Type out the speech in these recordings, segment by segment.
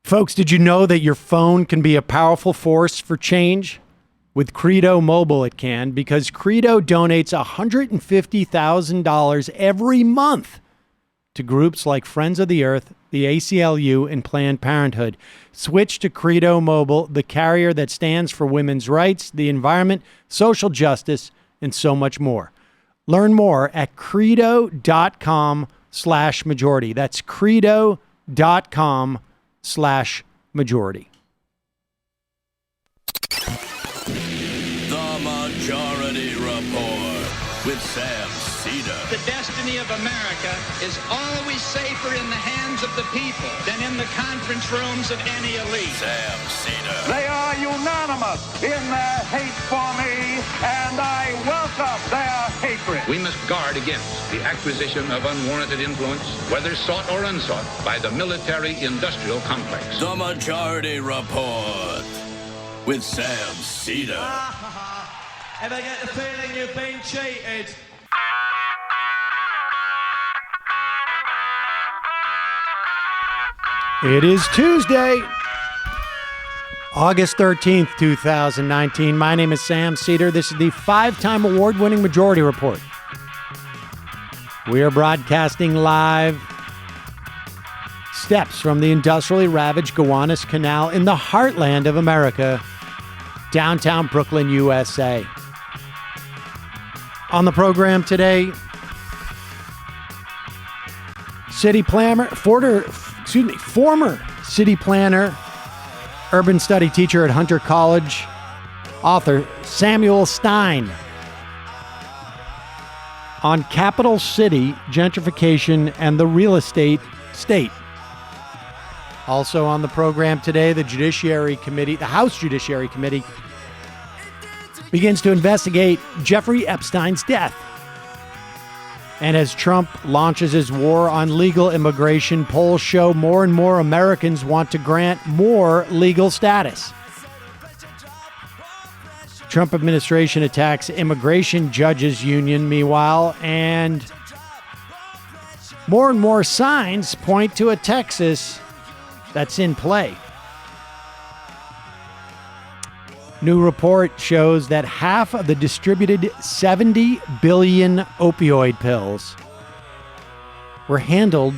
Folks, did you know that your phone can be a powerful force for change? With Credo Mobile, it can, because Credo donates $150,000 every month to groups like Friends of the Earth, the ACLU, and Planned Parenthood. Switch to Credo Mobile, the carrier that stands for women's rights, the environment, social justice, and so much more. Learn more at credo.com/majority. That's credo.com/majority. The Majority Report with Sam Seder. The destiny of America is always safer in the hands of the people than in the conference rooms of any elite. Sam Seder. They are unanimous in their hate for me, and I welcome their hatred. We must guard against the acquisition of unwarranted influence, whether sought or unsought, by the military-industrial complex. The Majority Report with Sam Seder. Ever get the feeling you've been cheated? It is Tuesday, August 13th, 2019. My name is Sam Seder. This is the 5-time award-winning Majority Report. We are broadcasting live steps from the industrially ravaged Gowanus Canal in the heartland of America, downtown Brooklyn, USA. On the program today, former city planner, urban study teacher at Hunter College, author Samuel Stein on capital city gentrification and the real estate state. Also on the program today, the House Judiciary Committee begins to investigate Jeffrey Epstein's death. And as Trump launches his war on legal immigration, polls show more and more Americans want to grant more legal status. Trump administration attacks immigration judges union, meanwhile, and more signs point to a Texas that's in play. New report shows that half of the distributed 70 billion opioid pills were handled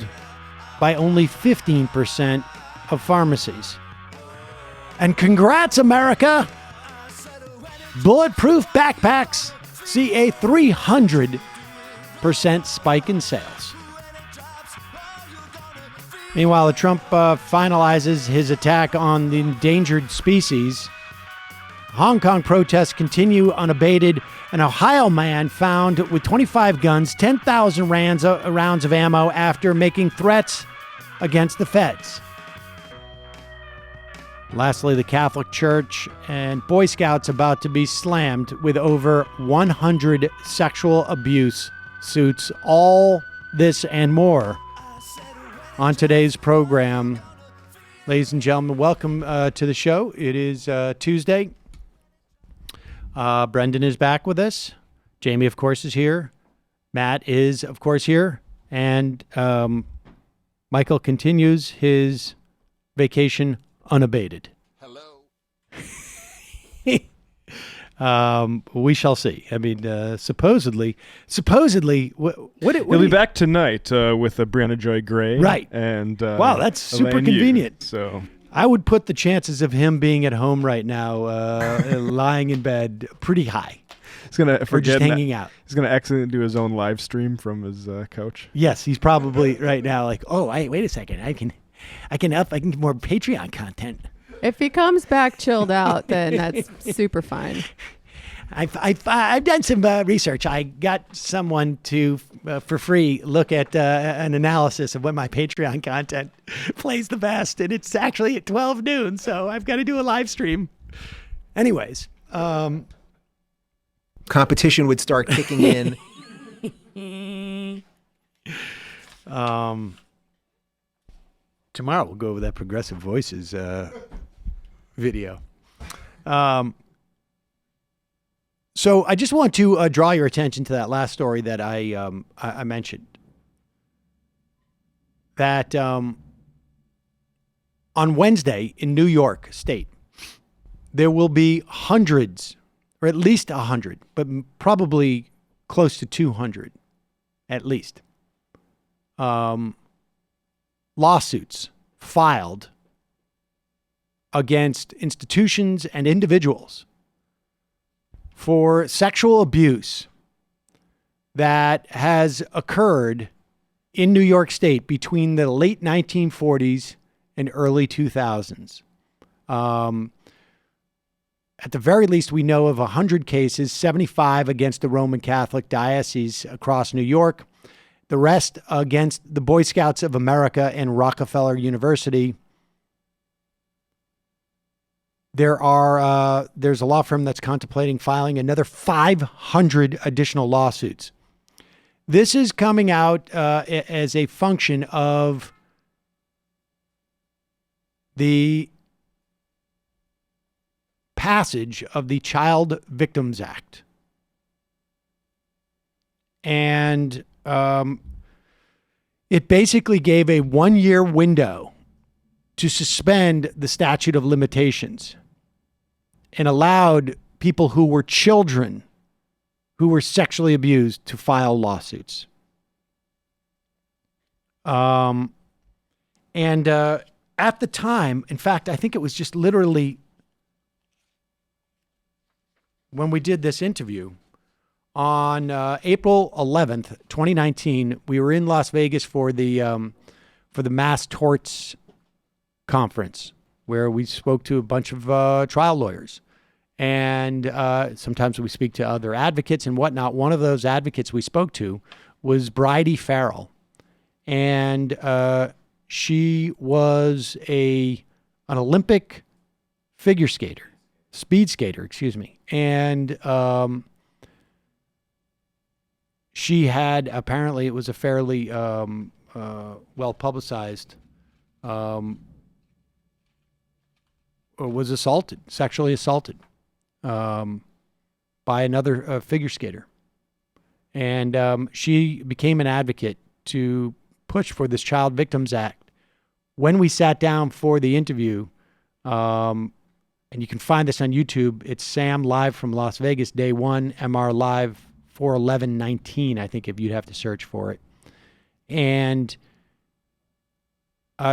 by only 15% of pharmacies. And congrats, America! Bulletproof backpacks see a 300% spike in sales. Meanwhile, Trump finalizes his attack on the endangered species. Hong Kong protests continue unabated. An Ohio man found with 25 guns, 10,000 rounds of ammo after making threats against the feds. Lastly, the Catholic Church and Boy Scouts about to be slammed with over 100 sexual abuse suits. All this and more on today's program. Ladies and gentlemen, welcome to the show. It is Tuesday. Brendan is back with us. Jamie, of course, is here. Matt is, of course, here. And Michael continues his vacation unabated. Hello. We shall see. I mean, supposedly, he'll be back tonight with Brianna Joy Gray. Right. And wow, that's super Elaine convenient. Yu, so I would put the chances of him being at home right now, lying in bed, pretty high. He's gonna or just hanging out. He's gonna accidentally do his own live stream from his couch. Yes, he's probably right now like, oh, wait a second, I can get more Patreon content. If he comes back chilled out, then that's super fine. I've done some research. I got someone to, for free, look at an analysis of what my Patreon content plays the best, and it's actually at 12 noon, so I've got to do a live stream. Anyways. Competition would start kicking in. Tomorrow we'll go over that Progressive Voices video. So I just want to draw your attention to that last story that I mentioned. That on Wednesday in New York State, there will be hundreds, or at least 100, but probably close to 200, at least, lawsuits filed against institutions and individuals for sexual abuse that has occurred in New York State between the late 1940s and early 2000s. At the very least, we know of 100 cases, 75 against the Roman Catholic Diocese across New York, the rest against the Boy Scouts of America and Rockefeller University. There's a law firm that's contemplating filing another 500 additional lawsuits. This is coming out as a function of the passage of the Child Victims Act. And it basically gave a 1-year window to suspend the statute of limitations and allowed people who were children who were sexually abused to file lawsuits. And at the time, in fact, I think it was just literally when we did this interview on April 11th, 2019, we were in Las Vegas for the Mass Torts Conference, where we spoke to a bunch of trial lawyers. And sometimes we speak to other advocates and whatnot. One of those advocates we spoke to was Bridie Farrell. And she was an Olympic speed skater, And she had, apparently it was a fairly well-publicized, was sexually assaulted by another figure skater. And she became an advocate to push for this Child Victims Act. When we sat down for the interview, and you can find this on YouTube, it's Sam live from Las Vegas, day one, MR live 4/11/19, I think, if you'd have to search for it. And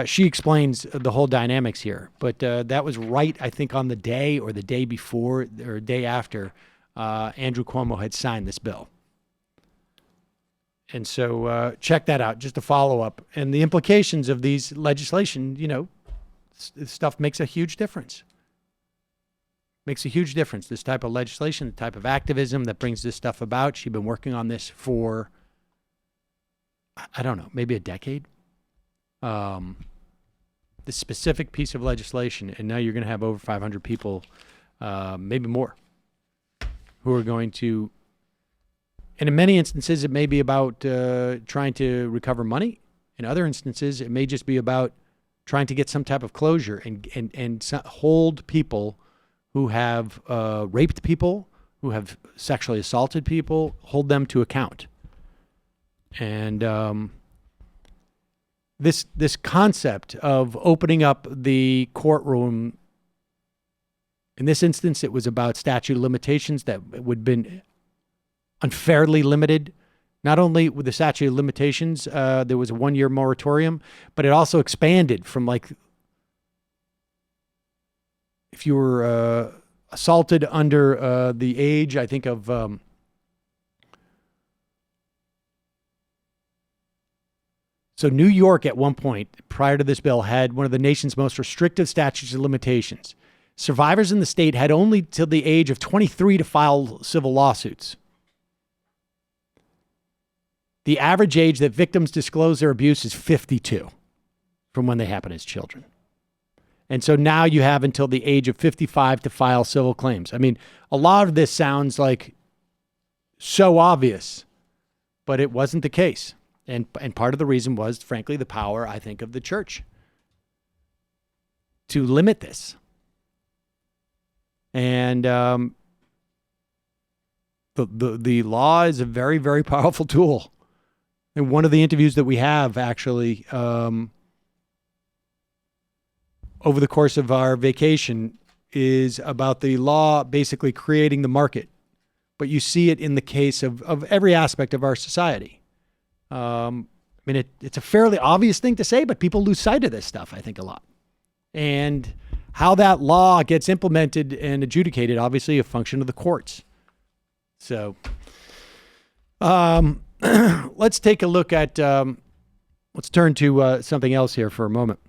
she explains the whole dynamics here. But that was right, I think, on the day or the day before or day after Andrew Cuomo had signed this bill. And so check that out, just a follow-up. And the implications of these legislation, stuff makes a huge difference. Makes a huge difference. This type of legislation, the type of activism that brings this stuff about. She's been working on this for, I don't know, maybe a decade. This specific piece of legislation, and now you're going to have over 500 people, maybe more, who are going to, and in many instances, it may be about trying to recover money. In other instances, it may just be about trying to get some type of closure and hold people who have raped people, who have sexually assaulted people, hold them to account. And this concept of opening up the courtroom, in this instance, it was about statute of limitations that would have been unfairly limited. Not only with the statute of limitations, there was a 1-year moratorium, but it also expanded from, like, if you were assaulted under the age, I think, of so New York at one point, prior to this bill, had one of the nation's most restrictive statutes of limitations. Survivors in the state had only till the age of 23 to file civil lawsuits. The average age that victims disclose their abuse is 52 from when they happen as children. And so now you have until the age of 55 to file civil claims. I mean, a lot of this sounds like so obvious, but it wasn't the case. And part of the reason was, frankly, the power, I think, of the church to limit this. And the law is a very, very powerful tool. And one of the interviews that we have actually over the course of our vacation is about the law basically creating the market. But you see it in the case of every aspect of our society. I mean, it's a fairly obvious thing to say, but people lose sight of this stuff, I think, a lot. And how that law gets implemented and adjudicated, obviously a function of the courts. So let's take a look at, let's turn to something else here for a moment.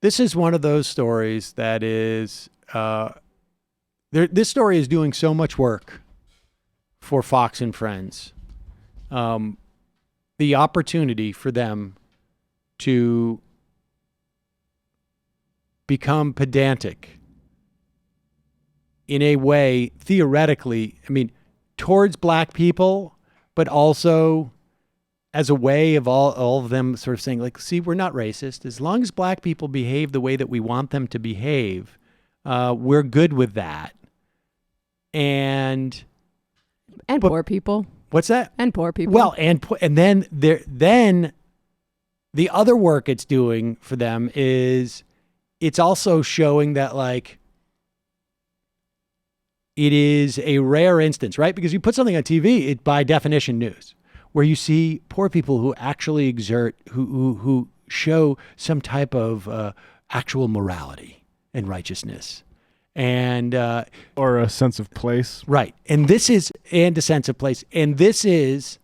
This is one of those stories that is, this story is doing so much work for Fox and Friends. The opportunity for them to become pedantic in a way, theoretically, I mean, towards black people, but also as a way of all of them sort of saying, like, see, we're not racist. As long as black people behave the way that we want them to behave, we're good with that. And poor people. What's that? And poor people. Well, and then the other work it's doing for them is it's also showing that, like, it is a rare instance, right? Because you put something on TV, it by definition news, where you see poor people who actually exert, who show some type of actual morality and righteousness. And or a sense of place. Right. And a sense of place. And this is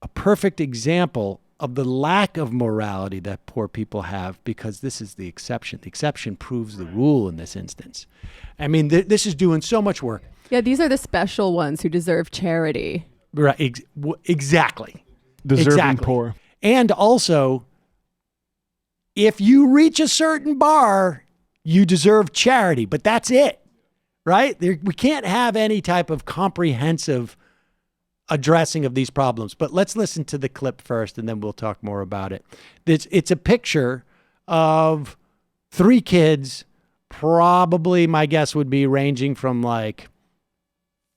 a perfect example of the lack of morality that poor people have, because this is the exception. The exception proves the rule in this instance. I mean, this is doing so much work. Yeah, these are the special ones who deserve charity. Right. Exactly. Deserving poor. And also, if you reach a certain bar, you deserve charity, but that's it, right? We can't have any type of comprehensive addressing of these problems. But let's listen to the clip first, and then we'll talk more about it. It's a picture of 3 kids, probably my guess would be ranging from like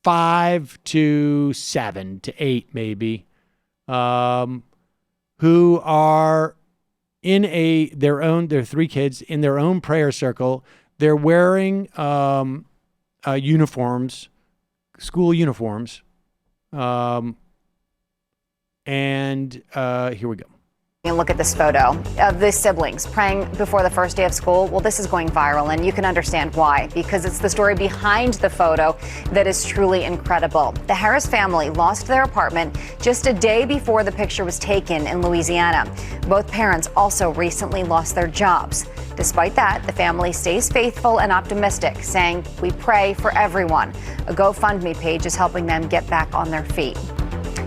5 to 7 to 8 maybe, who are they're 3 kids in their own prayer circle. They're wearing uniforms, school uniforms. And here we go. And look at this photo of the siblings praying before the first day of school. Well, this is going viral, and you can understand why, because it's the story behind the photo that is truly incredible. The Harris family lost their apartment just a day before the picture was taken in Louisiana. Both parents also recently lost their jobs. Despite that, the family stays faithful and optimistic, saying, "We pray for everyone." A GoFundMe page is helping them get back on their feet.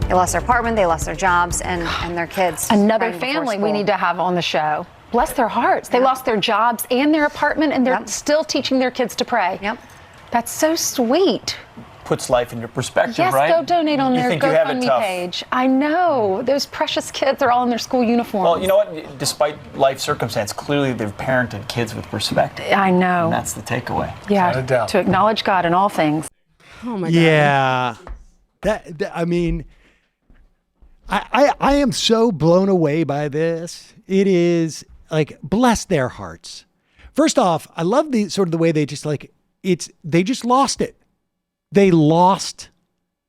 They lost their apartment, they lost their jobs, and their kids. Another family we need to have on the show. Bless their hearts. They lost their jobs and their apartment, and they're still teaching their kids to pray. Yep. That's so sweet. Puts life into perspective, yes, right? Go donate on their GoFundMe page. page. I know. Those precious kids are all in their school uniforms. Well, you know what? Despite life circumstance, clearly they've parented kids with perspective. I know. And that's the takeaway. Yeah, Without a doubt. To acknowledge God in all things. Oh, my God. Yeah. That I mean, I am so blown away by this. It is like, bless their hearts. First off, I love the sort of the way they just like, they just lost it. They lost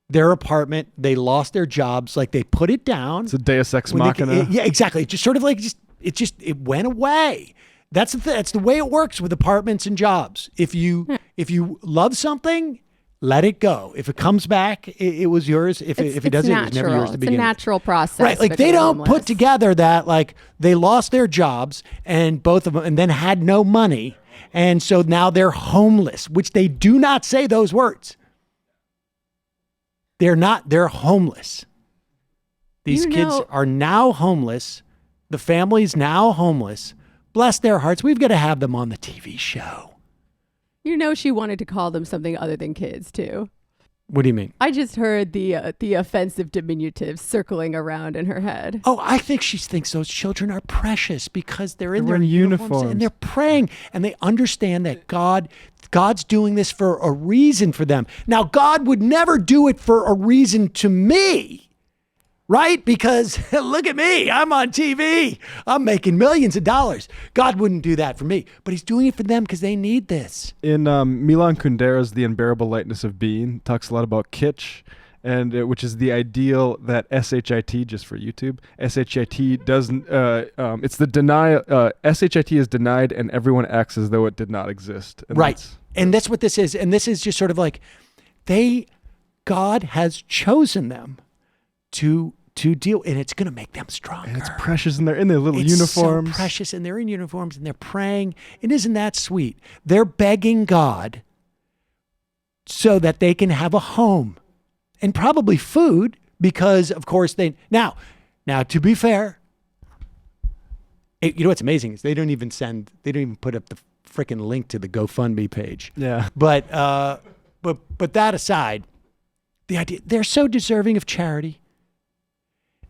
their apartment. They lost their jobs. Like, they put it down. It's a deus ex machina. Yeah, exactly. It just sort of like, it went away. That's the way it works with apartments and jobs. If you love something, let it go. If it comes back, it was yours. If it doesn't, it was never yours to begin with. It's a natural process. Right. Like, they don't put together that, like, they lost their jobs and both of them, and then had no money. And so now they're homeless, which they do not say those words. They're homeless. These kids are now homeless. The family's now homeless. Bless their hearts. We've got to have them on the TV show. You know, she wanted to call them something other than kids, too. What do you mean? I just heard the offensive diminutives circling around in her head. Oh, I think she thinks those children are precious because they're in their wearing uniforms and they're praying, and they understand that God's doing this for a reason for them. Now, God would never do it for a reason to me, right? Because look at me. I'm on TV. I'm making millions of dollars. God wouldn't do that for me, but he's doing it for them because they need this. In Milan Kundera's The Unbearable Lightness of Being, talks a lot about kitsch, and which is the ideal that SHIT, just for YouTube, SHIT doesn't, it's the denial, SHIT is denied and everyone acts as though it did not exist. And right. And that's what this is. And this is just sort of like God has chosen them to deal, and it's going to make them stronger. And it's precious, and they're in their little uniforms. So precious, and they're in uniforms, and they're praying. And isn't that sweet? They're begging God so that they can have a home and probably food, because of course now to be fair, you know what's amazing is they don't even put up the freaking link to the GoFundMe page. Yeah. But that aside, the idea, they're so deserving of charity.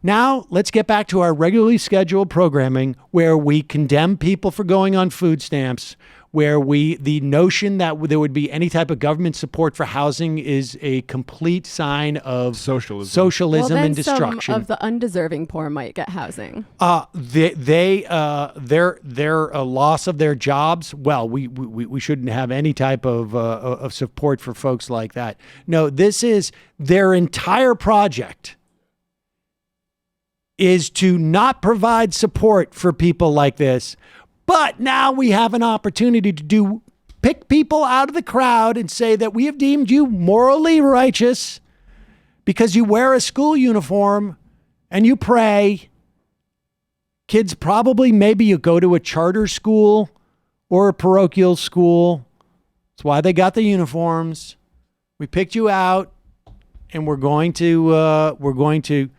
Now, let's get back to our regularly scheduled programming where we condemn people for going on food stamps, where the notion that there would be any type of government support for housing is a complete sign of socialism and destruction. Some of the undeserving poor might get housing. Their loss of their jobs. Well, we shouldn't have any type of support for folks like that. No, this is their entire project is to not provide support for people like this. But now we have an opportunity to pick people out of the crowd and say that we have deemed you morally righteous because you wear a school uniform and you pray. Kids, probably maybe you go to a charter school or a parochial school. That's why they got the uniforms. We picked you out, and we're going to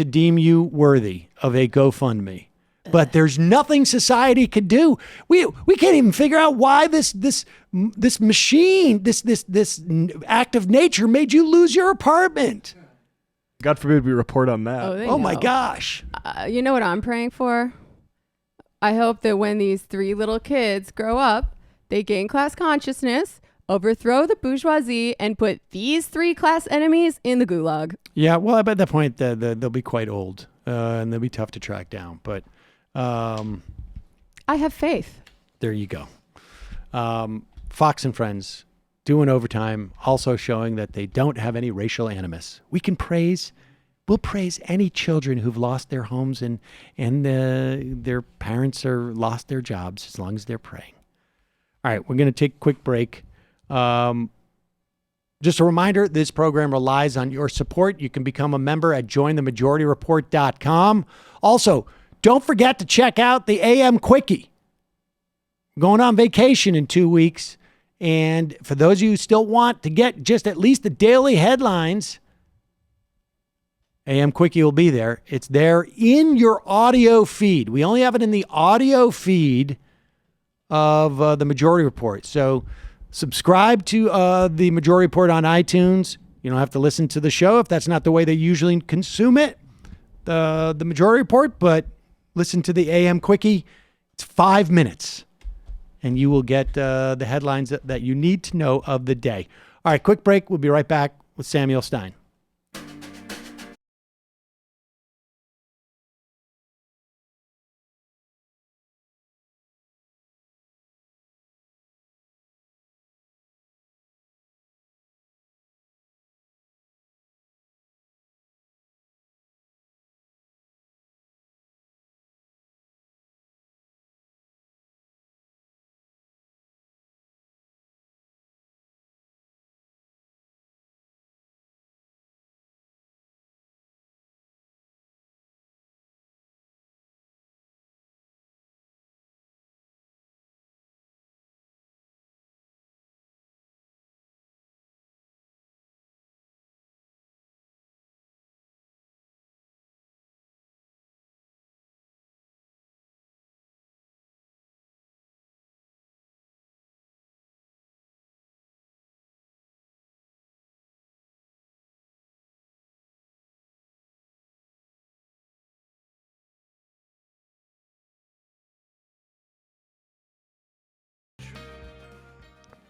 deem you worthy of a GoFundMe. But there's nothing society could do. We can't even figure out why this machine, this act of nature made you lose your apartment. God forbid we report on that. Oh my gosh. You know what I'm praying for? I hope that when these 3 little kids grow up, they gain class consciousness, overthrow the bourgeoisie, and put these 3 class enemies in the gulag. Yeah, well, at that point, they'll be quite old, and they'll be tough to track down. But I have faith. There you go. Fox and Friends doing overtime, also showing that they don't have any racial animus. We'll praise any children who've lost their homes and their parents are lost their jobs, as long as they're praying. All right, we're going to take a quick break. Just a reminder, this program relies on your support. You can become a member at jointhemajorityreport.com. Also, don't forget to check out the AM Quickie. I'm going on vacation in 2 weeks. And for those of you who still want to get just at least the daily headlines, AM Quickie will be there. It's there in your audio feed. We only have it in the audio feed of the Majority Report. So subscribe to the Majority Report on iTunes. You don't have to listen to the show if that's not the way they usually consume it, the Majority Report, but listen to the AM Quickie. It's 5 minutes, and you will get the headlines that you need to know of the day. All right, quick break. We'll be right back with Samuel Stein.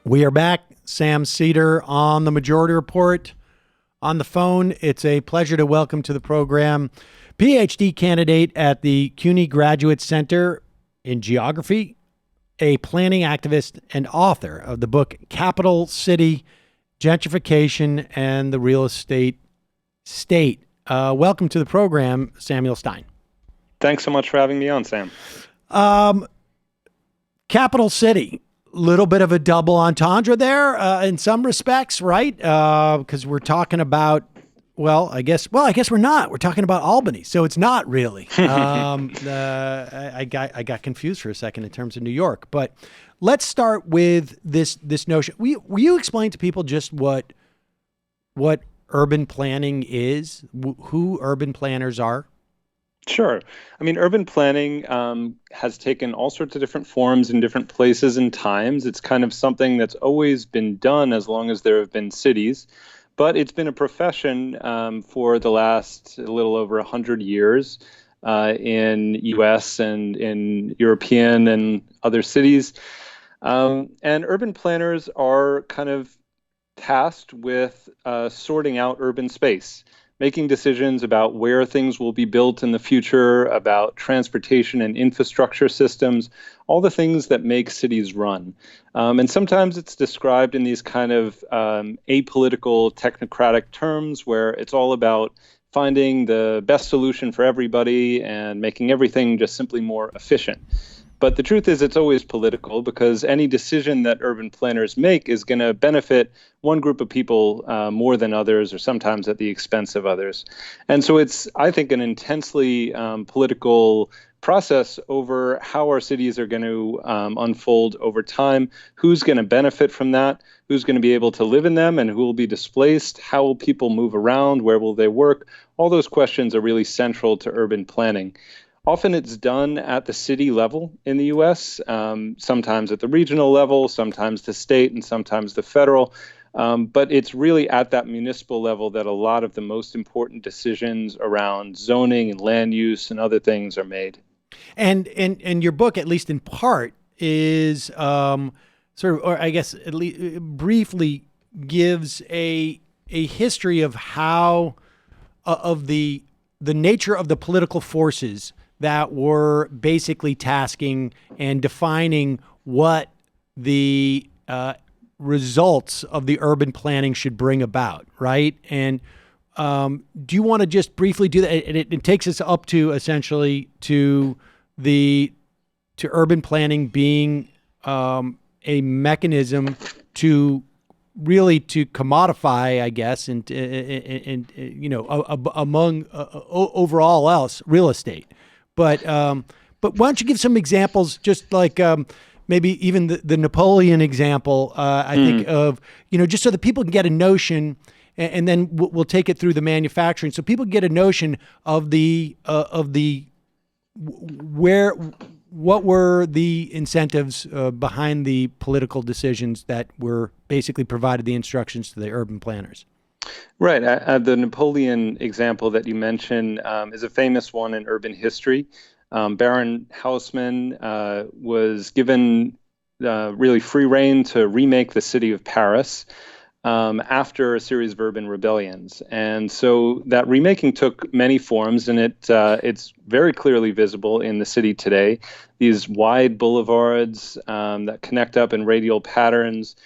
We are back. Sam Seder on the Majority Report. On the phone, it's a pleasure to welcome to the program PhD candidate at the CUNY Graduate Center in Geography, a planning activist and author of the book Capital City, Gentrification, and the Real Estate State. Welcome to the program, Samuel Stein. Thanks so much for having me on, Sam. Capital City, little bit of a double entendre there in some respects, right? Because we're talking about, I guess we're not. We're talking about Albany, so it's not really. I got confused for a second in terms of New York, but let's start with this notion. Will you explain to people just what urban planning is, who urban planners are? Sure. I mean, urban planning has taken all sorts of different forms in different places and times. It's kind of something that's always been done as long as there have been cities. But it's been a profession for the last a little over 100 years in U.S. and in European and other cities. And urban planners are kind of tasked with sorting out urban space, making decisions about where things will be built in the future, about transportation and infrastructure systems, all the things that make cities run. And sometimes it's described in these kind of apolitical, technocratic terms where it's all about finding the best solution for everybody and making everything just simply more efficient. But the truth is it's always political because any decision that urban planners make is going to benefit one group of people more than others, or sometimes at the expense of others. And so it's, I think, an intensely political process over how our cities are going to unfold over time, who's going to benefit from that, who's going to be able to live in them, and who will be displaced, how will people move around, where will they work? All those questions are really central to urban planning. Often it's done at the city level in the U.S., sometimes at the regional level, sometimes the state, and sometimes the federal. But it's really at that municipal level that a lot of the most important decisions around zoning and land use and other things are made. And your book, at least in part, is sort of, or I guess at least briefly gives a history of how of the nature of the political forces that were basically tasking and defining what the results of the urban planning should bring about, right? And do you want to just briefly do that? And it takes us up to essentially to urban planning being a mechanism to really to commodify, I guess, and among overall else real estate. But why don't you give some examples, just like maybe even the Napoleon example, I think of, just so that people can get a notion, and then we'll take it through the manufacturing, so people get a notion of what were the incentives behind the political decisions that were basically provided the instructions to the urban planners. Right. The Napoleon example that you mentioned is a famous one in urban history. Baron Haussmann was given really free rein to remake the city of Paris after a series of urban rebellions. And so that remaking took many forms, and it's very clearly visible in the city today. These wide boulevards that connect up in radial patterns,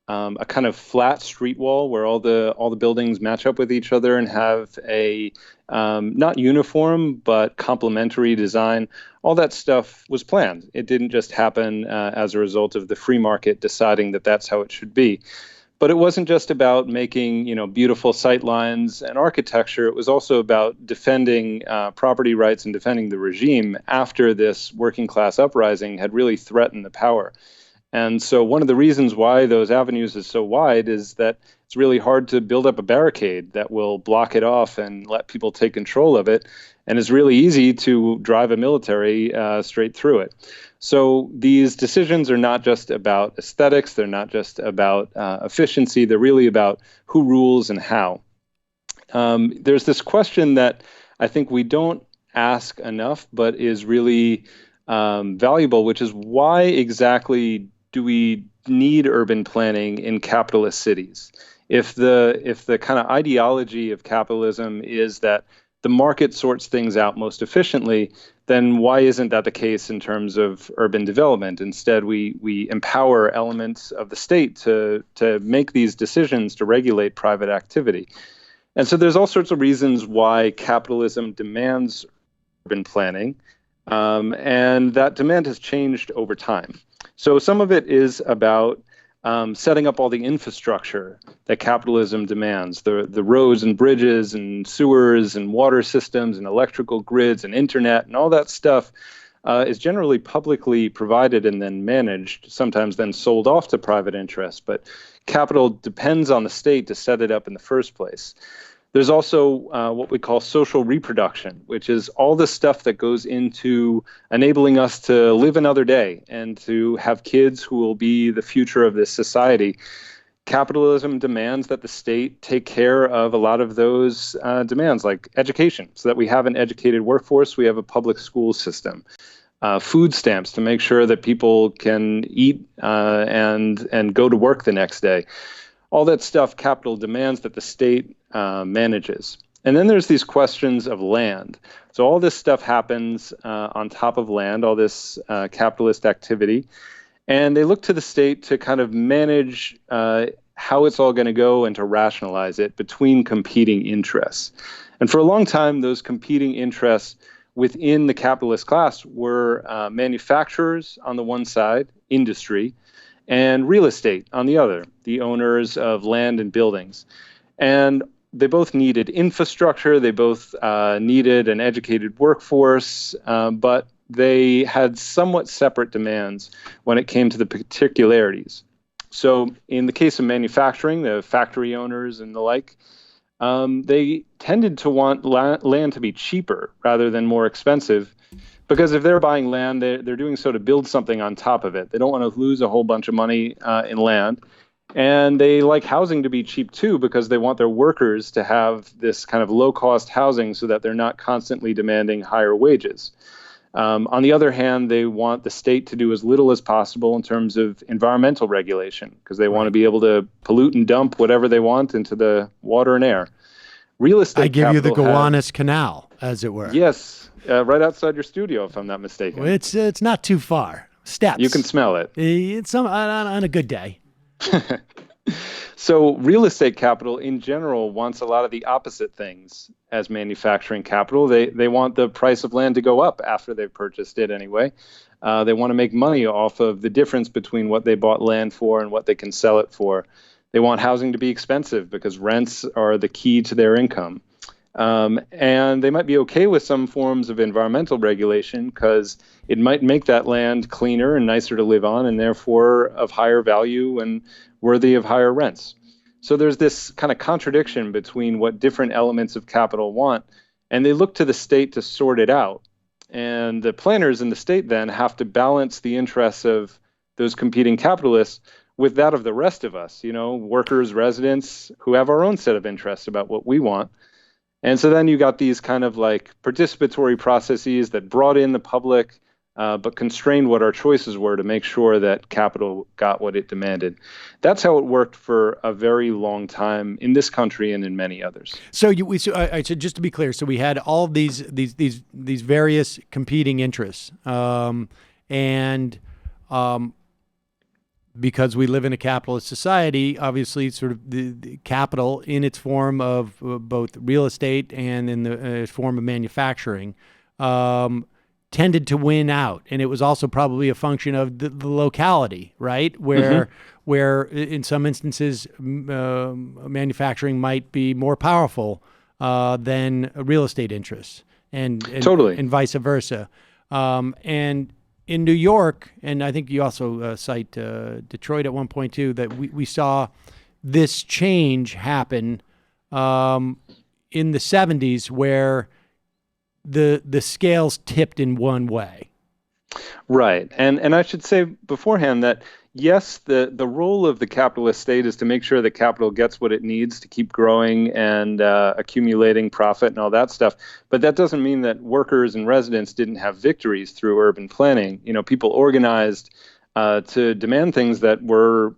a kind of flat street wall where all the buildings match up with each other and have a not uniform but complementary design. All that stuff was planned. It didn't just happen as a result of the free market deciding that that's how it should be. But it wasn't just about making, beautiful sight lines and architecture. It was also about defending property rights and defending the regime after this working class uprising had really threatened the power. And so one of the reasons why those avenues is so wide is that it's really hard to build up a barricade that will block it off and let people take control of it. And it's really easy to drive a military straight through it. So these decisions are not just about aesthetics. They're not just about efficiency. They're really about who rules and how. There's this question that I think we don't ask enough, but is really valuable, which is why exactly do we need urban planning in capitalist cities? If the kind of ideology of capitalism is that the market sorts things out most efficiently, then why isn't that the case in terms of urban development? Instead, we empower elements of the state to make these decisions to regulate private activity. And so there's all sorts of reasons why capitalism demands urban planning, and that demand has changed over time. So some of it is about setting up all the infrastructure that capitalism demands, the roads and bridges and sewers and water systems and electrical grids and internet and all that stuff is generally publicly provided and then managed, sometimes then sold off to private interests. But capital depends on the state to set it up in the first place. There's also what we call social reproduction, which is all the stuff that goes into enabling us to live another day and to have kids who will be the future of this society. Capitalism demands that the state take care of a lot of those demands, like education, so that we have an educated workforce, we have a public school system. Food stamps to make sure that people can eat and go to work the next day. All that stuff capital demands that the state manages. And then there's these questions of land. So all this stuff happens on top of land, all this capitalist activity. And they look to the state to kind of manage how it's all going to go and to rationalize it between competing interests. And for a long time, those competing interests within the capitalist class were manufacturers on the one side, industry, and real estate on the other, the owners of land and buildings. And they both needed infrastructure, they both needed an educated workforce, but they had somewhat separate demands when it came to the particularities. So in the case of manufacturing, the factory owners and the like, they tended to want land to be cheaper rather than more expensive, because if they're buying land, they're doing so to build something on top of it. They don't want to lose a whole bunch of money in land. And they like housing to be cheap too, because they want their workers to have this kind of low-cost housing so that they're not constantly demanding higher wages. On the other hand, they want the state to do as little as possible in terms of environmental regulation, because they want to be able to pollute and dump whatever they want into the water and air. Real estate. I give you the Gowanus Canal, as it were. Yes. Right outside your studio, if I'm not mistaken. Well, it's not too far. Steps. You can smell it. It's on a good day. So real estate capital in general wants a lot of the opposite things as manufacturing capital. They want the price of land to go up after they've purchased it anyway. They want to make money off of the difference between what they bought land for and what they can sell it for. They want housing to be expensive because rents are the key to their income. And they might be okay with some forms of environmental regulation because it might make that land cleaner and nicer to live on, and therefore of higher value and worthy of higher rents. So there's this kind of contradiction between what different elements of capital want, and they look to the state to sort it out. And the planners in the state then have to balance the interests of those competing capitalists with that of the rest of us, workers, residents, who have our own set of interests about what we want. And so then you got these kind of like participatory processes that brought in the public, but constrained what our choices were to make sure that capital got what it demanded. That's how it worked for a very long time in this country and in many others. So just to be clear, so we had all of these various competing interests, because we live in a capitalist society, obviously sort of the capital in its form of both real estate and in the form of manufacturing tended to win out. And it was also probably a function of the locality, right? Where in some instances, manufacturing might be more powerful than real estate interests and totally. And vice versa. And in New York, and I think you also cite Detroit at one point too, that we saw this change happen in the 70s where the scales tipped in one way. Right. And I should say beforehand that, yes, the role of the capitalist state is to make sure that capital gets what it needs to keep growing and accumulating profit and all that stuff. But that doesn't mean that workers and residents didn't have victories through urban planning. People organized to demand things that were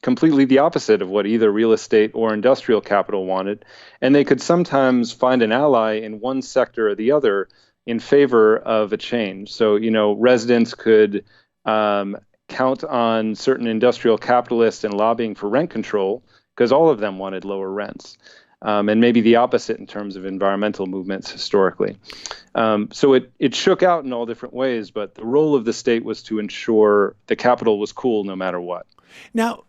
completely the opposite of what either real estate or industrial capital wanted. And they could sometimes find an ally in one sector or the other in favor of a change. So, residents could count on certain industrial capitalists and lobbying for rent control because all of them wanted lower rents. And maybe the opposite in terms of environmental movements historically. So it shook out in all different ways, but the role of the state was to ensure the capital was cool no matter what. Now,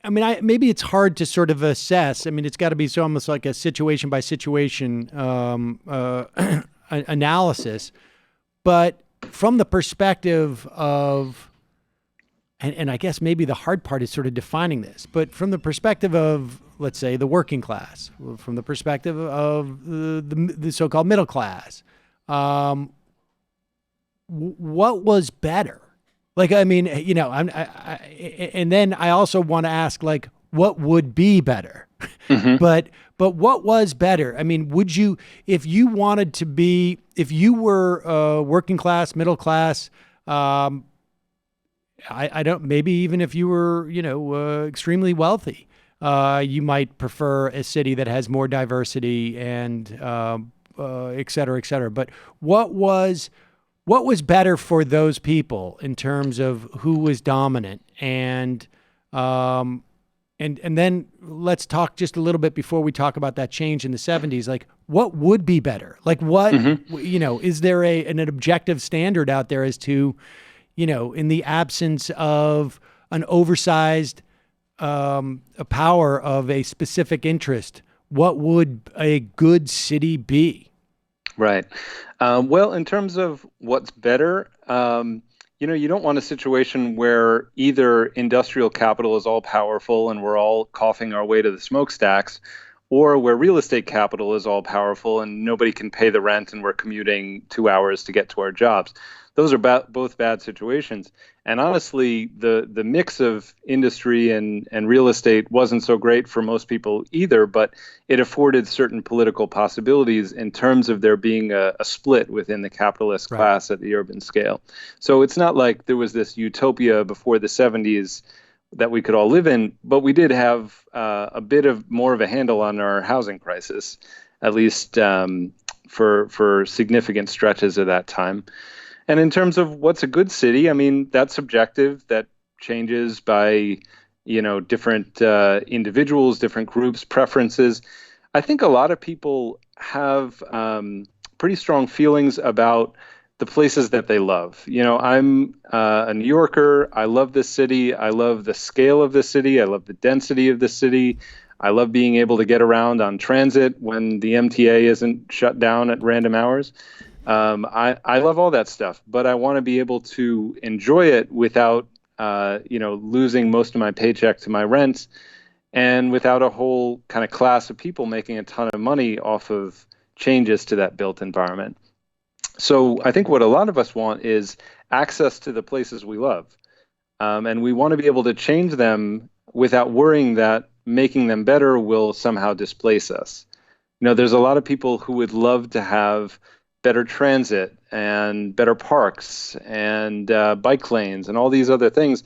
maybe it's hard to sort of assess. I mean, it's got to be so almost like a situation by situation analysis. But from the perspective of, and I guess maybe the hard part is sort of defining this, but from the perspective of, let's say, the working class, from the perspective of the so-called middle class, what was better? Like, I mean, and then I also want to ask, like, what would be better? Mm-hmm. But what was better? I mean, would you, if you were working class, middle class, I don't, maybe even if you were, extremely wealthy, you might prefer a city that has more diversity and, et cetera, et cetera. But what was better for those people in terms of who was dominant? And then let's talk just a little bit before we talk about that change in the 70s, like what would be better? Like what, is there an objective standard out there as to, in the absence of an oversized power of a specific interest, what would a good city be? Right. Well, in terms of what's better, you don't want a situation where either industrial capital is all powerful and we're all coughing our way to the smokestacks, or where real estate capital is all powerful and nobody can pay the rent and we're commuting 2 hours to get to our jobs. Those are both bad situations. And honestly, the mix of industry and real estate wasn't so great for most people either, but it afforded certain political possibilities in terms of there being a split within the capitalist class at the urban scale. So it's not like there was this utopia before the 70s that we could all live in, but we did have a bit of more of a handle on our housing crisis, at least for significant stretches of that time. And in terms of what's a good city, I mean, that's subjective. That changes by, different individuals, different groups, preferences. I think a lot of people have pretty strong feelings about the places that they love. I'm a New Yorker. I love this city. I love the scale of the city. I love the density of the city. I love being able to get around on transit when the MTA isn't shut down at random hours. I love all that stuff, but I want to be able to enjoy it without, losing most of my paycheck to my rent and without a whole kind of class of people making a ton of money off of changes to that built environment. So I think what a lot of us want is access to the places we love. And we want to be able to change them without worrying that making them better will somehow displace us. There's a lot of people who would love to have better transit and better parks and bike lanes and all these other things.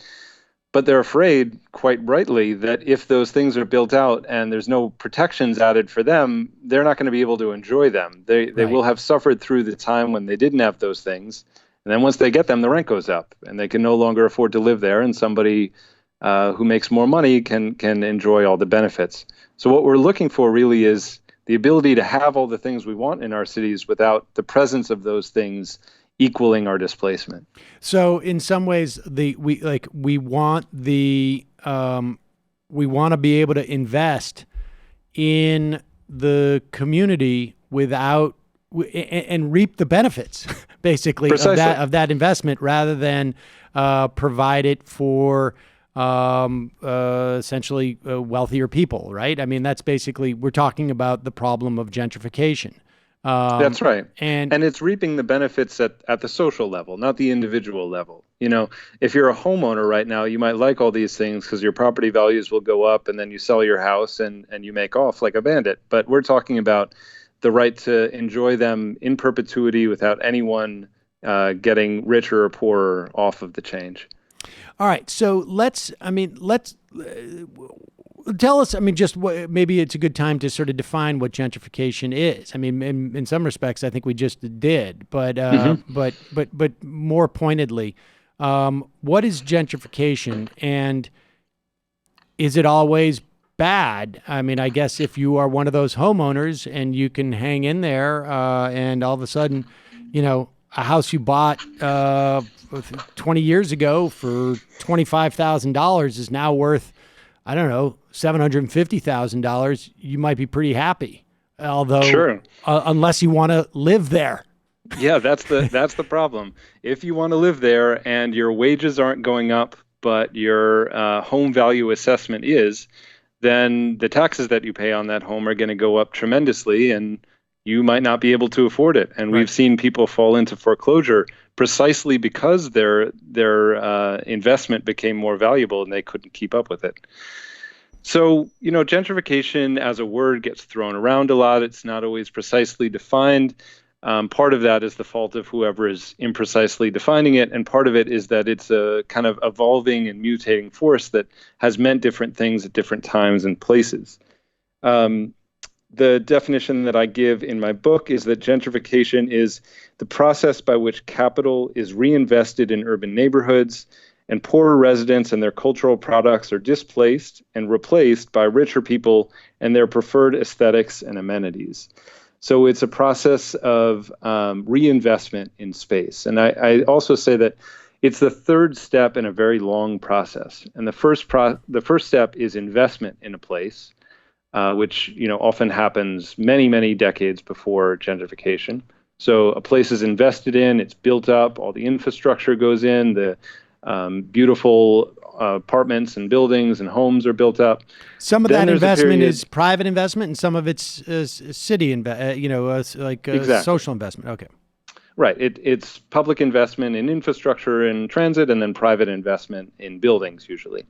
But they're afraid, quite rightly, that if those things are built out and there's no protections added for them, they're not going to be able to enjoy them. They will have suffered through the time when they didn't have those things. And then once they get them, the rent goes up and they can no longer afford to live there. And somebody who makes more money can enjoy all the benefits. So what we're looking for really is the ability to have all the things we want in our cities without the presence of those things equaling our displacement. So in some ways, we want to be able to invest in the community without and reap the benefits, basically, of that investment, rather than provide it for essentially wealthier people, right? I mean, that's basically, we're talking about the problem of gentrification. That's right. And it's reaping the benefits at the social level, not the individual level. If you're a homeowner right now, you might like all these things because your property values will go up and then you sell your house and you make off like a bandit. But we're talking about the right to enjoy them in perpetuity without anyone getting richer or poorer off of the change. All right. So let's tell us, just maybe it's a good time to sort of define what gentrification is. I mean, in some respects, I think we just did, but more pointedly, what is gentrification, and is it always bad? I mean, I guess if you are one of those homeowners and you can hang in there, and all of a sudden, a house you bought 20 years ago for $25,000 is now worth, I don't know, $750,000, you might be pretty happy. Although, sure. Unless you want to live there. Yeah, that's the problem. If you want to live there and your wages aren't going up, but your home value assessment is, then the taxes that you pay on that home are going to go up tremendously, and you might not be able to afford it. And we've seen people fall into foreclosure precisely because their investment became more valuable and they couldn't keep up with it. So, gentrification as a word gets thrown around a lot. It's not always precisely defined. Part of that is the fault of whoever is imprecisely defining it, and part of it is that it's a kind of evolving and mutating force that has meant different things at different times and places. The definition that I give in my book is that gentrification is the process by which capital is reinvested in urban neighborhoods, and poorer residents and their cultural products are displaced and replaced by richer people and their preferred aesthetics and amenities. So it's a process of reinvestment in space. And I also say that it's the third step in a very long process. And the first step is investment in a place, which often happens many, many decades before gentrification. So a place is invested in, it's built up, all the infrastructure goes in, the beautiful apartments and buildings and homes are built up. Some of that investment is private investment, and some of it's city, social investment. Okay. Right. It's public investment in infrastructure and transit, and then private investment in buildings usually.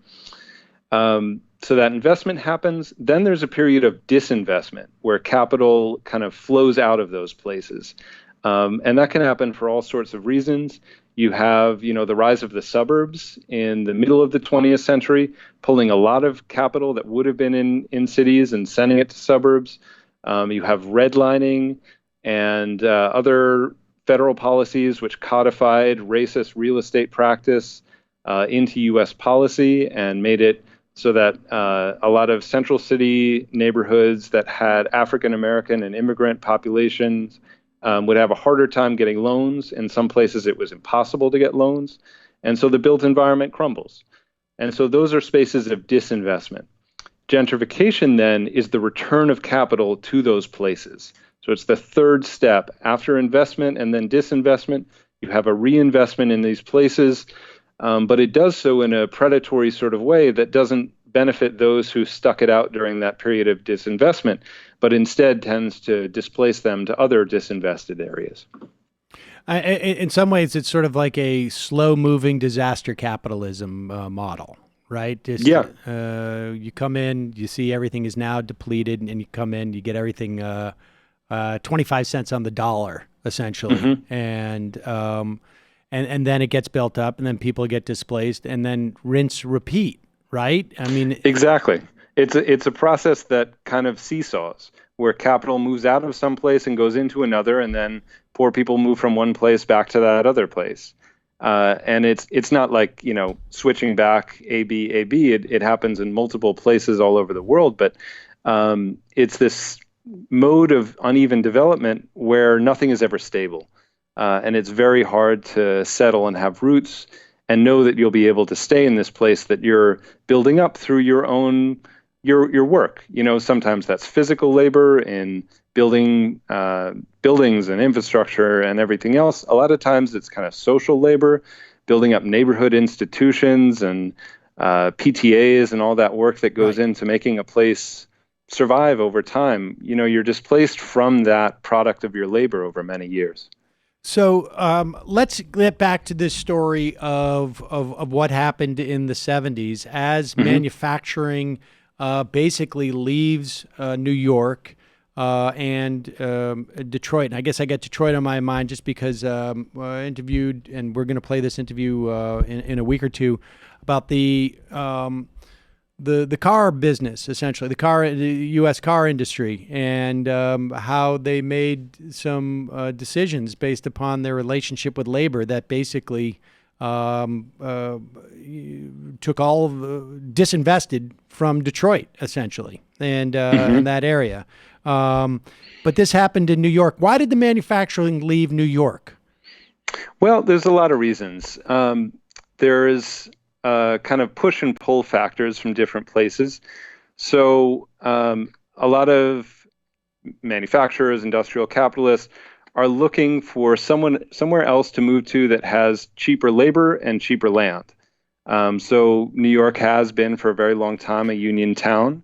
So that investment happens. Then there's a period of disinvestment where capital kind of flows out of those places. And that can happen for all sorts of reasons. You have, the rise of the suburbs in the middle of the 20th century, pulling a lot of capital that would have been in cities and sending it to suburbs. You have redlining and other federal policies which codified racist real estate practice into U.S. policy and made it so that a lot of central city neighborhoods that had African American and immigrant populations would have a harder time getting loans. In some places, it was impossible to get loans. And so the built environment crumbles. And so those are spaces of disinvestment. Gentrification, then, is the return of capital to those places. So it's the third step. After investment and then disinvestment, you have a reinvestment in these places. But it does so in a predatory sort of way that doesn't benefit those who stuck it out during that period of disinvestment, but instead tends to displace them to other disinvested areas. In some ways, it's sort of like a slow-moving disaster capitalism model, right? You come in, you see everything is now depleted, and you come in, you get everything 25 cents on the dollar, essentially. Mm-hmm. And then it gets built up, and then people get displaced, and then rinse, repeat, right? I mean, exactly. It's a process that kind of seesaws, where capital moves out of some place and goes into another, and then poor people move from one place back to that other place. And it's not like, switching back A, B. It happens in multiple places all over the world, but it's this mode of uneven development where nothing is ever stable. And it's very hard to settle and have roots and know that you'll be able to stay in this place that you're building up through your own your work. Sometimes that's physical labor in building buildings and infrastructure and everything else. A lot of times it's kind of social labor, building up neighborhood institutions and PTAs and all that work that goes into making a place survive over time. You're displaced from that product of your labor over many years. So let's get back to this story of what happened in the 70s as manufacturing basically leaves New York and Detroit. And I guess I got Detroit on my mind just because I interviewed, and we're going to play this interview in a week or two about the car business, essentially the U.S. car industry, and how they made some decisions based upon their relationship with labor that basically took all disinvested from Detroit, essentially, and in that area. But this happened in New York. Why did the manufacturing leave New York? Well, there's a lot of reasons. There's kind of push and pull factors from different places. So a lot of manufacturers, industrial capitalists are looking for somewhere else to move to that has cheaper labor and cheaper land. So New York has been for a very long time a union town,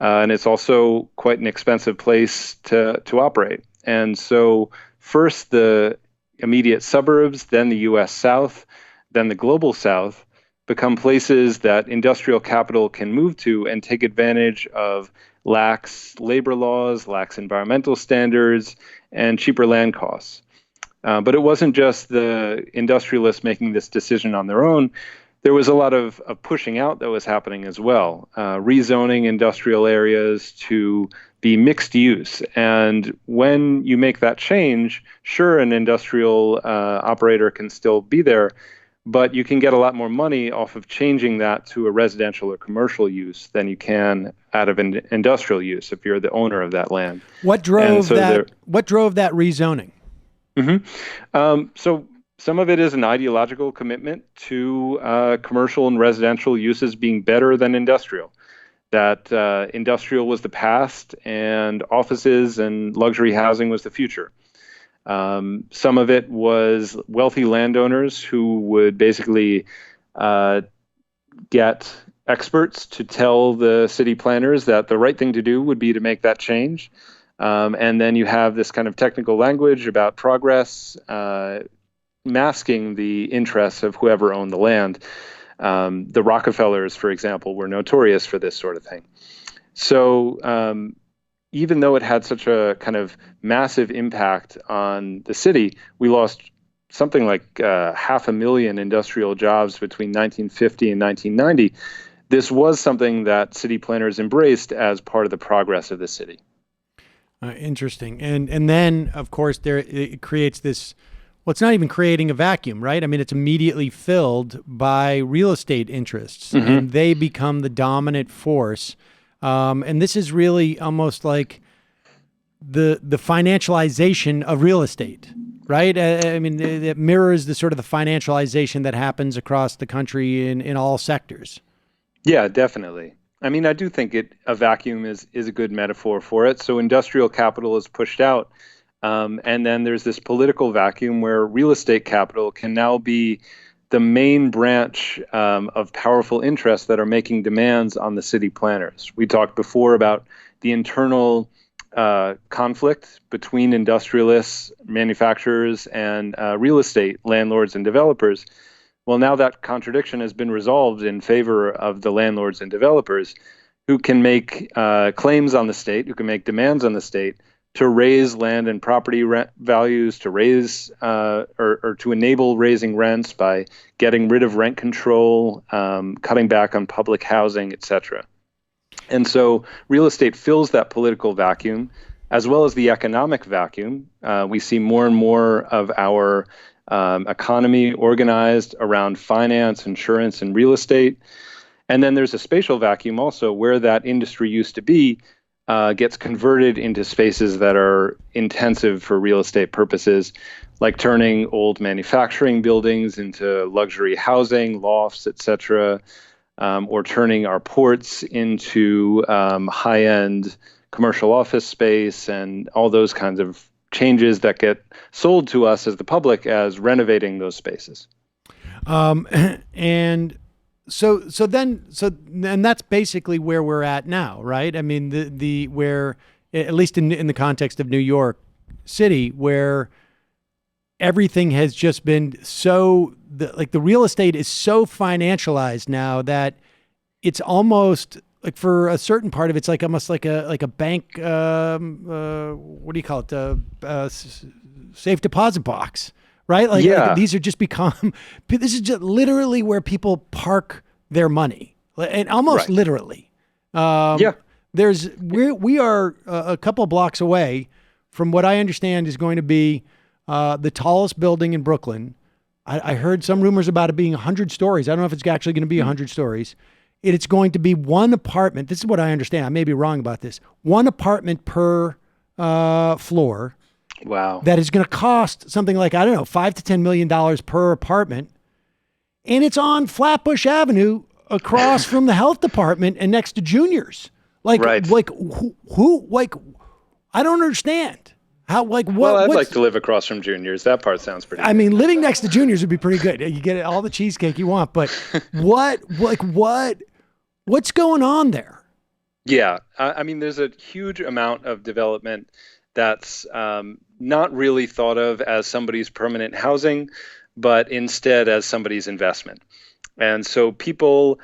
and it's also quite an expensive place to operate. And so first the immediate suburbs, then the U.S. South, then the global South become places that industrial capital can move to and take advantage of lax labor laws, lax environmental standards, and cheaper land costs. But it wasn't just the industrialists making this decision on their own. There was a lot of pushing out that was happening as well, rezoning industrial areas to be mixed use. And when you make that change, sure, an industrial operator can still be there, but you can get a lot more money off of changing that to a residential or commercial use than you can out of an industrial use if you're the owner of that land. What drove that? What drove that rezoning? So some of it is an ideological commitment to commercial and residential uses being better than industrial. That industrial was the past and offices and luxury housing was the future. Some of it was wealthy landowners who would basically get experts to tell the city planners that the right thing to do would be to make that change. And then you have this kind of technical language about progress, masking the interests of whoever owned the land. The Rockefellers, for example, were notorious for this sort of thing. So even though it had such a kind of massive impact on the city, we lost something like 500,000 industrial jobs between 1950 and 1990. This was something that city planners embraced as part of the progress of the city. Interesting. And then, of course, it creates this, well, it's not even creating a vacuum, right? I mean, it's immediately filled by real estate interests, and they become the dominant force. And this is really almost like the financialization of real estate, right? I mean, it mirrors the sort of the financialization that happens across the country in all sectors. Yeah, definitely. I mean, I do think a vacuum is a good metaphor for it. So industrial capital is pushed out. And then there's this political vacuum where real estate capital can now be the main branch of powerful interests that are making demands on the city planners. We talked before about the internal conflict between industrialists, manufacturers, and real estate landlords and developers. Well, now that contradiction has been resolved in favor of the landlords and developers who can make claims on the state, who can make demands on the state to raise land and property values, to raise or to enable raising rents by getting rid of rent control, cutting back on public housing, etc. And so real estate fills that political vacuum, as well as the economic vacuum. We see more and more of our economy organized around finance, insurance, and real estate. And then there's a spatial vacuum also where that industry used to be gets converted into spaces that are intensive for real estate purposes, like turning old manufacturing buildings into luxury housing, lofts, etc., or turning our ports into high-end commercial office space and all those kinds of changes that get sold to us as the public as renovating those spaces. And that's basically where we're at now, right? I mean, the where, at least in the context of New York City, where everything has just been the real estate is so financialized now that it's almost like for a certain part of it's like almost like a bank. What do you call it? Safe deposit box, right? Like these are just become. This is just literally where people park their money, and almost literally. We are a couple blocks away from what I understand is going to be the tallest building in Brooklyn. I heard some rumors about it being 100 stories. I don't know if it's actually going to be 100 stories. It's going to be one apartment. This is what I understand. I may be wrong about this. One apartment per floor. Wow. That is going to cost something like, I don't know, $5 to $10 million per apartment. And it's on Flatbush Avenue across from the health department and next to Junior's. Like who, like, I don't understand how, like, what. Well, I'd like to live across from Junior's. That part sounds pretty good. I mean, living next to Junior's would be pretty good. You get all the cheesecake you want, but what's going on there? Yeah. I mean, there's a huge amount of development that's not really thought of as somebody's permanent housing, but instead as somebody's investment. And so people,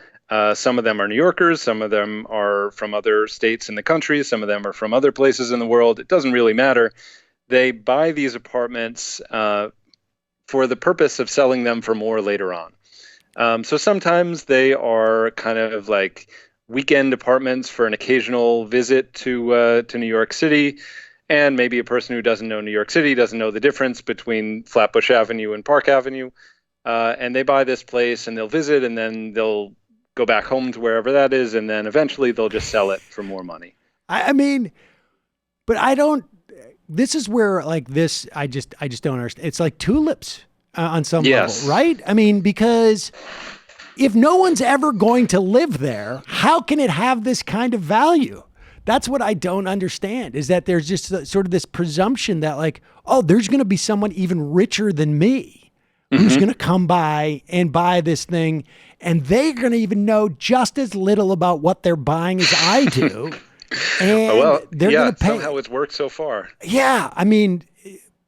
some of them are New Yorkers, some of them are from other states in the country, some of them are from other places in the world. It doesn't really matter. They buy these apartments for the purpose of selling them for more later on. So sometimes they are kind of like weekend apartments for an occasional visit to New York City. And maybe a person who doesn't know New York City doesn't know the difference between Flatbush Avenue and Park Avenue. And they buy this place and they'll visit and then they'll go back home to wherever that is. And then eventually they'll just sell it for more money. I mean, but I don't, this is where like this, I just don't understand. It's like tulips on some level, right? I mean, because if no one's ever going to live there, how can it have this kind of value? That's what I don't understand, is that there's just sort of this presumption that like, oh, there's going to be someone even richer than me who's going to come by and buy this thing. And they're going to even know just as little about what they're buying as I do. And they're going to pay. Somehow it's worked so far. Yeah. I mean,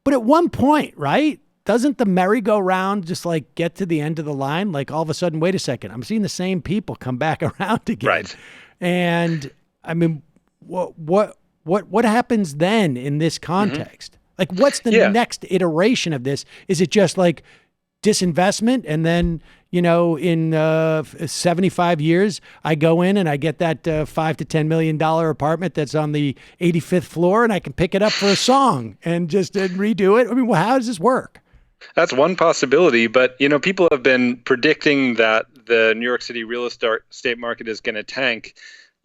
but at one point, right? Doesn't the merry-go-round just like get to the end of the line? Like all of a sudden, wait a second, I'm seeing the same people come back around again. Right. And I mean, what happens then in this context? Like, what's the next iteration of this? Is it just like disinvestment, and then in 75 years, I go in and I get that $5 to $10 million apartment that's on the 85th floor, and I can pick it up for a song and just redo it? I mean, well, how does this work? That's one possibility, but people have been predicting that the New York City real estate market is going to tank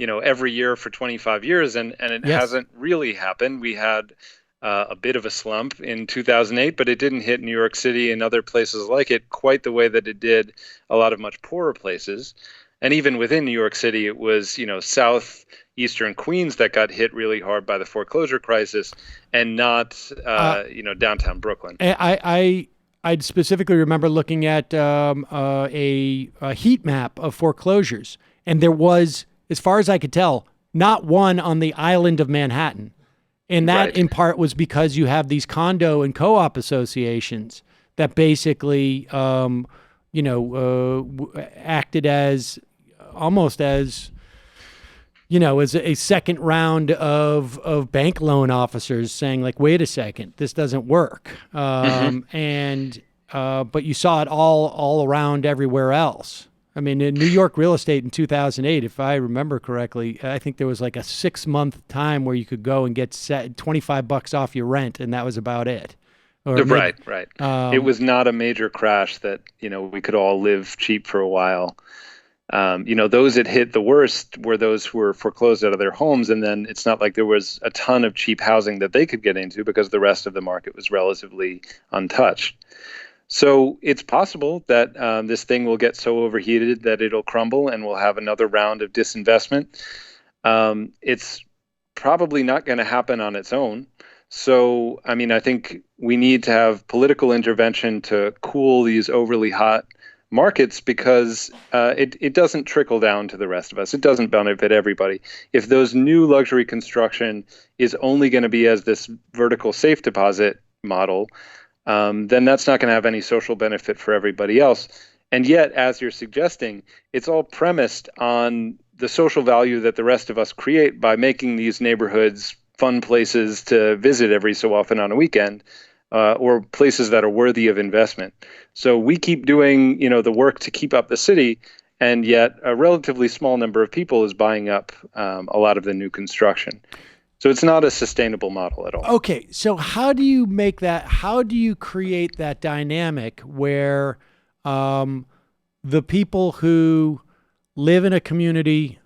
every year for 25 years, and it hasn't really happened. We had a bit of a slump in 2008, but it didn't hit New York City and other places like it quite the way that it did a lot of much poorer places. And even within New York City, it was, southeastern Queens that got hit really hard by the foreclosure crisis, and not, downtown Brooklyn. I specifically remember looking at a heat map of foreclosures, and there was, as far as I could tell, not one on the island of Manhattan. And that in part was because you have these condo and co-op associations that basically, acted as almost as, as a second round of bank loan officers saying like, wait a second, this doesn't work. But you saw it all around everywhere else. I mean, in New York real estate in 2008, if I remember correctly, I think there was like a 6-month time where you could go and get $25 off your rent, and that was about it. Right. It was not a major crash that, we could all live cheap for a while. Those that hit the worst were those who were foreclosed out of their homes. And then it's not like there was a ton of cheap housing that they could get into because the rest of the market was relatively untouched. So it's possible that this thing will get so overheated that it'll crumble and we'll have another round of disinvestment. It's probably not going to happen on its own. So, I mean, I think we need to have political intervention to cool these overly hot markets, because it doesn't trickle down to the rest of us. It doesn't benefit everybody. If those new luxury construction is only going to be as this vertical safe deposit model, then that's not going to have any social benefit for everybody else. And yet, as you're suggesting, it's all premised on the social value that the rest of us create by making these neighborhoods fun places to visit every so often on a weekend, or places that are worthy of investment. So we keep doing, the work to keep up the city, and yet a relatively small number of people is buying up a lot of the new construction. So it's not a sustainable model at all. Okay, so how do you make that? How do you create that dynamic where the people who live in a community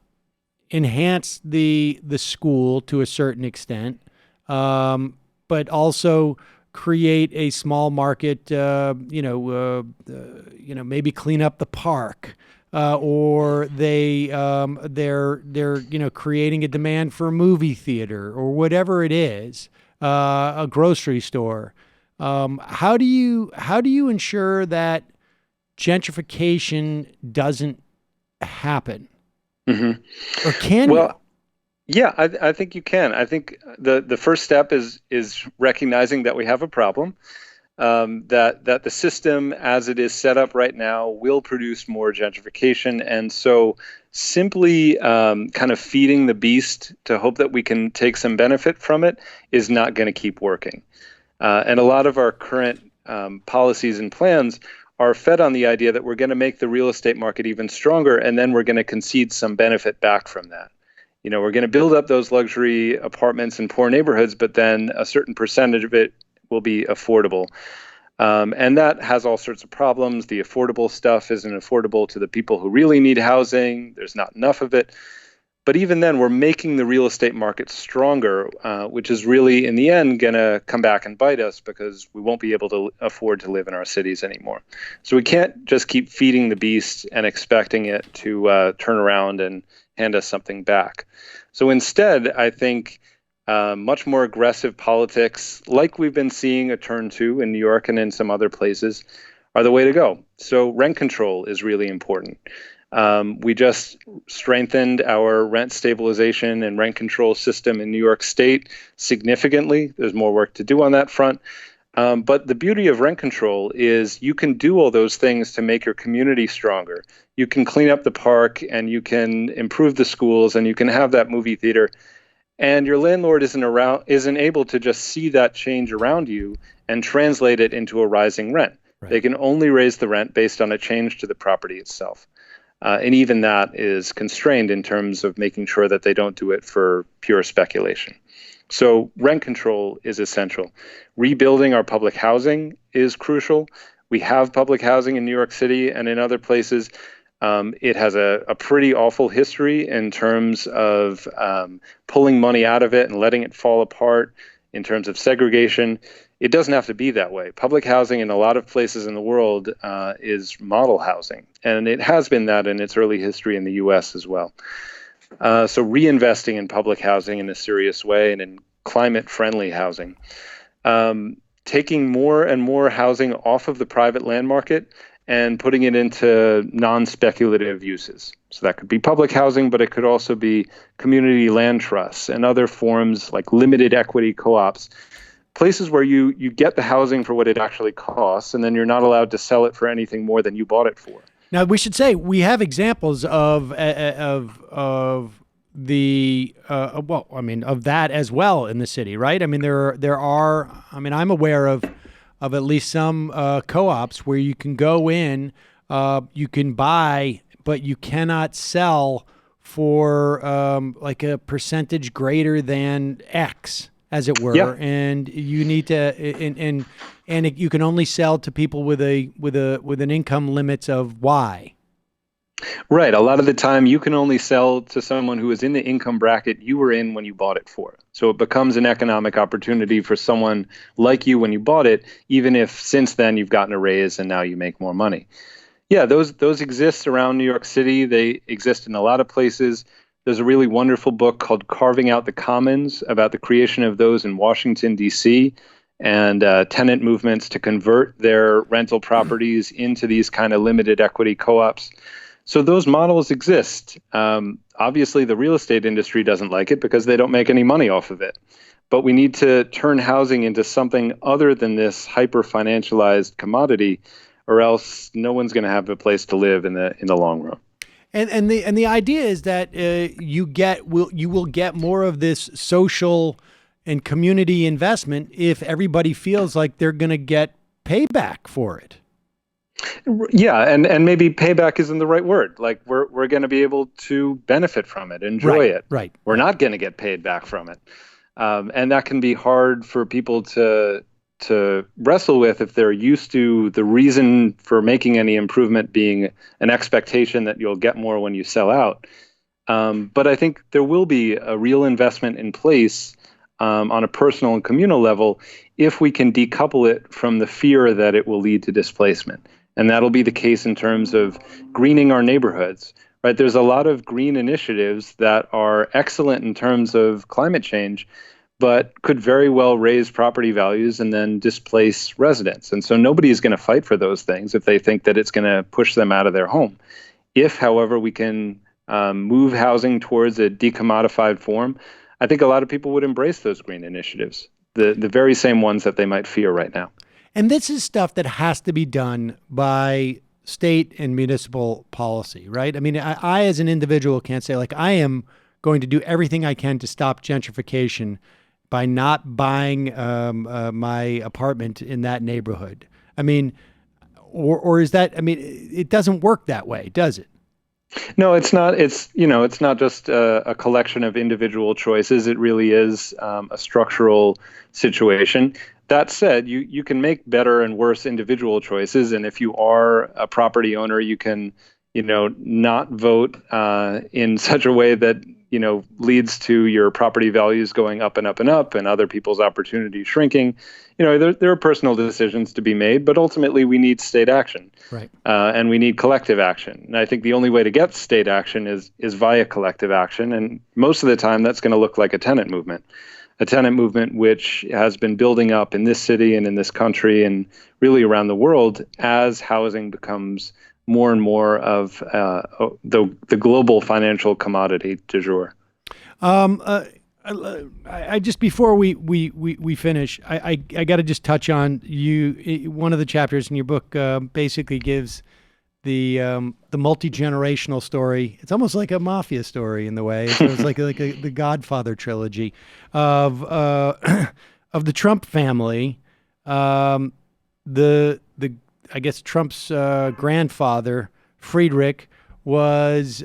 enhance the school to a certain extent, but also create a small market, maybe clean up the park, or they're creating a demand for a movie theater or whatever it is, a grocery store. How do you ensure that gentrification doesn't happen? Mm-hmm. Or can you? Yeah, I think you can. I think the first step is recognizing that we have a problem, that the system as it is set up right now will produce more gentrification. And so simply kind of feeding the beast to hope that we can take some benefit from it is not going to keep working. And a lot of our current policies and plans are fed on the idea that we're going to make the real estate market even stronger, and then we're going to concede some benefit back from that. We're going to build up those luxury apartments in poor neighborhoods, but then a certain percentage of it will be affordable. And that has all sorts of problems. The affordable stuff isn't affordable to the people who really need housing. There's not enough of it. But even then, we're making the real estate market stronger, which is really, in the end, going to come back and bite us because we won't be able to afford to live in our cities anymore. So we can't just keep feeding the beast and expecting it to turn around and hand us something back. So instead, I think much more aggressive politics, like we've been seeing a turn to in New York and in some other places, are the way to go. So rent control is really important. We just strengthened our rent stabilization and rent control system in New York State significantly. There's more work to do on that front. But the beauty of rent control is you can do all those things to make your community stronger. You can clean up the park, and you can improve the schools, and you can have that movie theater. And your landlord isn't able to just see that change around you and translate it into a rising rent. Right. They can only raise the rent based on a change to the property itself. And even that is constrained in terms of making sure that they don't do it for pure speculation. So rent control is essential. Rebuilding our public housing is crucial. We have public housing in New York City and in other places. It has a pretty awful history in terms of pulling money out of it and letting it fall apart in terms of segregation. It doesn't have to be that way. Public housing in a lot of places in the world is model housing, and it has been that in its early history in the U.S. as well. So reinvesting in public housing in a serious way and in climate-friendly housing. Taking more and more housing off of the private land market and putting it into non-speculative uses. So that could be public housing, but it could also be community land trusts and other forms like limited equity co-ops, places where you get the housing for what it actually costs, and then you're not allowed to sell it for anything more than you bought it for. Now, we should say we have examples of the of that as well in the city, right? I mean, there are. I mean, I'm aware of at least some co-ops where you can go in, you can buy, but you cannot sell for like a percentage greater than X, as it were. Yeah. And you need to you can only sell to people with an income limits of Y. Right. A lot of the time you can only sell to someone who is in the income bracket you were in when you bought it for. So it becomes an economic opportunity for someone like you when you bought it, even if since then you've gotten a raise and now you make more money. Yeah, those exist around New York City. They exist in a lot of places. There's a really wonderful book called Carving Out the Commons about the creation of those in Washington, D.C., and tenant movements to convert their rental properties into these kind of limited equity co-ops. So those models exist. Obviously, the real estate industry doesn't like it because they don't make any money off of it. But we need to turn housing into something other than this hyper-financialized commodity, or else no one's going to have a place to live in the long run. And the idea is that you will get more of this social and community investment if everybody feels like they're going to get payback for it. Yeah, and maybe payback isn't the right word. Like we're going to be able to benefit from it, enjoy it. Right. We're not going to get paid back from it, and that can be hard for people to wrestle with if they're used to the reason for making any improvement being an expectation that you'll get more when you sell out. But I think there will be a real investment in place on a personal and communal level if we can decouple it from the fear that it will lead to displacement. And that'll be the case in terms of greening our neighborhoods, right? There's a lot of green initiatives that are excellent in terms of climate change, but could very well raise property values and then displace residents. And so nobody is going to fight for those things if they think that it's going to push them out of their home. If, however, we can move housing towards a decommodified form, I think a lot of people would embrace those green initiatives, the very same ones that they might fear right now. And this is stuff that has to be done by state and municipal policy, right? I mean, I as an individual can't say, like, I am going to do everything I can to stop gentrification by not buying my apartment in that neighborhood. I mean, or is that, I mean, it doesn't work that way, does it? No, it's not. It's not just a collection of individual choices. It really is a structural situation. That said, you can make better and worse individual choices. And if you are a property owner, you can, not vote in such a way that, leads to your property values going up and up and up and other people's opportunities shrinking. There are personal decisions to be made, but ultimately we need state action. Right. And we need collective action. And I think the only way to get state action is via collective action. And most of the time that's going to look like a tenant movement which has been building up in this city and in this country and really around the world as housing becomes more and more of the global financial commodity du jour. I just before we finish, I got to just touch on you. One of the chapters in your book basically gives the multi-generational story. It's almost like a mafia story in the way. It's like the Godfather trilogy of the Trump family. I guess Trump's grandfather, Friedrich, was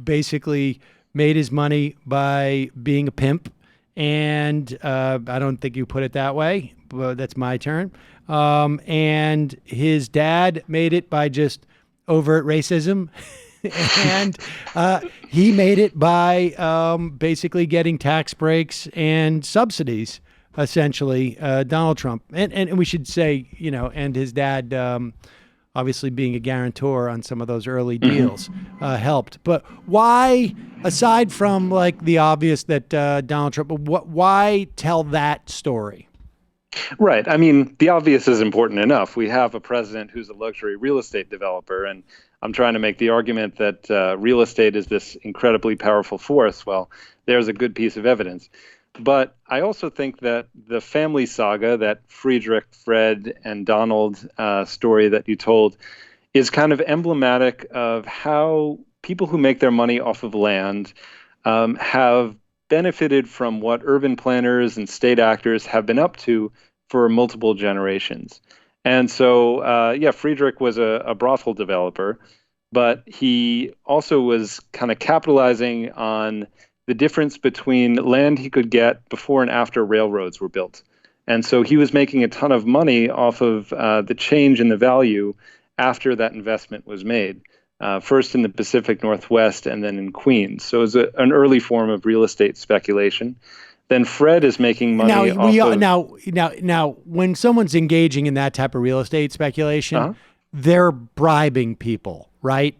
basically made his money by being a pimp. And I don't think you put it that way, but that's my turn. And his dad made it by just overt racism. And he made it by basically getting tax breaks and subsidies. Essentially, Donald Trump, and we should say, and his dad, obviously being a guarantor on some of those early deals, helped. But why, aside from like the obvious that Donald Trump, why tell that story? Right. I mean, the obvious is important enough. We have a president who's a luxury real estate developer, and I'm trying to make the argument that real estate is this incredibly powerful force. Well, there's a good piece of evidence. But I also think that the family saga, that Friedrich, Fred, and Donald story that you told, is kind of emblematic of how people who make their money off of land have benefited from what urban planners and state actors have been up to for multiple generations. And so, Friedrich was a brothel developer, but he also was kind of capitalizing on the difference between land he could get before and after railroads were built. And so he was making a ton of money off of the change in the value after that investment was made, first in the Pacific Northwest and then in Queens. So it was an early form of real estate speculation. Then Fred is making money Now, when someone's engaging in that type of real estate speculation, they're bribing people, right?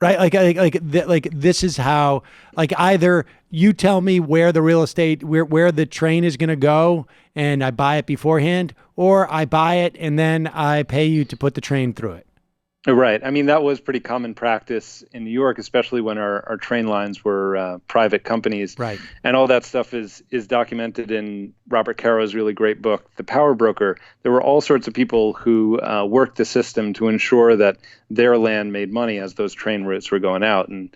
Right, like this is how, like, either you tell me where the real estate, where the train is going to go, and I buy it beforehand, or I buy it and then I pay you to put the train through it. Right. I mean, that was pretty common practice in New York, especially when our train lines were private companies. Right. And all that stuff is documented in Robert Caro's really great book, The Power Broker. There were all sorts of people who worked the system to ensure that their land made money as those train routes were going out. And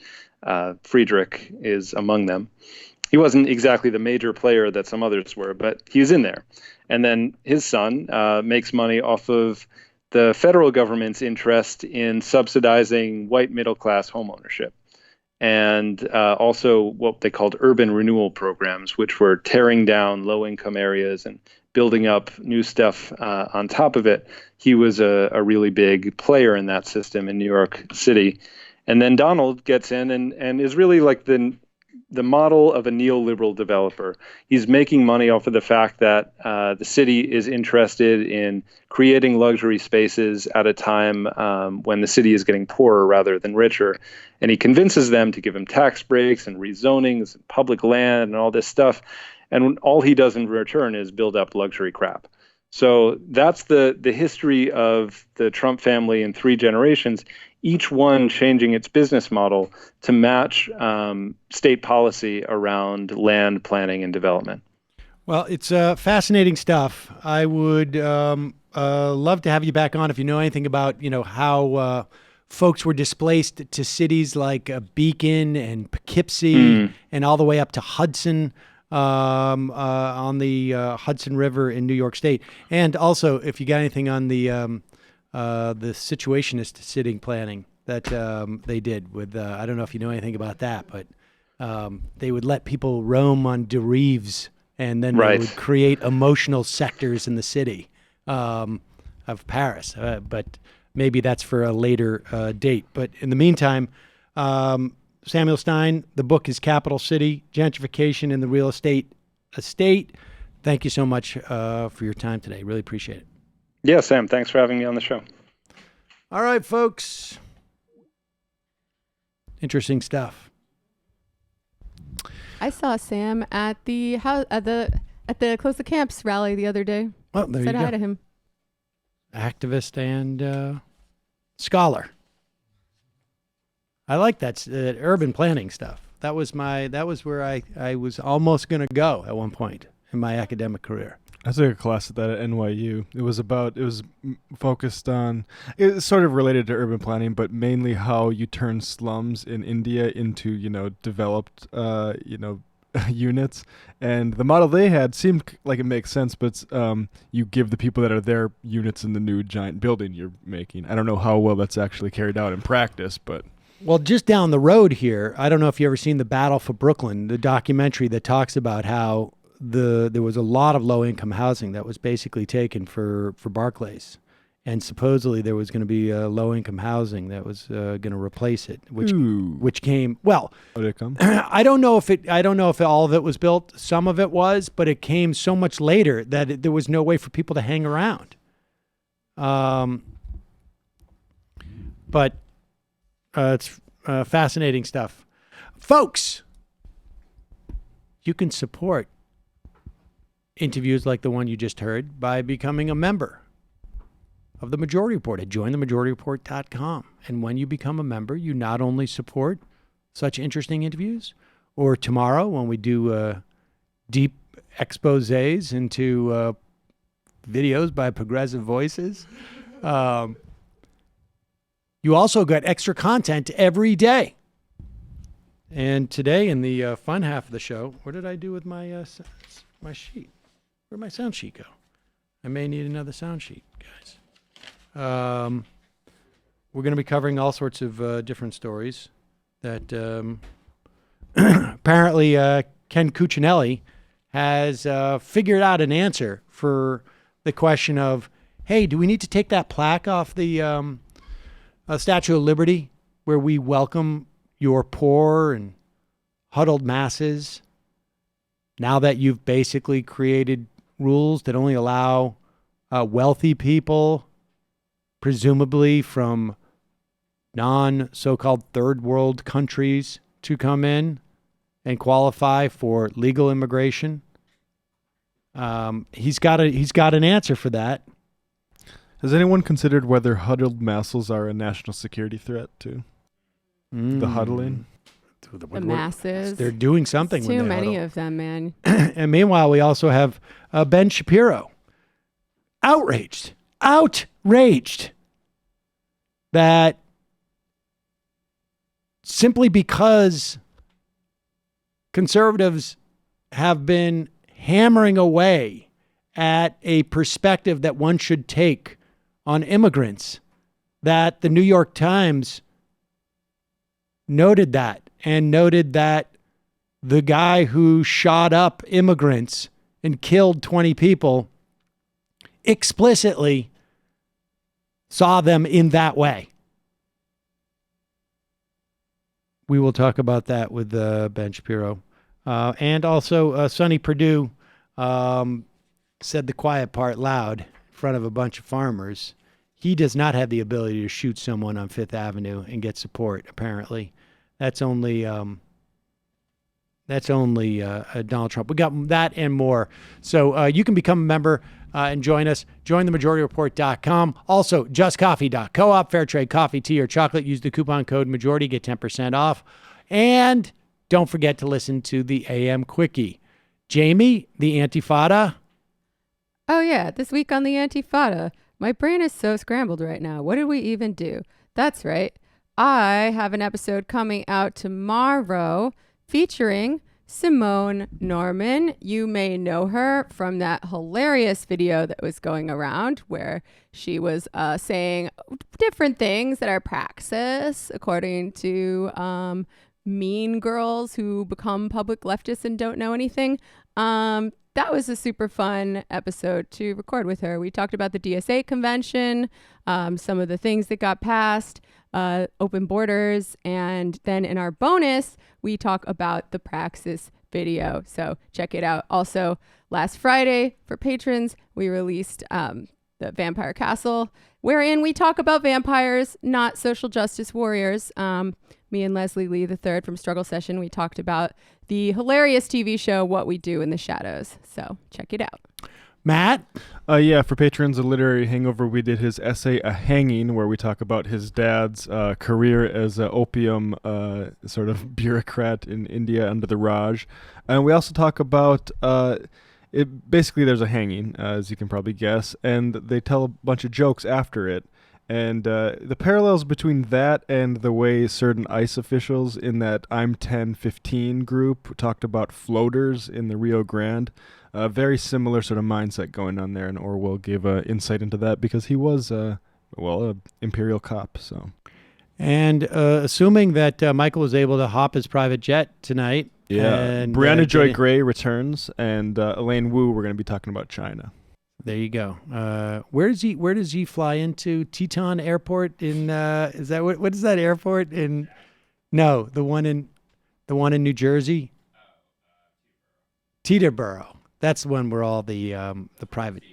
Friedrich is among them. He wasn't exactly the major player that some others were, but he was in there. And then his son makes money off of the federal government's interest in subsidizing white middle-class homeownership, and also what they called urban renewal programs, which were tearing down low-income areas and building up new stuff on top of it. He was a really big player in that system in New York City. And then Donald gets in and is really like the model of a neoliberal developer. He's making money off of the fact that the city is interested in creating luxury spaces at a time when the city is getting poorer rather than richer. And he convinces them to give him tax breaks and rezonings and public land and all this stuff. And all he does in return is build up luxury crap. So that's the history of the Trump family in 3 generations, each one changing its business model to match state policy around land planning and development. Well, it's fascinating stuff. I would love to have you back on if you know anything about, how folks were displaced to cities like Beacon and Poughkeepsie and all the way up to Hudson on the Hudson River in New York State. And also, if you got anything on the situationist city planning that they did with, I don't know if you know anything about that, but they would let people roam on derives, and then they would create emotional sectors in the city of Paris. But maybe that's for a later date. But in the meantime, Samuel Stein, the book is Capital City, Gentrification in the Real Estate State. Thank you so much for your time today. Really appreciate it. Yeah, Sam, thanks for having me on the show. All right, folks. Interesting stuff. I saw Sam at the house at the Close the Camps rally the other day. Oh, there you go. Said hi to him. Activist and scholar. I like that urban planning stuff. That was where I was almost going to go at one point in my academic career. I took a class at that at NYU. It was focused on, it's sort of related to urban planning, but mainly how you turn slums in India into, developed, units. And the model they had seemed like it makes sense, but you give the people that are there units in the new giant building you're making. I don't know how well that's actually carried out in practice, but. Well, just down the road here, I don't know if you've ever seen The Battle for Brooklyn, the documentary that talks about how there was a lot of low-income housing that was basically taken for Barclays, and supposedly there was going to be low-income housing that was going to replace it, which came. Well, how did it come? I don't know if all of it was built. Some of it was, but it came so much later that there was no way for people to hang around. But it's fascinating stuff, folks. You can support interviews like the one you just heard by becoming a member of the Majority Report at jointhemajorityreport.com. And when you become a member, you not only support such interesting interviews, or tomorrow when we do deep exposés into videos by progressive voices, you also got extra content every day. And today in the fun half of the show, what did I do with my sheet? Where'd my sound sheet go? I may need another sound sheet, guys. We're going to be covering all sorts of different stories that apparently Ken Cuccinelli has figured out an answer for the question of, hey, do we need to take that plaque off the Statue of Liberty where we welcome your poor and huddled masses, now that you've basically created rules that only allow wealthy people, presumably from non-so-called third world countries, to come in and qualify for legal immigration? He's got an answer for that. Has anyone considered whether huddled masses are a national security threat too? The huddling? The masses. They're doing something Too when they many huddle. of them, man. And meanwhile, we also have Ben Shapiro. Outraged that simply because conservatives have been hammering away at a perspective that one should take on immigrants, that the New York Times noted that the guy who shot up immigrants and killed 20 people explicitly saw them in that way. We will talk about that with Ben Shapiro. And also, Sonny Perdue said the quiet part loud in front of a bunch of farmers. He does not have the ability to shoot someone on Fifth Avenue and get support, apparently. That's only Donald Trump. We got that and more. So you can become a member and join us. Join themajorityreport.com. Also, justcoffee.coop. Fair trade coffee, tea, or chocolate. Use the coupon code MAJORITY. Get 10% off. And don't forget to listen to the AM Quickie. Jamie, the Antifada. Oh, yeah. This week on the Antifada, my brain is so scrambled right now. What did we even do? That's right. I have an episode coming out tomorrow featuring Simone Norman. You may know her from that hilarious video that was going around where she was saying different things that are praxis according to mean girls who become public leftists and don't know anything. That was a super fun episode to record with her. We talked about the DSA convention, some of the things that got passed, open borders, and then in our bonus, we talk about the Praxis video. So check it out. Also, last Friday for patrons, we released the Vampire Castle, wherein we talk about vampires, not social justice warriors. Me and Leslie Lee III from Struggle Session, we talked about the hilarious TV show What We Do in the Shadows. So check it out. Matt? Yeah, for patrons of Literary Hangover, we did his essay, A Hanging, where we talk about his dad's career as an opium sort of bureaucrat in India under the Raj. And we also talk about, basically there's a hanging, as you can probably guess, and they tell a bunch of jokes after it. And the parallels between that and the way certain ICE officials in that I'm 10-15 group talked about floaters in the Rio Grande, very similar sort of mindset going on there. And Orwell gave insight into that because he was, an imperial cop. So, And assuming that Michael was able to hop his private jet tonight. Yeah, and, Brianna Joy Gray returns, and Elaine Wu, we're going to be talking about China. There you go. Where does he fly into? Teton Airport in is that what is that airport in? No, the one in New Jersey. Teterboro. That's the one where all the private.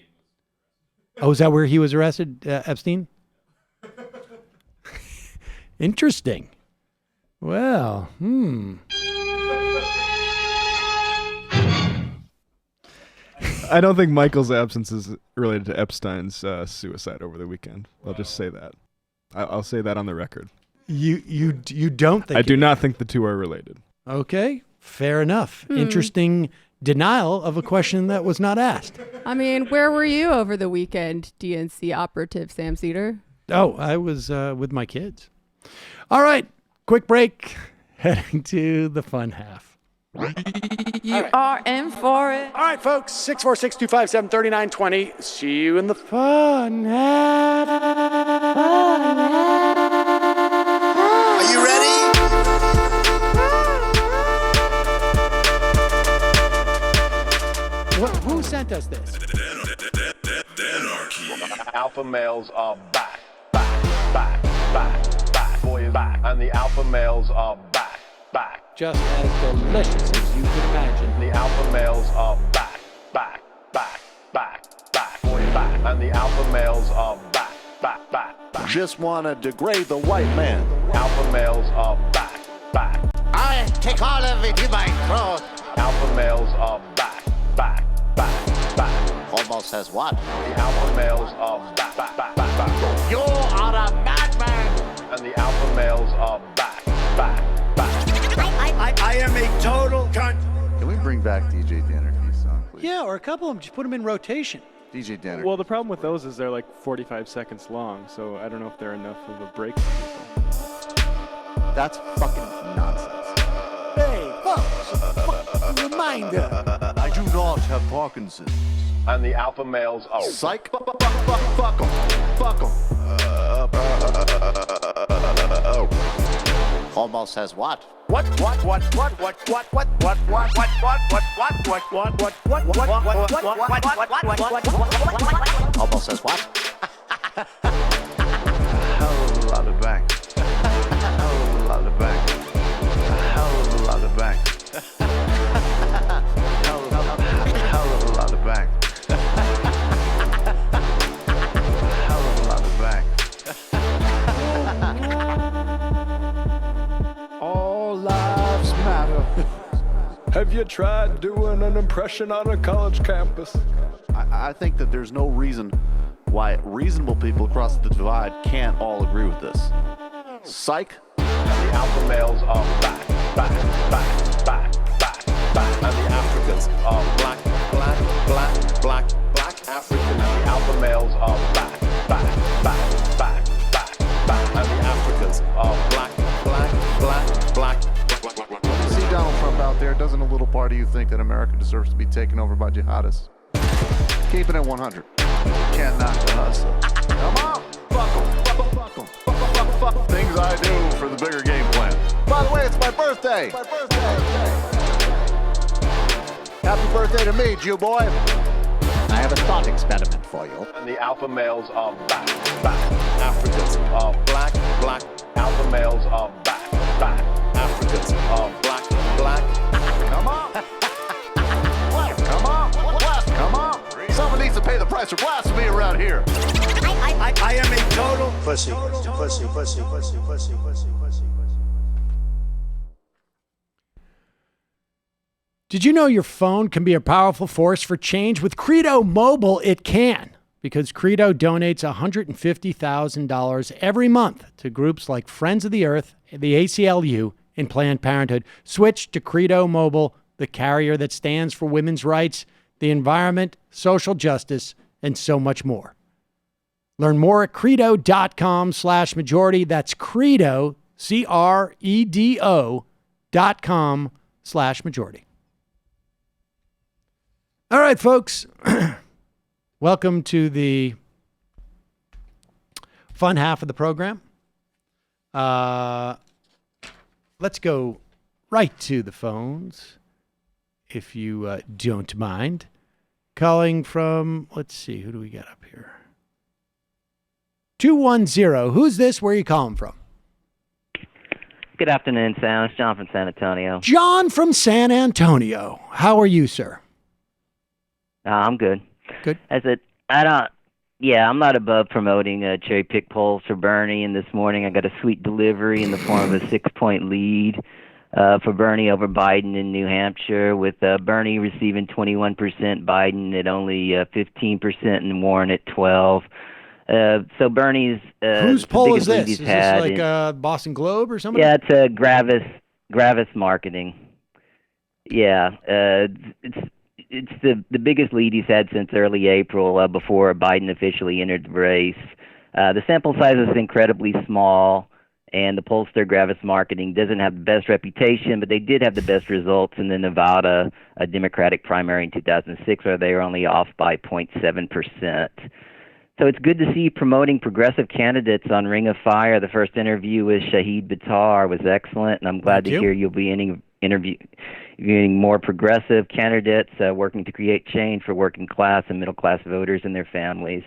Oh, is that where he was arrested, Epstein? Interesting. Well, I don't think Michael's absence is related to Epstein's suicide over the weekend. I'll just say that. I'll say that on the record. You don't think? I do not think the two are related. Okay, fair enough. Interesting denial of a question that was not asked. I mean, where were you over the weekend, DNC operative Sam Seder? Oh, I was with my kids. All right, quick break. Heading to the fun half. You are in for it. All right, folks, 646-257-3920. See you in the fun half. Are you ready? Who sent us this? Alpha males are back. Boy is back. And the alpha males are back. Just as delicious as you could imagine. The alpha males are back. Boy is back. And the alpha males are back. Just wanna degrade the white man. Alpha males are back. I take all of it in my throat. Alpha males are back. Almost has what? The alpha males are back. back. You're a madman. And the alpha males are back, back, back. I am a total cunt. Can we bring back DJ Dannerky's song, please? Yeah, or a couple of them. Just put them in rotation. DJ Dannerky. Well, the problem with those is they're like 45 seconds long, so I don't know if they're enough of a break. That's fucking nonsense. Hey, folks, reminder. I do not have Parkinson's. And the alpha males are Psych. Fuck them. Fuck them. Almost says what? Almost says what? Hell of a lot of bank. Hell of a lot of bank. Hell of a lot of bank. Hell of a lot of bank. Hell of a lot of bank. All lives matter. Have you tried doing an impression on a college campus? I think that there's no reason why reasonable people across the divide can't all agree with this. Psych. And the alpha males are back, back, back, back, back, back. And the Africans are black, black, black, black, black African. And the alpha males are back, back, back, back, back, back. And the Africans are black, black, black, black. When you see Donald Trump out there, doesn't a little part of you think that America deserves to be taken over by jihadists? Keeping it 100. Can't knock the hustle. Come on! Fuck 'em. Fuck 'em. Fuck things I do for the bigger game plan. By the way, it's my birthday! Happy birthday to me, Jew boy! I have a thought experiment for you. And the alpha males are back, back. Africans are black, black. Alpha males are back, back. Africans are black, black. Come on! Come on! Come on! Someone needs to pay the price for blasphemy around here. I am a total pussy. Pussy, pussy, pussy, pussy, pussy, pussy. Did you know your phone can be a powerful force for change? With Credo Mobile, it can, because Credo donates $150,000 every month to groups like Friends of the Earth, the ACLU, and Planned Parenthood. Switch to Credo Mobile, the carrier that stands for women's rights, the environment, social justice, and so much more. Learn more at credo.com/majority. That's Credo, CREDO.com/majority. All right, folks. Welcome to the fun half of the program. Let's go right to the phones, if you don't mind. Calling from, let's see, who do we got up here? 210. Who's this? Where are you calling from? Good afternoon, Sam. It's John from San Antonio. John from San Antonio. How are you, sir? I'm good. Good. I'm not above promoting cherry pick polls for Bernie. And this morning I got a sweet delivery in the form of a 6-point lead for Bernie over Biden in New Hampshire, with Bernie receiving 21%, Biden at only 15%, and Warren at 12%. So Bernie's whose poll is this? Is this like Boston Globe or something? Yeah, it's Gravis Marketing. Yeah, it's the biggest lead he's had since early April, before Biden officially entered the race. The sample size is incredibly small, and the pollster Gravis Marketing doesn't have the best reputation, but they did have the best results in the Nevada Democratic primary in 2006, where they were only off by 0.7%. So it's good to see you promoting progressive candidates on Ring of Fire. The first interview with Shahid Buttar was excellent, and I'm glad to hear you'll be interviewing more progressive candidates working to create change for working class and middle class voters and their families.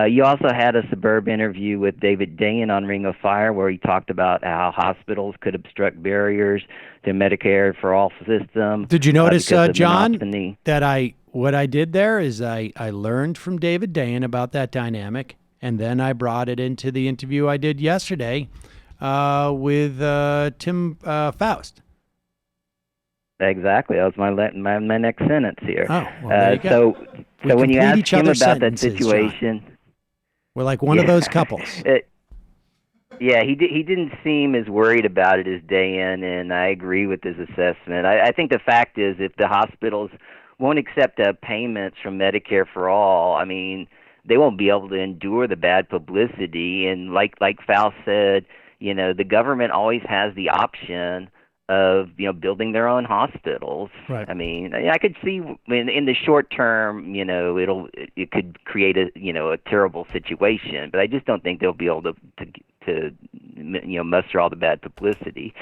You also had a suburb interview with David Dayen on Ring of Fire, where he talked about how hospitals could obstruct barriers to Medicare for All system. Did you notice, John, that what I did there is I learned from David Dayen about that dynamic, and then I brought it into the interview I did yesterday with Tim Faust. Exactly. That was my next sentence here. Oh, well, there you go. So when you ask him about that situation, situation, We're like one of those couples. Yeah, he didn't seem as worried about it as day in, and I agree with his assessment. I think the fact is, if the hospitals won't accept payments from Medicare for All, I mean, they won't be able to endure the bad publicity. And like Faust said, the government always has the option of building their own hospitals. Right. I mean, I could see in the short term, it could create a terrible situation, but I just don't think they'll be able to muster all the bad publicity.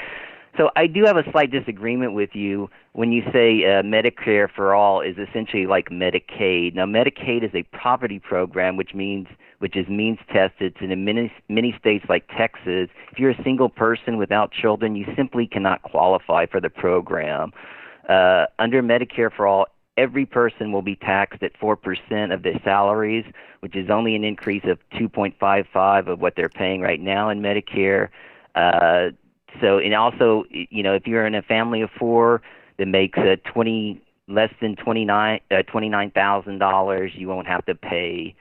So I do have a slight disagreement with you when you say Medicare for All is essentially like Medicaid. Now, Medicaid is a poverty program, which is means tested. In many states like Texas, if you're a single person without children, you simply cannot qualify for the program. Under Medicare for All, every person will be taxed at 4% of their salaries, which is only an increase of 2.55 of what they're paying right now in Medicare. And also, if you're in a family of four that makes less than $29,000, you won't have to pay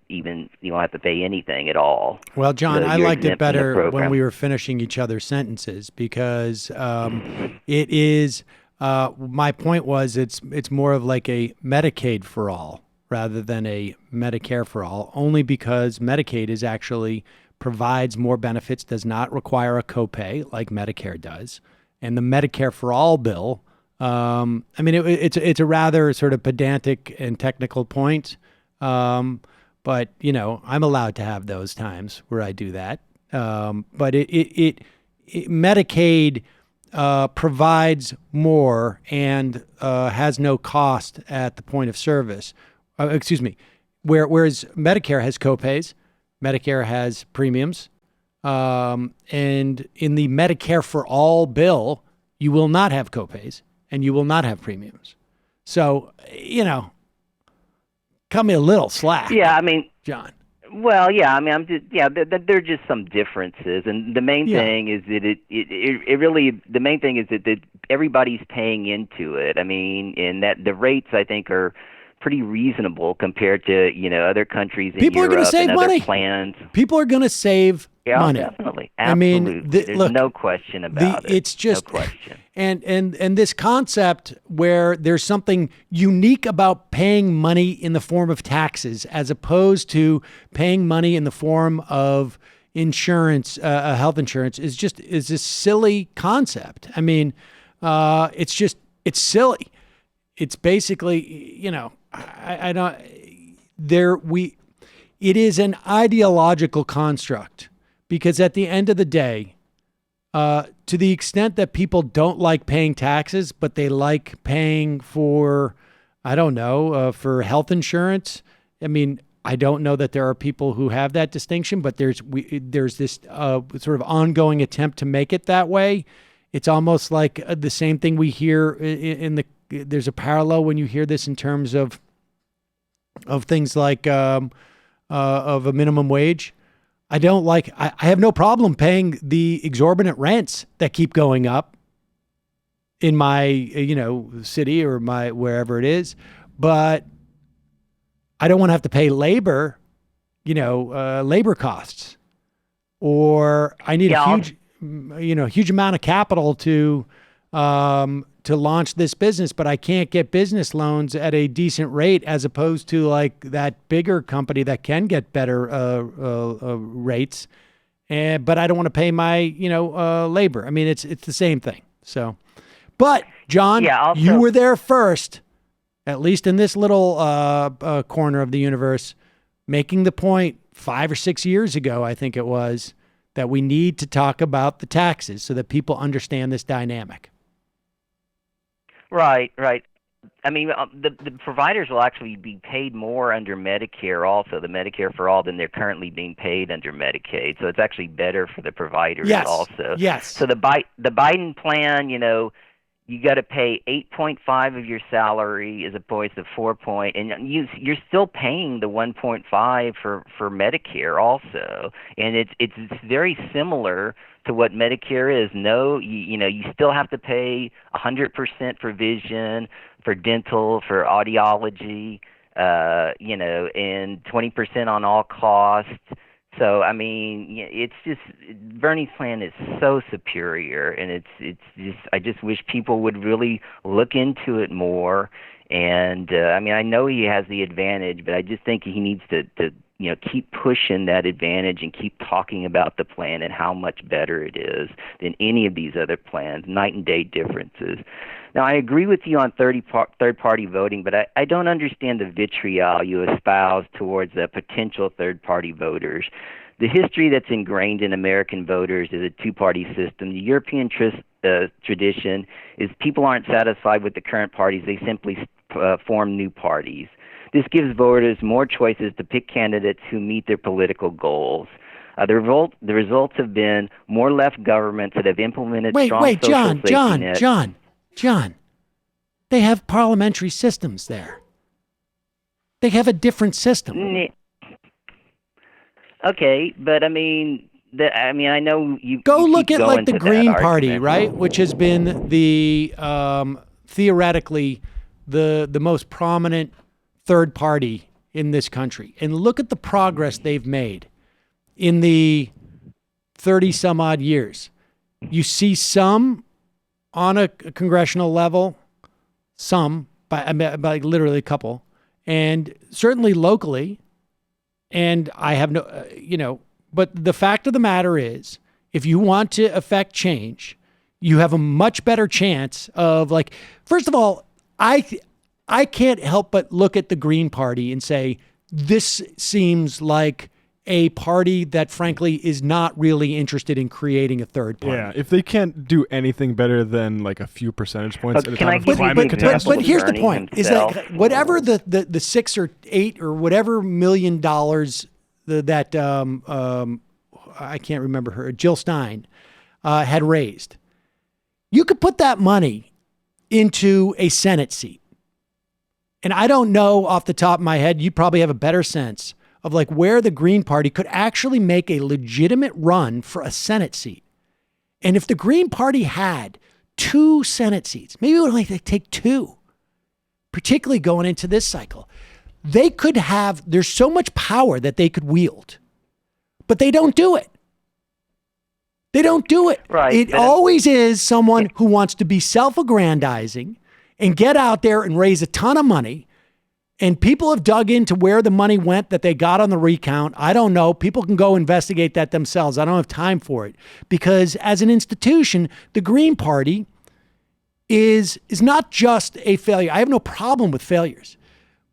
you won't have to pay anything at all. Well, John, So I you're liked it exempt from the better when program. we were finishing each other's sentences because it is. My point was it's more of like a Medicaid for all rather than a Medicare for all, only because Medicaid is actually provides more benefits, does not require a copay like Medicare does. And the Medicare for All bill, it's a rather sort of pedantic and technical point, but, I'm allowed to have those times where I do that. But Medicaid provides more and has no cost at the point of service. Whereas Medicare has copays. Medicare has premiums, and in the Medicare for All bill, you will not have copays and you will not have premiums. So, cut me a little slack. Yeah, I mean, John. Well, yeah, I mean, there are just some differences, and the main thing is that the main thing is that everybody's paying into it. I mean, and that the rates I think are pretty reasonable compared to other countries in People Europe are going to save and other money. plans. People are going to save money. Definitely. I mean, Absolutely. There's no question about it. It's just no question. And this concept where there's something unique about paying money in the form of taxes as opposed to paying money in the form of insurance, health insurance, is a silly concept. I mean, it's silly. It's basically, it is an ideological construct because at the end of the day, to the extent that people don't like paying taxes, but they like paying for, for health insurance. I mean, I don't know that there are people who have that distinction, but there's this sort of ongoing attempt to make it that way. It's almost like the same thing we hear there's a parallel when you hear this in terms of things like of a minimum wage. I have no problem paying the exorbitant rents that keep going up in my, city or my wherever it is, but I don't want to have to pay labor, labor costs, or I need a huge amount of capital to launch this business, but I can't get business loans at a decent rate as opposed to like that bigger company that can get better rates. But I don't want to pay my, labor. I mean, it's the same thing. So, but John, you were there first, at least in this little corner of the universe, making the point 5 or 6 years ago, I think it was, that we need to talk about the taxes so that people understand this dynamic. Right. I mean, the providers will actually be paid more under Medicare also, the Medicare for All, than they're currently being paid under Medicaid. So it's actually better for the providers also. Yes. So the Biden plan, you got to pay 8.5 of your salary as opposed to 4 and you're still paying the 1.5 for Medicare also, and it's very similar to what Medicare is. No, you still have to pay 100% for vision, for dental, for audiology. and 20% on all costs. So, I mean, it's just Bernie's plan is so superior, and it's just I just wish people would really look into it more. And I mean, I know he has the advantage, but I just think he needs to keep pushing that advantage and keep talking about the plan and how much better it is than any of these other plans, night and day differences. Now, I agree with you on third-party voting, but I don't understand the vitriol you espouse towards the potential third-party voters. The history that's ingrained in American voters is a two-party system. The European tradition is people aren't satisfied with the current parties. They simply form new parties. This gives voters more choices to pick candidates who meet their political goals. The results have been more left governments that have implemented strong social safety nets. John, they have parliamentary systems there. They have a different system. Okay, but I mean, I know you go look at like the Green Party, right, which has been the theoretically the most prominent third party in this country, and look at the progress they've made in the 30 some odd years. You see some on a congressional level, some by literally a couple, and certainly locally. And I have no, but the fact of the matter is, if you want to affect change, you have a much better chance of first of all, I can't help but look at the Green Party and say, this seems like a party that frankly is not really interested in creating a third party. Yeah, if they can't do anything better than like a few percentage points at a time of climate catastrophe. But here's the point, is that whatever the $6 or $8 or whatever $1 million that I can't remember her, Jill Stein, had raised, you could put that money into a Senate seat. And I don't know off the top of my head, you probably have a better sense of where the Green Party could actually make a legitimate run for a Senate seat. And if the Green Party had 2 Senate seats, maybe it would only take 2, particularly going into this cycle, they could have, there's so much power that they could wield, but they don't do it. They don't do it. Right. It always is someone who wants to be self-aggrandizing and get out there and raise a ton of money. And people have dug into where the money went that they got on the recount. I don't know. People can go investigate that themselves. I don't have time for it. Because as an institution, the Green Party is not just a failure. I have no problem with failures.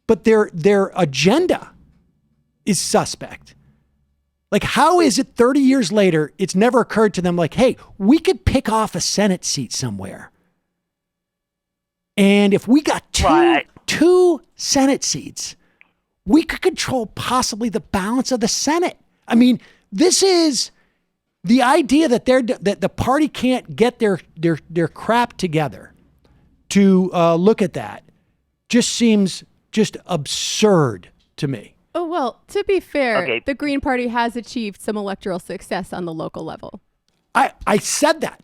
But their agenda is suspect. How is it 30 years later, it's never occurred to them hey, we could pick off a Senate seat somewhere. And if we got two Senate seats, we could control possibly the balance of the Senate. I mean, this is the idea that that the party can't get their crap together to look at that just seems just absurd to me. Oh, well, to be fair, the Green Party has achieved some electoral success on the local level. I said that.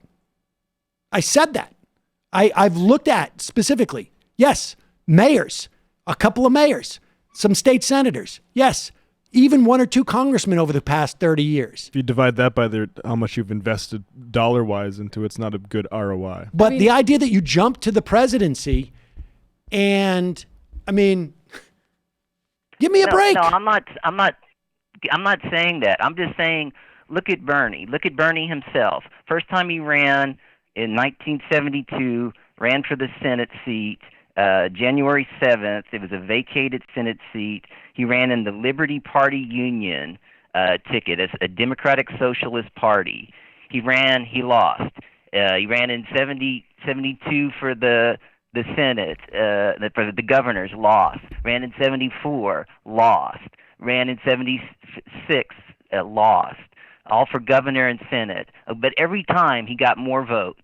I've looked at specifically, yes, mayors, a couple of mayors, some state senators, yes, even 1 or 2 congressmen over the past 30 years. If you divide that by how much you've invested dollar-wise into it's not a good ROI. But the idea that you jump to the presidency and, I mean, give me a break. No, I'm not saying that. I'm just saying, look at Bernie. Look at Bernie himself. First time he ran in 1972, ran for the Senate seat. January 7th, it was a vacated Senate seat. He ran in the Liberty Party Union ticket as a Democratic Socialist Party. He lost. He ran in 72 for the Senate, for the governors, lost. Ran in 74, lost. Ran in 76, lost. All for governor and Senate. But every time he got more votes.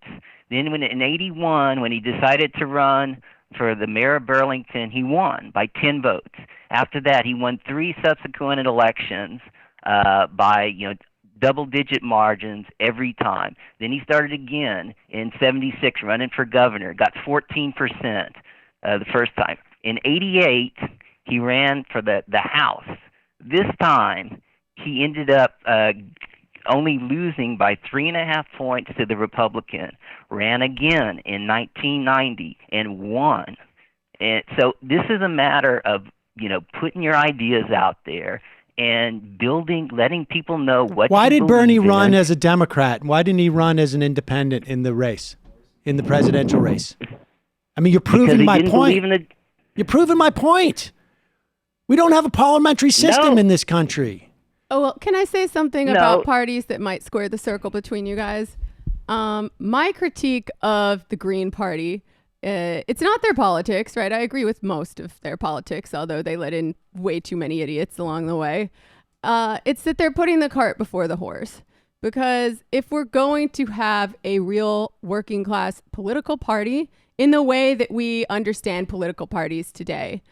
Then in 81, when he decided to run for the mayor of Burlington, he won by 10 votes. After that, he won 3 subsequent elections by double-digit margins every time. Then he started again in 76, running for governor, got 14% the first time. In 88, He ran for the House. This time, he ended up only losing by 3.5 points to the Republican. Ran again in 1990 and won. And so this is a matter of, putting your ideas out there and letting people know what. Why did Bernie run in. as a Democrat? Why didn't he run as an independent in the race, in the presidential race? I mean, you're proving my point. You're proving my point. We don't have a parliamentary system in this country. Oh, well, can I say something about parties that might square the circle between you guys? My critique of the Green Party, it's not their politics, right? I agree with most of their politics, although they let in way too many idiots along the way. It's that they're putting the cart before the horse. Because if we're going to have a real working class political party in the way that we understand political parties today,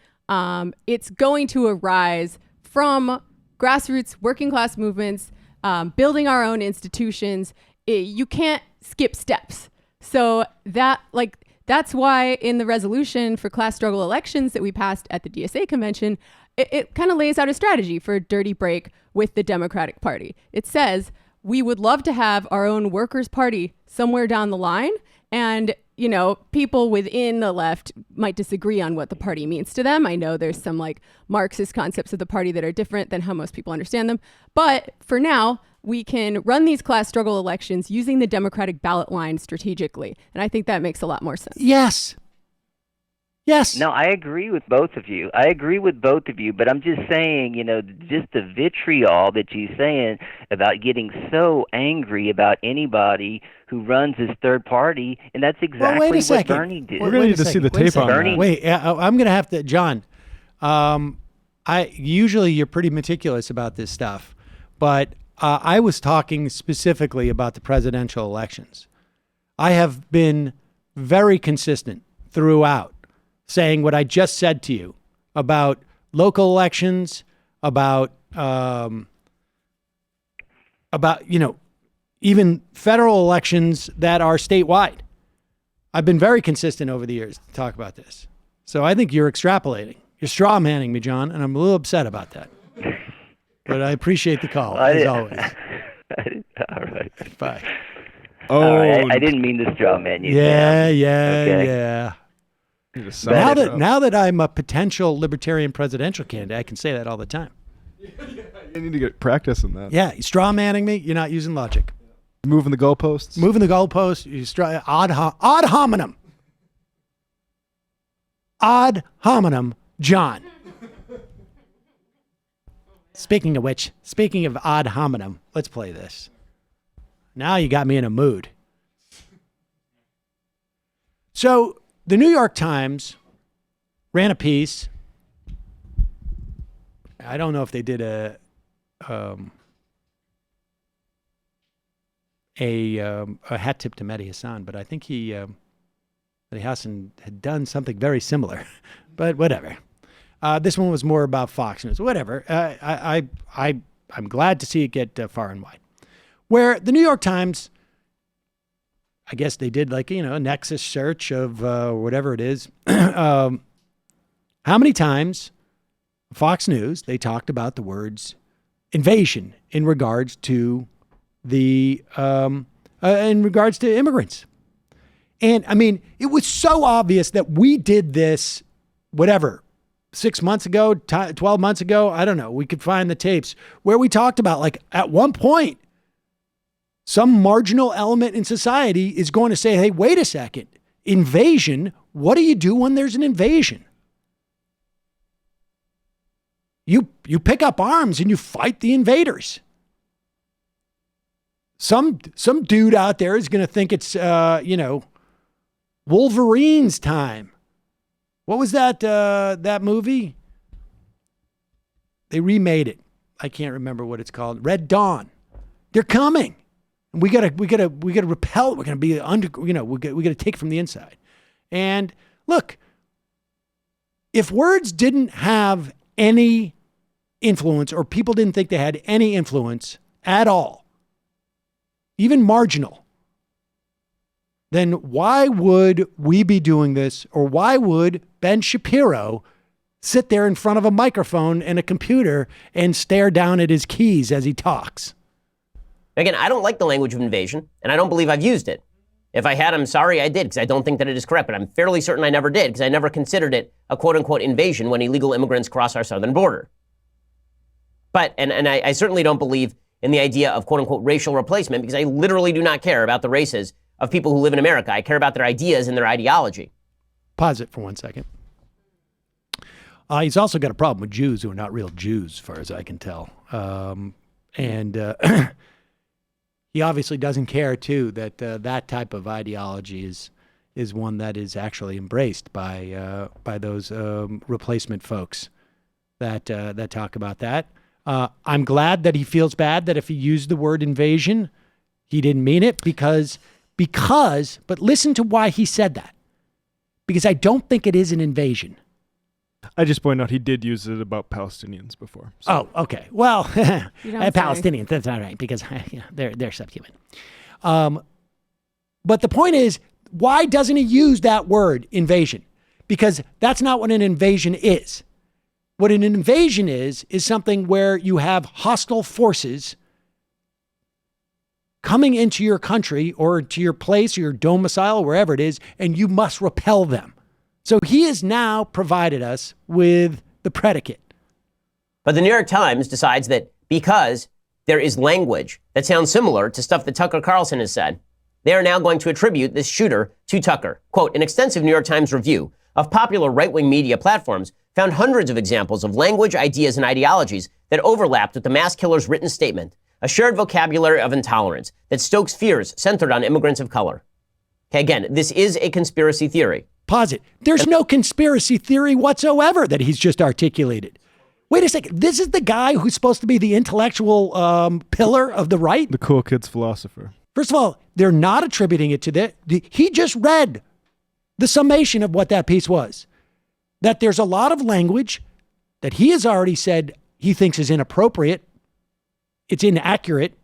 it's going to arise from grassroots working class movements, building our own institutions. You can't skip steps. So that's why in the resolution for class struggle elections that we passed at the DSA convention, it kind of lays out a strategy for a dirty break with the Democratic Party. It says, we would love to have our own workers' party somewhere down the line. And, people within the left might disagree on what the party means to them. I know there's some Marxist concepts of the party that are different than how most people understand them. But for now, we can run these class struggle elections using the Democratic ballot line strategically. And I think that makes a lot more sense. Yes. No, I agree with both of you. But I'm just saying, just the vitriol that you're saying about getting so angry about anybody who runs his third party, and that's exactly what Bernie did. We're going to need to see the tape on that. Wait, I'm going to have to, John, usually you're pretty meticulous about this stuff, but I was talking specifically about the presidential elections. I have been very consistent throughout, saying what I just said to you about local elections, about even federal elections that are statewide. I've been very consistent over the years to talk about this. So I think you're extrapolating. You're straw manning me, John, and I'm a little upset about that. But I appreciate the call, as always. All right. Bye. All right. I didn't mean to straw man you. Yeah. Now that I'm a potential libertarian presidential candidate, I can say that all the time. You need to get practice in that. Yeah, you straw manning me. You're not using logic. Moving the goalposts. You ad hominem. Ad hominem, John. Speaking of which, speaking of ad hominem, let's play this. Now you got me in a mood. So the New York Times ran a piece. I don't know if they did a hat tip to Mehdi Hassan, but I think Mehdi Hassan had done something very similar. But whatever. This one was more about Fox News. Whatever. I'm glad to see it get far and wide. Where the New York Times, I guess they did a nexus search of whatever it is. How many times Fox News, they talked about the words invasion in regards to immigrants. And I mean, it was so obvious that we did this, 6 months ago, 12 months ago. I don't know. We could find the tapes where we talked about at one point, some marginal element in society is going to say, hey, wait a second, invasion. What do you do when there's an invasion? You pick up arms and you fight the invaders. Some dude out there is going to think it's, Wolverine's time. What was that movie? They remade it. I can't remember what it's called. Red Dawn. They're coming. We gotta repel. We're gonna be we gotta take it from the inside. And look, if words didn't have any influence, or people didn't think they had any influence at all, even marginal, then why would we be doing this? Or why would Ben Shapiro sit there in front of a microphone and a computer and stare down at his keys as he talks. Again, I don't like the language of invasion, and I don't believe I've used it. If I had, I'm sorry I did, because I don't think that it is correct, but I'm fairly certain I never did, because I never considered it a quote-unquote invasion when illegal immigrants cross our southern border. But, and I certainly don't believe in the idea of quote-unquote racial replacement, because I literally do not care about the races of people who live in America. I care about their ideas and their ideology. Pause it for 1 second. He's also got a problem with Jews who are not real Jews, as far as I can tell. He obviously doesn't care, too, that that type of ideology is one that is actually embraced by those replacement folks that talk about that. I'm glad that he feels bad that if he used the word invasion, he didn't mean it because, but listen to why he said that. Because I don't think it is an invasion. I just point out he did use it about Palestinians before. So. Oh, okay. Well, Palestinians, that's all right, because they're subhuman. But the point is, why doesn't he use that word, invasion? Because that's not what an invasion is. What an invasion is something where you have hostile forces coming into your country or to your place or your domicile, wherever it is, and you must repel them. So he has now provided us with the predicate. But the New York Times decides that because there is language that sounds similar to stuff that Tucker Carlson has said, they are now going to attribute this shooter to Tucker. Quote, an extensive New York Times review of popular right-wing media platforms found hundreds of examples of language, ideas, and ideologies that overlapped with the mass killer's written statement, a shared vocabulary of intolerance that stokes fears centered on immigrants of color. Okay, again, this is a conspiracy theory. Pause it. There's no conspiracy theory whatsoever that he's just articulated. Wait a second. This is the guy who's supposed to be the intellectual pillar of the right? The cool kid's philosopher. First of all, they're not attributing it to that. He just read the summation of what that piece was. That there's a lot of language that he has already said he thinks is inappropriate. It's inaccurate.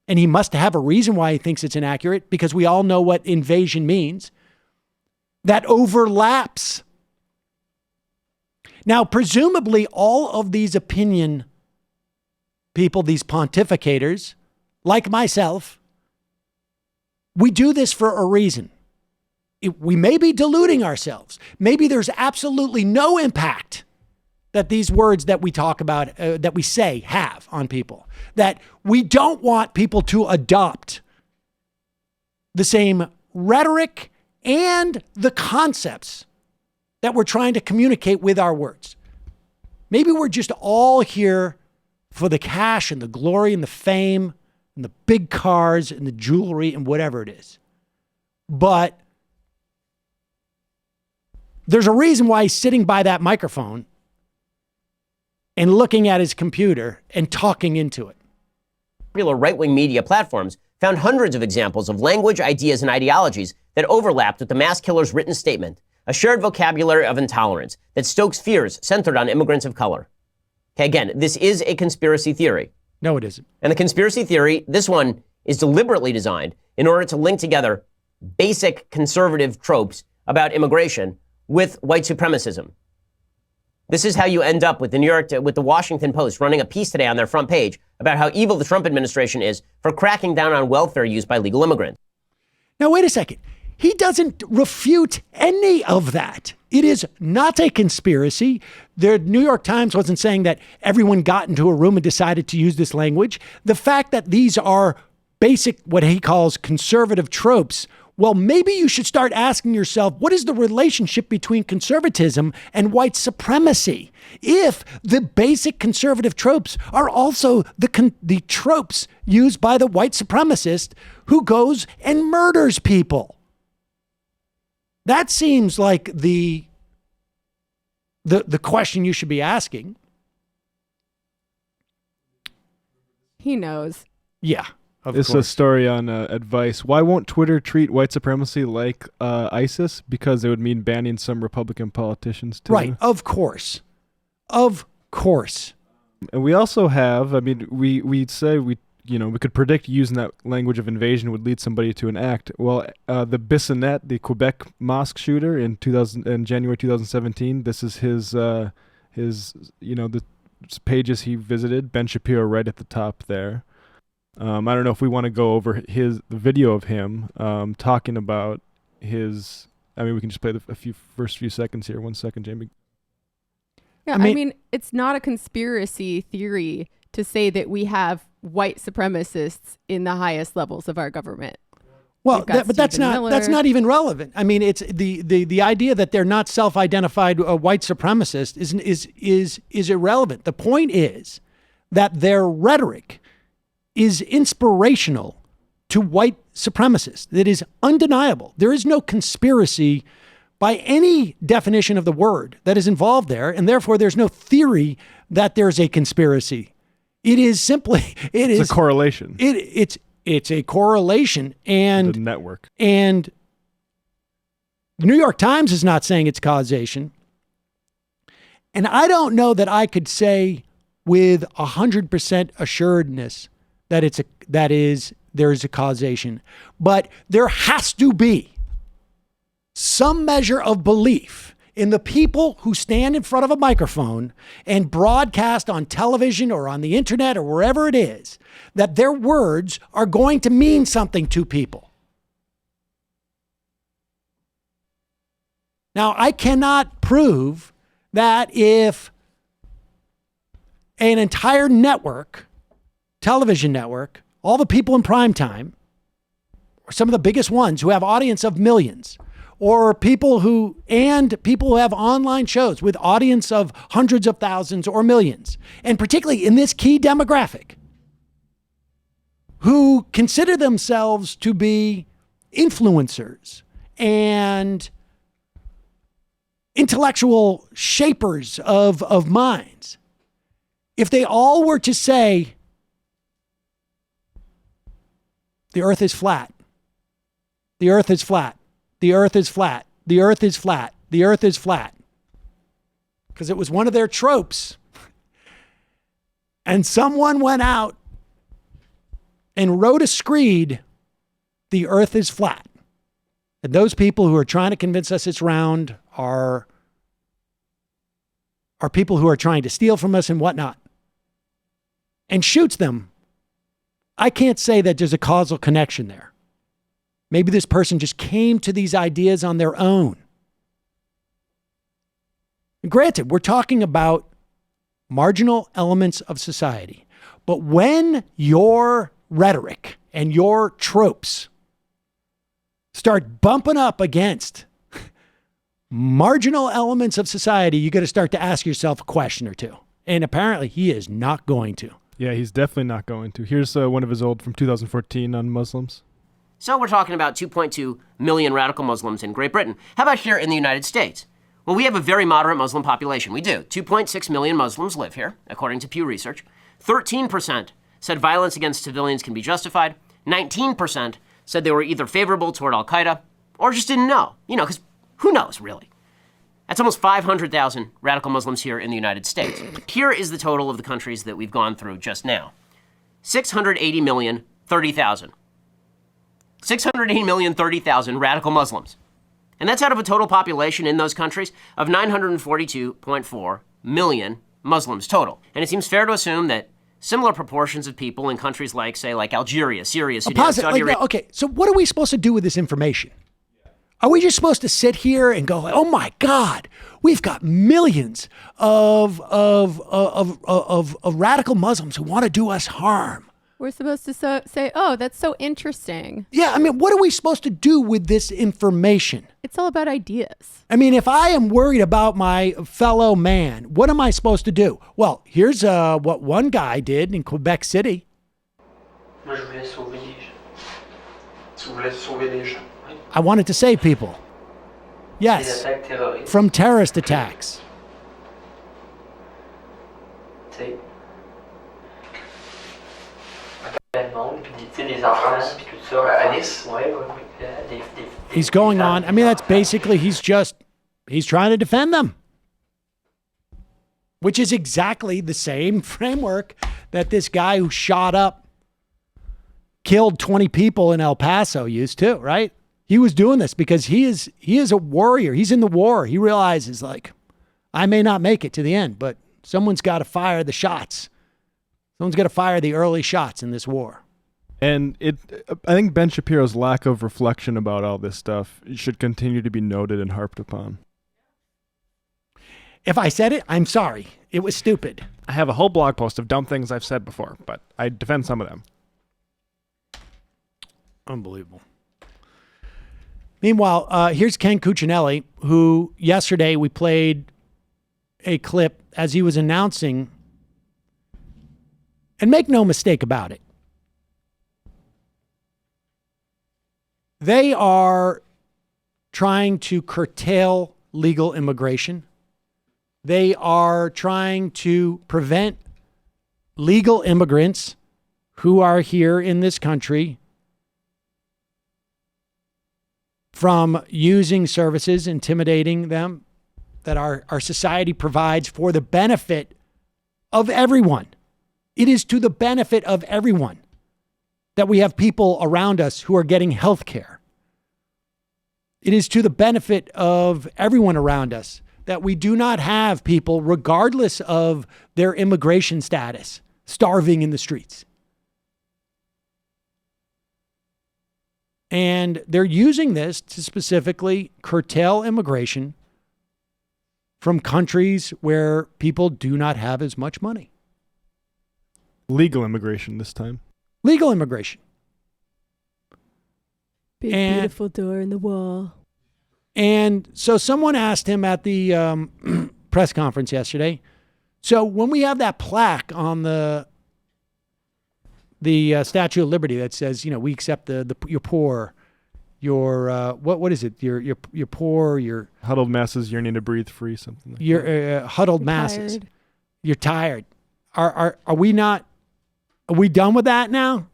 And he must have a reason why he thinks it's inaccurate, because we all know what invasion means. That overlaps. Now, presumably, all of these opinion people, these pontificators, like myself, we do this for a reason. We may be deluding ourselves. Maybe there's absolutely no impact that these words that we talk about, that we say, have on people. That we don't want people to adopt the same rhetoric and the concepts that we're trying to communicate with our words. Maybe we're just all here for the cash and the glory and the fame and the big cars and the jewelry and whatever it is. But there's a reason why he's sitting by that microphone and looking at his computer and talking into it. Popular right-wing media platforms found hundreds of examples of language, ideas, and ideologies that overlapped with the mass killer's written statement, a shared vocabulary of intolerance that stokes fears centered on immigrants of color. Okay, again, this is a conspiracy theory. No, it isn't. And the conspiracy theory, this one is deliberately designed in order to link together basic conservative tropes about immigration with white supremacism. This is how you end up with the Washington Post running a piece today on their front page about how evil the Trump administration is for cracking down on welfare use by legal immigrants. Now, wait a second. He doesn't refute any of that. It is not a conspiracy. The New York Times wasn't saying that everyone got into a room and decided to use this language. The fact that these are basic, what he calls conservative tropes, well, maybe you should start asking yourself, what is the relationship between conservatism and white supremacy? If the basic conservative tropes are also the tropes used by the white supremacist who goes and murders people. That seems like the question you should be asking. He knows. Yeah. This is a story on advice. Why won't Twitter treat white supremacy like ISIS? Because it would mean banning some Republican politicians too. Right. Of course. Of course. And we also have, I mean, we say we could predict using that language of invasion would lead somebody to an act. Well, the Bissonnette, the Quebec mosque shooter in January 2017, this is his the pages he visited. Ben Shapiro right at the top there. I don't know if we want to go over the video of him talking about his. I mean, we can just play the first few seconds here. 1 second, Jamie. Yeah, I mean, it's not a conspiracy theory to say that we have white supremacists in the highest levels of our government. Well, but that's not even relevant. I mean, it's the idea that they're not self-identified white supremacists is irrelevant. The point is that their rhetoric is inspirational to white supremacists. That is undeniable. There is no conspiracy by any definition of the word that is involved there, and therefore there's no theory that there's a conspiracy. It is simply it's a correlation. It's a correlation, and the network. And the New York Times is not saying it's causation. And I don't know that I could say with 100% assuredness that there is a causation, but there has to be some measure of belief in the people who stand in front of a microphone and broadcast on television or on the internet or wherever it is, that their words are going to mean something to people. Now, I cannot prove that if an entire network, television network, all the people in prime time, or some of the biggest ones who have audience of millions, or people who have online shows with audience of hundreds of thousands or millions, and particularly in this key demographic, who consider themselves to be influencers and intellectual shapers of minds, if they all were to say, the earth is flat, the earth is flat, the earth is flat, the earth is flat, the earth is flat, because it was one of their tropes, and someone went out and wrote a screed, the earth is flat. And those people who are trying to convince us it's round are people who are trying to steal from us and whatnot, and shoots them. I can't say that there's a causal connection there. Maybe this person just came to these ideas on their own. Granted, we're talking about marginal elements of society, but when your rhetoric and your tropes start bumping up against marginal elements of society, you got to start to ask yourself a question or two. And apparently he is not going to. Yeah, he's definitely not going to. Here's one of his old from 2014 on Muslims. So we're talking about 2.2 million radical Muslims in Great Britain. How about here in the United States? Well, we have a very moderate Muslim population. We do. 2.6 million Muslims live here, according to Pew Research. 13% said violence against civilians can be justified. 19% said they were either favorable toward al-Qaeda or just didn't know. Because who knows, really? That's almost 500,000 radical Muslims here in the United States. Here is the total of the countries that we've gone through just now. 680,030,000. 680,030,000 radical Muslims. And that's out of a total population in those countries of 942.4 million Muslims total. And it seems fair to assume that similar proportions of people in countries like, say, like Algeria, Syria, Sudan, Saudi Arabia. Okay, so what are we supposed to do with this information? Are we just supposed to sit here and go, oh my God, we've got millions of radical Muslims who want to do us harm? We're supposed to say, oh, that's so interesting. Yeah, I mean, what are we supposed to do with this information? It's all about ideas. I mean, if I am worried about my fellow man, what am I supposed to do? Well, here's what one guy did in Quebec City. I wanted to save people. Yes, from terrorist attacks. He's going on. I mean, that's basically, he's trying to defend them, which is exactly the same framework that this guy who shot up killed 20 people in El Paso used to, right? He was doing this because he is a warrior. He's in the war. He realizes, like, I may not make it to the end, but someone's got to fire the shots. Someone's got to fire the early shots in this war. And I think Ben Shapiro's lack of reflection about all this stuff should continue to be noted and harped upon. If I said it, I'm sorry. It was stupid. I have a whole blog post of dumb things I've said before, but I defend some of them. Unbelievable. Meanwhile, here's Ken Cuccinelli, who yesterday we played a clip as he was announcing, and make no mistake about it, they are trying to curtail legal immigration. They are trying to prevent legal immigrants who are here in this country from using services, intimidating them, that our society provides for the benefit of everyone. It is to the benefit of everyone that we have people around us who are getting health care. It is to the benefit of everyone around us that we do not have people, regardless of their immigration status, starving in the streets. And they're using this to specifically curtail immigration from countries where people do not have as much money. Legal immigration this time. Legal immigration. Big, beautiful door in the wall. And so someone asked him at the press conference yesterday, so when we have that plaque on the Statue of Liberty that says, we accept your poor, your what is it? Your poor, your huddled masses yearning to breathe free, something like your that. Huddled masses. You're tired. Are we not? Are we done with that now?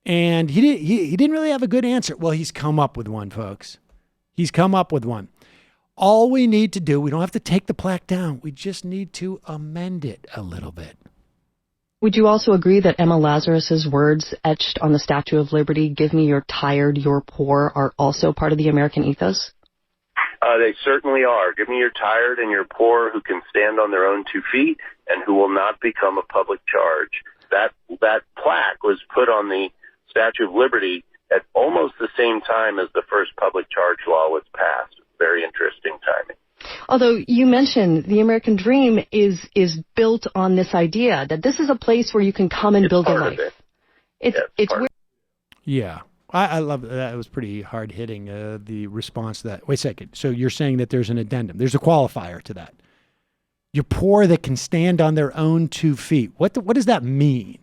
And he didn't really have a good answer. Well, he's come up with one, folks. He's come up with one. All we need to do, we don't have to take the plaque down. We just need to amend it a little bit. Would you also agree that Emma Lazarus's words etched on the Statue of Liberty, "Give me your tired, your poor," are also part of the American ethos? They certainly are. Give me your tired and your poor who can stand on their own 2 feet and who will not become a public charge. That plaque was put on the Statue of Liberty at almost the same time as the first public charge law was passed. Very interesting timing. Although you mentioned the American dream is built on this idea that this is a place where you can come and build a life. It's weird. Yeah. I love that. It was pretty hard hitting, the response to that. Wait a second. So you're saying that there's an addendum. There's a qualifier to that. You're poor that can stand on their own 2 feet. What does that mean?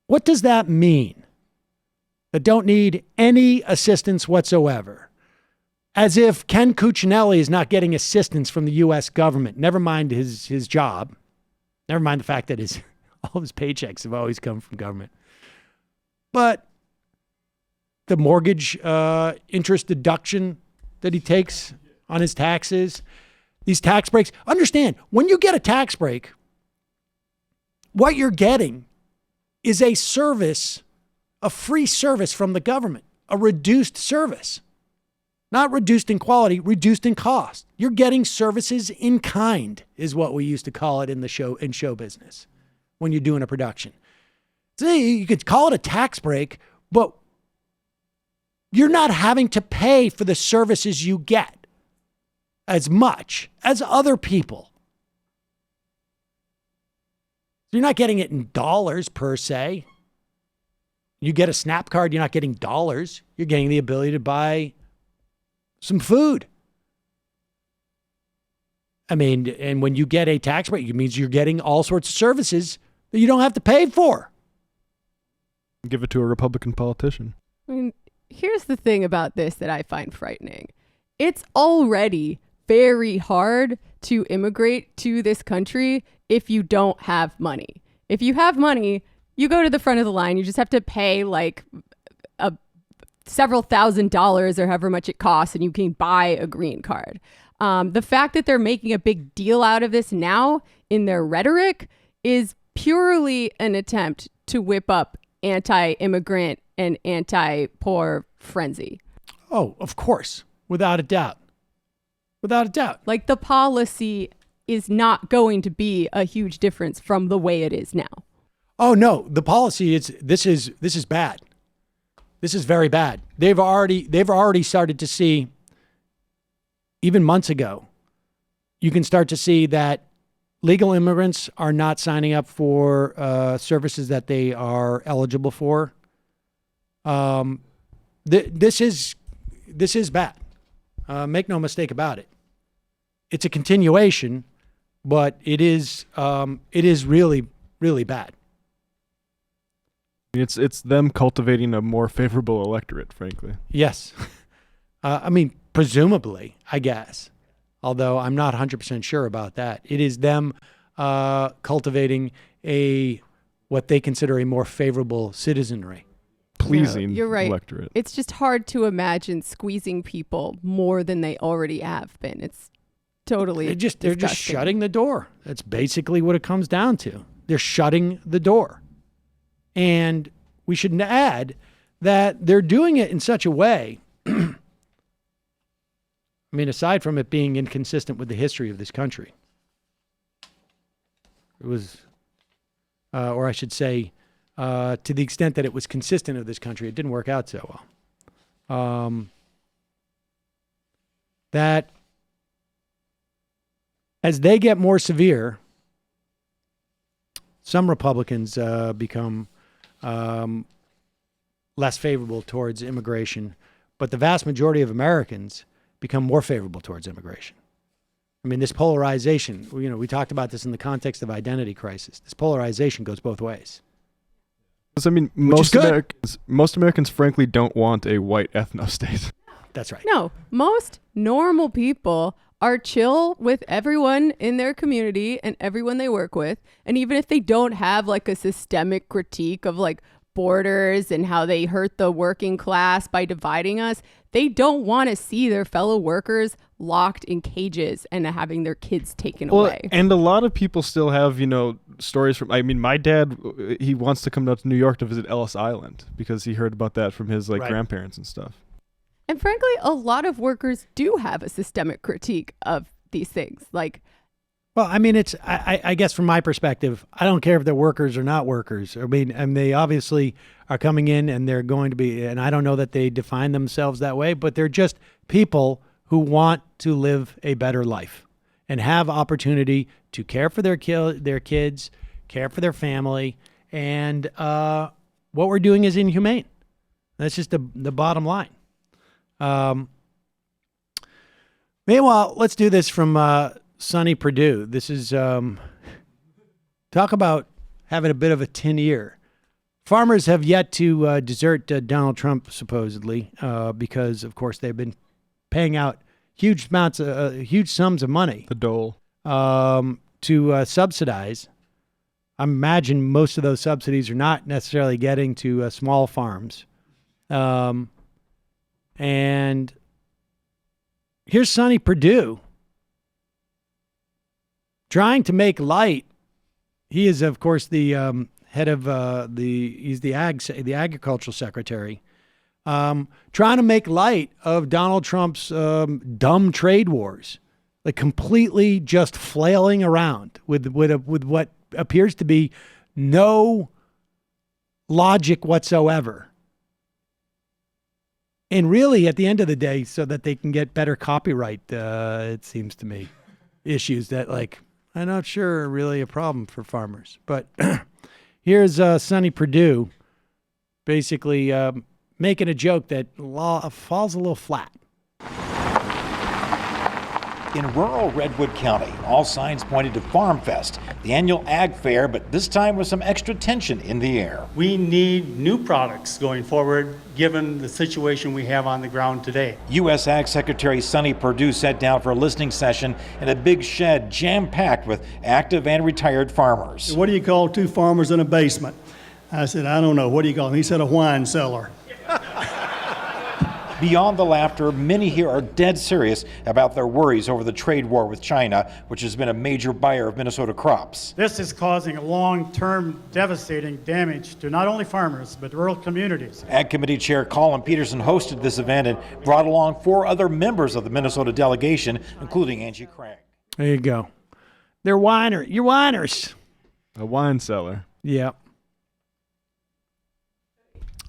What does that mean? That don't need any assistance whatsoever. As if Ken Cuccinelli is not getting assistance from the U.S. government. Never mind his job. Never mind the fact that all of his paychecks have always come from government. But the mortgage interest deduction that he takes on his taxes, these tax breaks. Understand, when you get a tax break, what you're getting is a service, a free service from the government, a reduced service. Not reduced in quality, reduced in cost. You're getting services in kind, is what we used to call it in show business when you're doing a production. So you could call it a tax break, but you're not having to pay for the services you get as much as other people. You're not getting it in dollars per se. You get a SNAP card, you're not getting dollars. You're getting the ability to buy some food. I mean, and when you get a tax break, it means you're getting all sorts of services that you don't have to pay for. Give it to a Republican politician. I mean, here's the thing about this that I find frightening. It's already very hard to immigrate to this country if you don't have money. If you have money, you go to the front of the line. You just have to pay like several $1,000s or however much it costs, and you can buy a green card. The fact that they're making a big deal out of this now in their rhetoric is purely an attempt to whip up anti-immigrant and anti-poor frenzy. Oh, of course. Without a doubt. Without a doubt. Like, the policy is not going to be a huge difference from the way it is now. Oh no, the policy is this is bad. This is very bad. They've already started to see, even months ago, you can start to see that legal immigrants are not signing up for services that they are eligible for. This is bad. Make no mistake about it. It's a continuation, but it is really, really bad. It's them cultivating a more favorable electorate, frankly. Yes. I mean, presumably, I guess. Although I'm not 100% sure about that. It is them cultivating what they consider a more favorable citizenry. Pleasing You're right. electorate. It's just hard to imagine squeezing people more than they already have been. It's totally They're just disgusting. shutting the door. That's basically what it comes down to. They're shutting the door. And we should add that they're doing it in such a way, I mean, aside from it being inconsistent with the history of this country, it was, or I should say, to the extent that it was consistent of this country, it didn't work out so well. That as they get more severe, some Republicans become less favorable towards immigration, but the vast majority of Americans become more favorable towards immigration. I mean, this polarization, we talked about this in the context of identity crisis. This polarization goes both ways. I mean, most Americans frankly don't want a white ethno-state. That's right. No, most normal people are chill with everyone in their community and everyone they work with. And even if they don't have like a systemic critique of like borders and how they hurt the working class by dividing us, they don't want to see their fellow workers locked in cages and having their kids taken away. And a lot of people still have, stories from, my dad, he wants to come out to New York to visit Ellis Island because he heard about that from his grandparents and stuff. And frankly, a lot of workers do have a systemic critique of these things. Well, I mean, I guess from my perspective, I don't care if they're workers or not workers. I mean, and they obviously are coming in and they're going to be, and I don't know that they define themselves that way, but they're just people who want to live a better life and have opportunity to care for their kids, care for their family, and what we're doing is inhumane. That's just the bottom line. Meanwhile, let's do this from sunny Purdue. This is talk about having a bit of a tin ear. Farmers have yet to desert Donald Trump, supposedly, because, of course, they've been paying out huge sums of money. The dole. To subsidize. I imagine most of those subsidies are not necessarily getting to small farms. And here's Sonny Perdue trying to make light. He is, of course, the head of he's the agricultural secretary, trying to make light of Donald Trump's dumb trade wars, like completely just flailing around with what appears to be no logic whatsoever. And really, at the end of the day, so that they can get better copyright, it seems to me, issues that, I'm not sure are really a problem for farmers. But here's Sonny Perdue basically making a joke that falls a little flat. In rural Redwood County, all signs pointed to Farm Fest, the annual ag fair, but this time with some extra tension in the air. We need new products going forward, given the situation we have on the ground today. U.S. Ag Secretary Sonny Perdue sat down for a listening session in a big shed jam-packed with active and retired farmers. What do you call two farmers in a basement? I said, I don't know. What do you call them? He said, a wine cellar. Beyond the laughter, many here are dead serious about their worries over the trade war with China, which has been a major buyer of Minnesota crops. This is causing long-term devastating damage to not only farmers, but rural communities. Ag Committee Chair Colin Peterson hosted this event and brought along 4 other members of the Minnesota delegation, including Angie Craig. There you go. They're you're whiners. A wine cellar. Yep.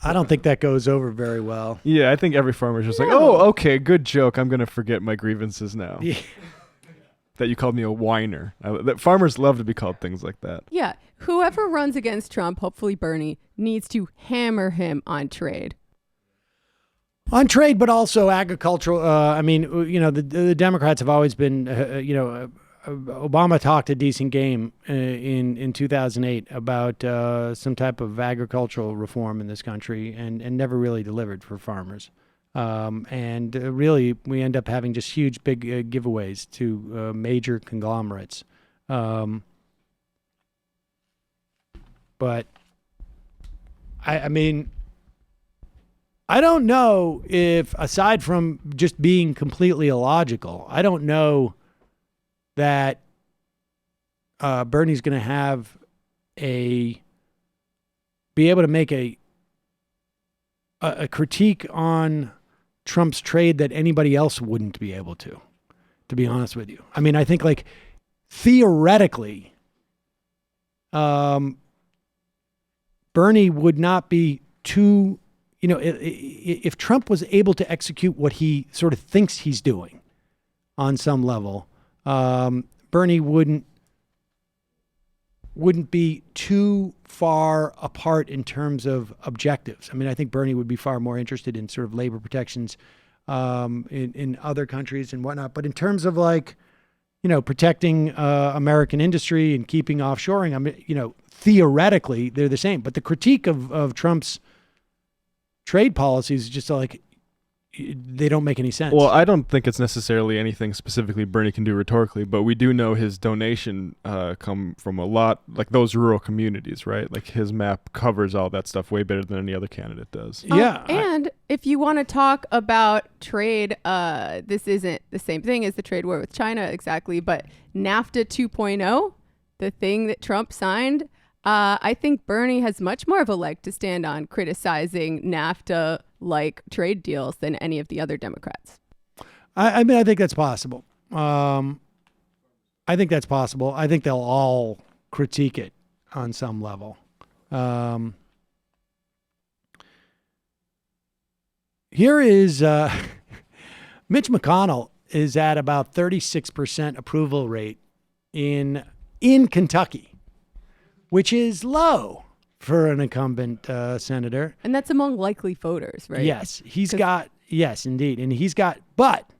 I don't think that goes over very well. Yeah, I think every farmer's just like, oh, okay, good joke. I'm going to forget my grievances now. Yeah. That you called me a whiner. That farmers love to be called things like that. Yeah. Whoever runs against Trump, hopefully Bernie, needs to hammer him on trade. On trade, but also agricultural. The Democrats have always been, Obama talked a decent game in 2008 about some type of agricultural reform in this country and never really delivered for farmers. Really, we end up having just huge, big giveaways to major conglomerates. But, I don't know if, aside from just being completely illogical, I don't know that Bernie's going to be able to make a critique on Trump's trade that anybody else wouldn't be able to be honest with you. I mean, I think like theoretically, Bernie would not be too, if Trump was able to execute what he sort of thinks he's doing on some level, Bernie wouldn't be too far apart in terms of objectives. I mean, I think Bernie would be far more interested in sort of labor protections in other countries and whatnot. But in terms of protecting American industry and keeping offshoring, I mean, theoretically they're the same. But the critique of Trump's trade policies is just like, they don't make any sense. Well, I don't think it's necessarily anything specifically Bernie can do rhetorically, but we do know his donation come from a lot, like those rural communities, right? Like his map covers all that stuff way better than any other candidate does. Yeah. And if you want to talk about trade, this isn't the same thing as the trade war with China exactly, but NAFTA 2.0, the thing that Trump signed, I think Bernie has much more of a leg to stand on criticizing NAFTA-like trade deals than any of the other Democrats. I think that's possible. I think that's possible. I think they'll all critique it on some level. Here is Mitch McConnell is at about 36% approval rate in Kentucky, which is low for an incumbent senator. And that's among likely voters, right? Yes, yes, indeed. And but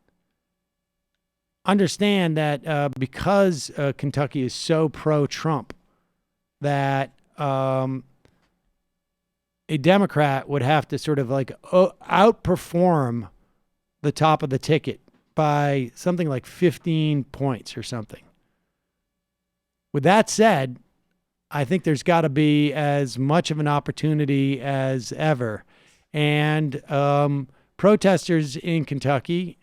understand that because Kentucky is so pro-Trump that a Democrat would have to sort of outperform the top of the ticket by something like 15 points or something. With that said, I think there's got to be as much of an opportunity as ever. And protesters in Kentucky,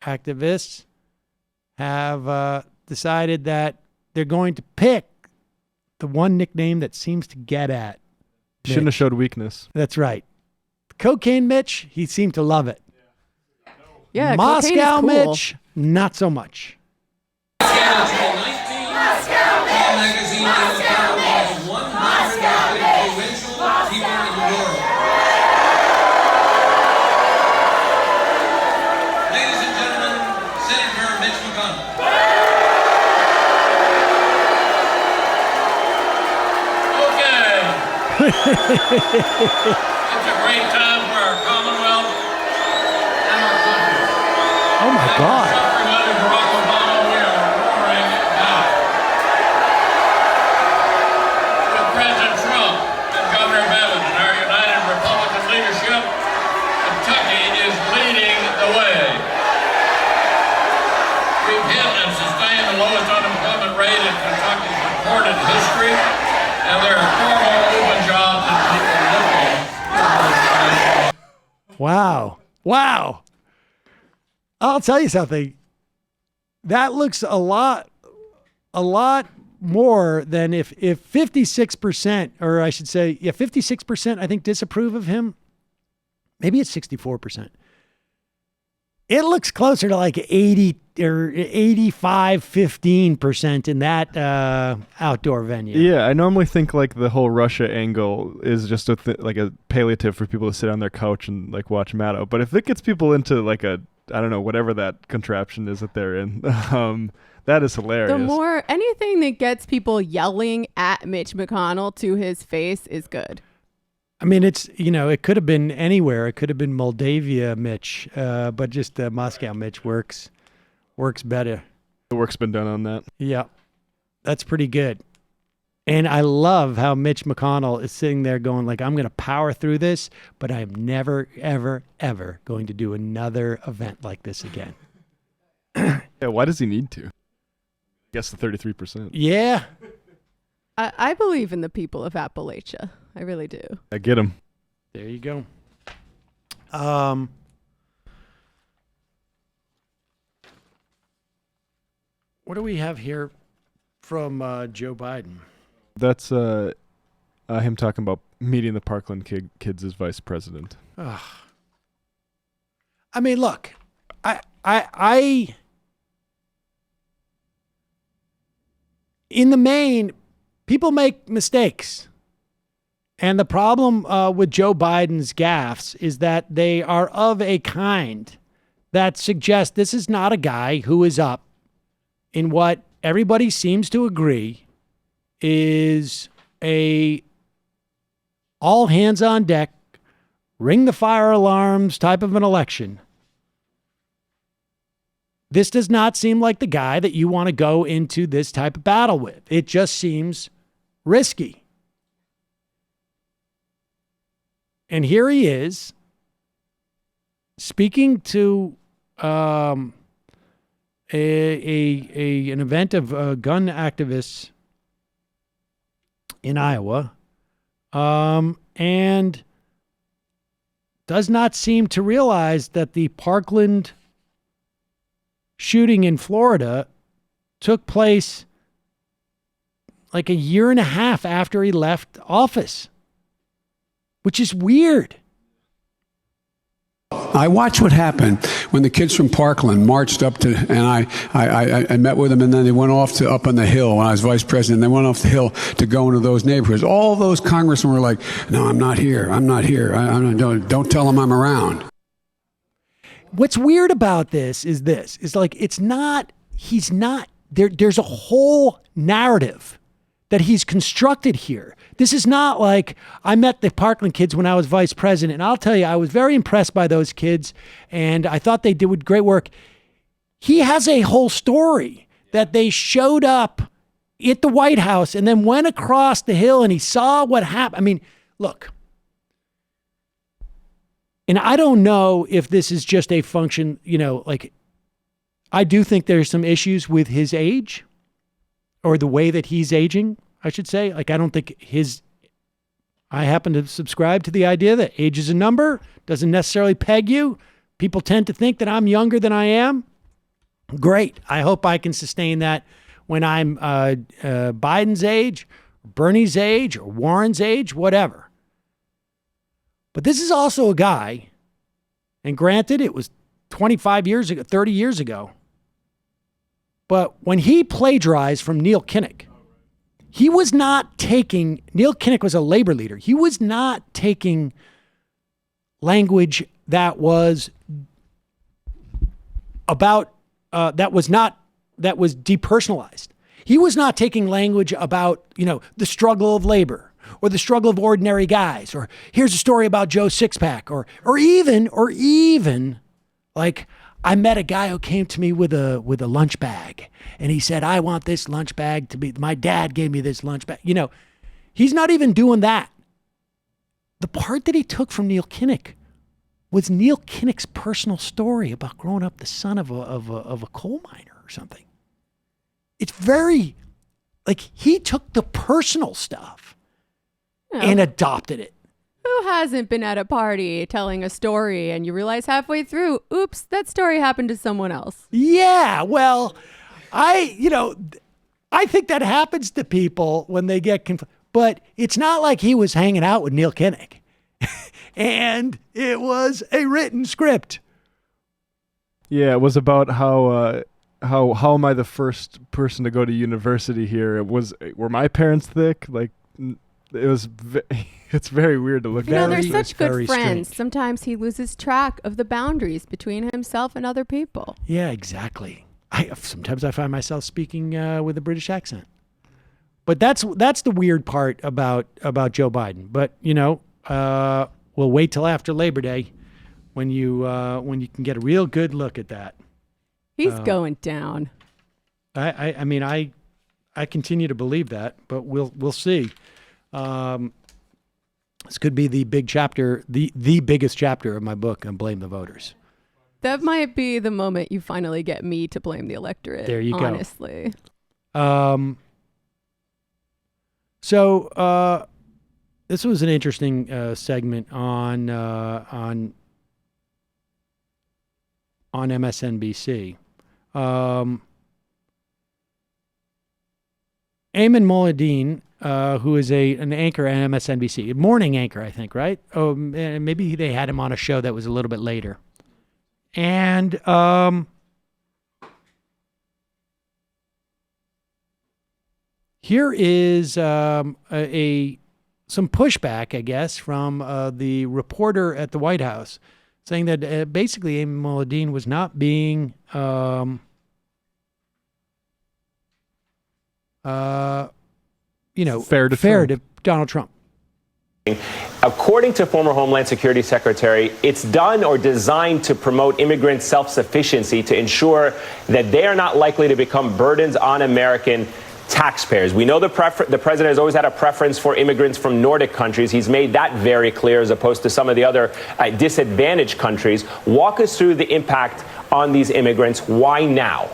activists, have decided that they're going to pick the one nickname that seems to get at Mitch. Shouldn't have showed weakness. That's right. Cocaine Mitch, he seemed to love it. Yeah, Moscow cool. Mitch, not so much. It's a great time for our Commonwealth and our country. Oh my God. Suffering under Barack Obama, we are roaring out. With President Trump and Governor Bevin and our united Republican leadership, Kentucky is leading the way. We've hit and sustained the lowest unemployment rate in Kentucky's recorded history, and there are far more open jobs than people looking. Wow. Wow. I'll tell you something. That looks a lot more than if 56%, or I should say, 56%, I think, disapprove of him. Maybe it's 64%. It looks closer to like 80 or 85, 15% in that outdoor venue. Yeah, I normally think like the whole Russia angle is just like a palliative for people to sit on their couch and like watch Maddow. But if it gets people into like I don't know, whatever that contraption is that they're in, that is hilarious. The more anything that gets people yelling at Mitch McConnell to his face is good. I mean, it's, it could have been anywhere. It could have been Moldavia, Mitch, but just Moscow, Mitch works better. The work's been done on that. Yeah, that's pretty good. And I love how Mitch McConnell is sitting there going like, I'm going to power through this, but I am never, ever, ever going to do another event like this again. Yeah, why does he need to? I guess the 33%. Yeah. I believe in the people of Appalachia. I really do. I get him. There you go. What do we have here from Joe Biden? That's him talking about meeting the Parkland kids as vice president. I mean, look, I in the main, people make mistakes. And the problem with Joe Biden's gaffes is that they are of a kind that suggests this is not a guy who is up in what everybody seems to agree is a all hands on deck, ring the fire alarms type of an election. This does not seem like the guy that you want to go into this type of battle with. It just seems risky. And here he is speaking to an event of gun activists in Iowa, and does not seem to realize that the Parkland shooting in Florida took place like a year and a half after he left office, which is weird. I watched what happened when the kids from Parkland marched up to, and I met with them, and then they went off to up on the hill when I was vice president. They went off the hill to go into those neighborhoods. All those congressmen were like, "No, I'm not here. I'm not here. Don't tell them I'm around." What's weird about this is like, he's not, there's a whole narrative that he's constructed here. This is not like, I met the Parkland kids when I was vice president, and I'll tell you, I was very impressed by those kids, and I thought they did great work. He has a whole story that they showed up at the White House and then went across the hill and he saw what happened. I mean, look, and I don't know if this is just a function, like, I do think there's some issues with his age, or the way that he's aging, I should say. Like, I don't think I happen to subscribe to the idea that age is a number, doesn't necessarily peg you. People tend to think that I'm younger than I am. Great. I hope I can sustain that when I'm Biden's age, Bernie's age, or Warren's age, whatever. But this is also a guy, and granted, it was 25 years ago, 30 years ago, but when he plagiarized from Neil Kinnock, he was not taking, Neil Kinnock was a labor leader. He was not taking language that was about, that was depersonalized. He was not taking language about, the struggle of labor or the struggle of ordinary guys, or here's a story about Joe Sixpack, or even like, I met a guy who came to me with a lunch bag, and he said, I want this lunch bag to be, my dad gave me this lunch bag. He's not even doing that. The part that he took from Neil Kinnock was Neil Kinnock's personal story about growing up the son of a coal miner or something. It's very, like, he took the personal stuff and adopted it. Who Who hasn't been at a party telling a story and you realize halfway through, oops, that story happened to someone else? Yeah, well, I think that happens to people when they get but it's not like he was hanging out with Neil Kinnock. And it was a written script. Yeah, it was about how am I the first person to go to university here? Were my parents thick? Like, it was. It's very weird to look at. They're such good friends. Strange. Sometimes he loses track of the boundaries between himself and other people. Yeah, exactly. Sometimes I find myself speaking with a British accent. But that's the weird part about Joe Biden. But we'll wait till after Labor Day when you can get a real good look at that. He's going down. I mean I continue to believe that, but we'll see. This could be the big chapter, the biggest chapter of my book on Blame the Voters. That might be the moment you finally get me to blame the electorate. There you honestly. go. So this was an interesting segment on MSNBC. Eamon Moladin, who is an anchor at MSNBC, a morning anchor, I think, right? Oh, maybe they had him on a show that was a little bit later. And here is some pushback, I guess, from the reporter at the White House, saying that basically Eamon Moladin was not being fair to Donald Trump. According to former Homeland Security Secretary, it's done or designed to promote immigrant self-sufficiency to ensure that they are not likely to become burdens on American taxpayers. We know the president has always had a preference for immigrants from Nordic countries. He's made that very clear as opposed to some of the other disadvantaged countries. Walk us through the impact on these immigrants. Why now?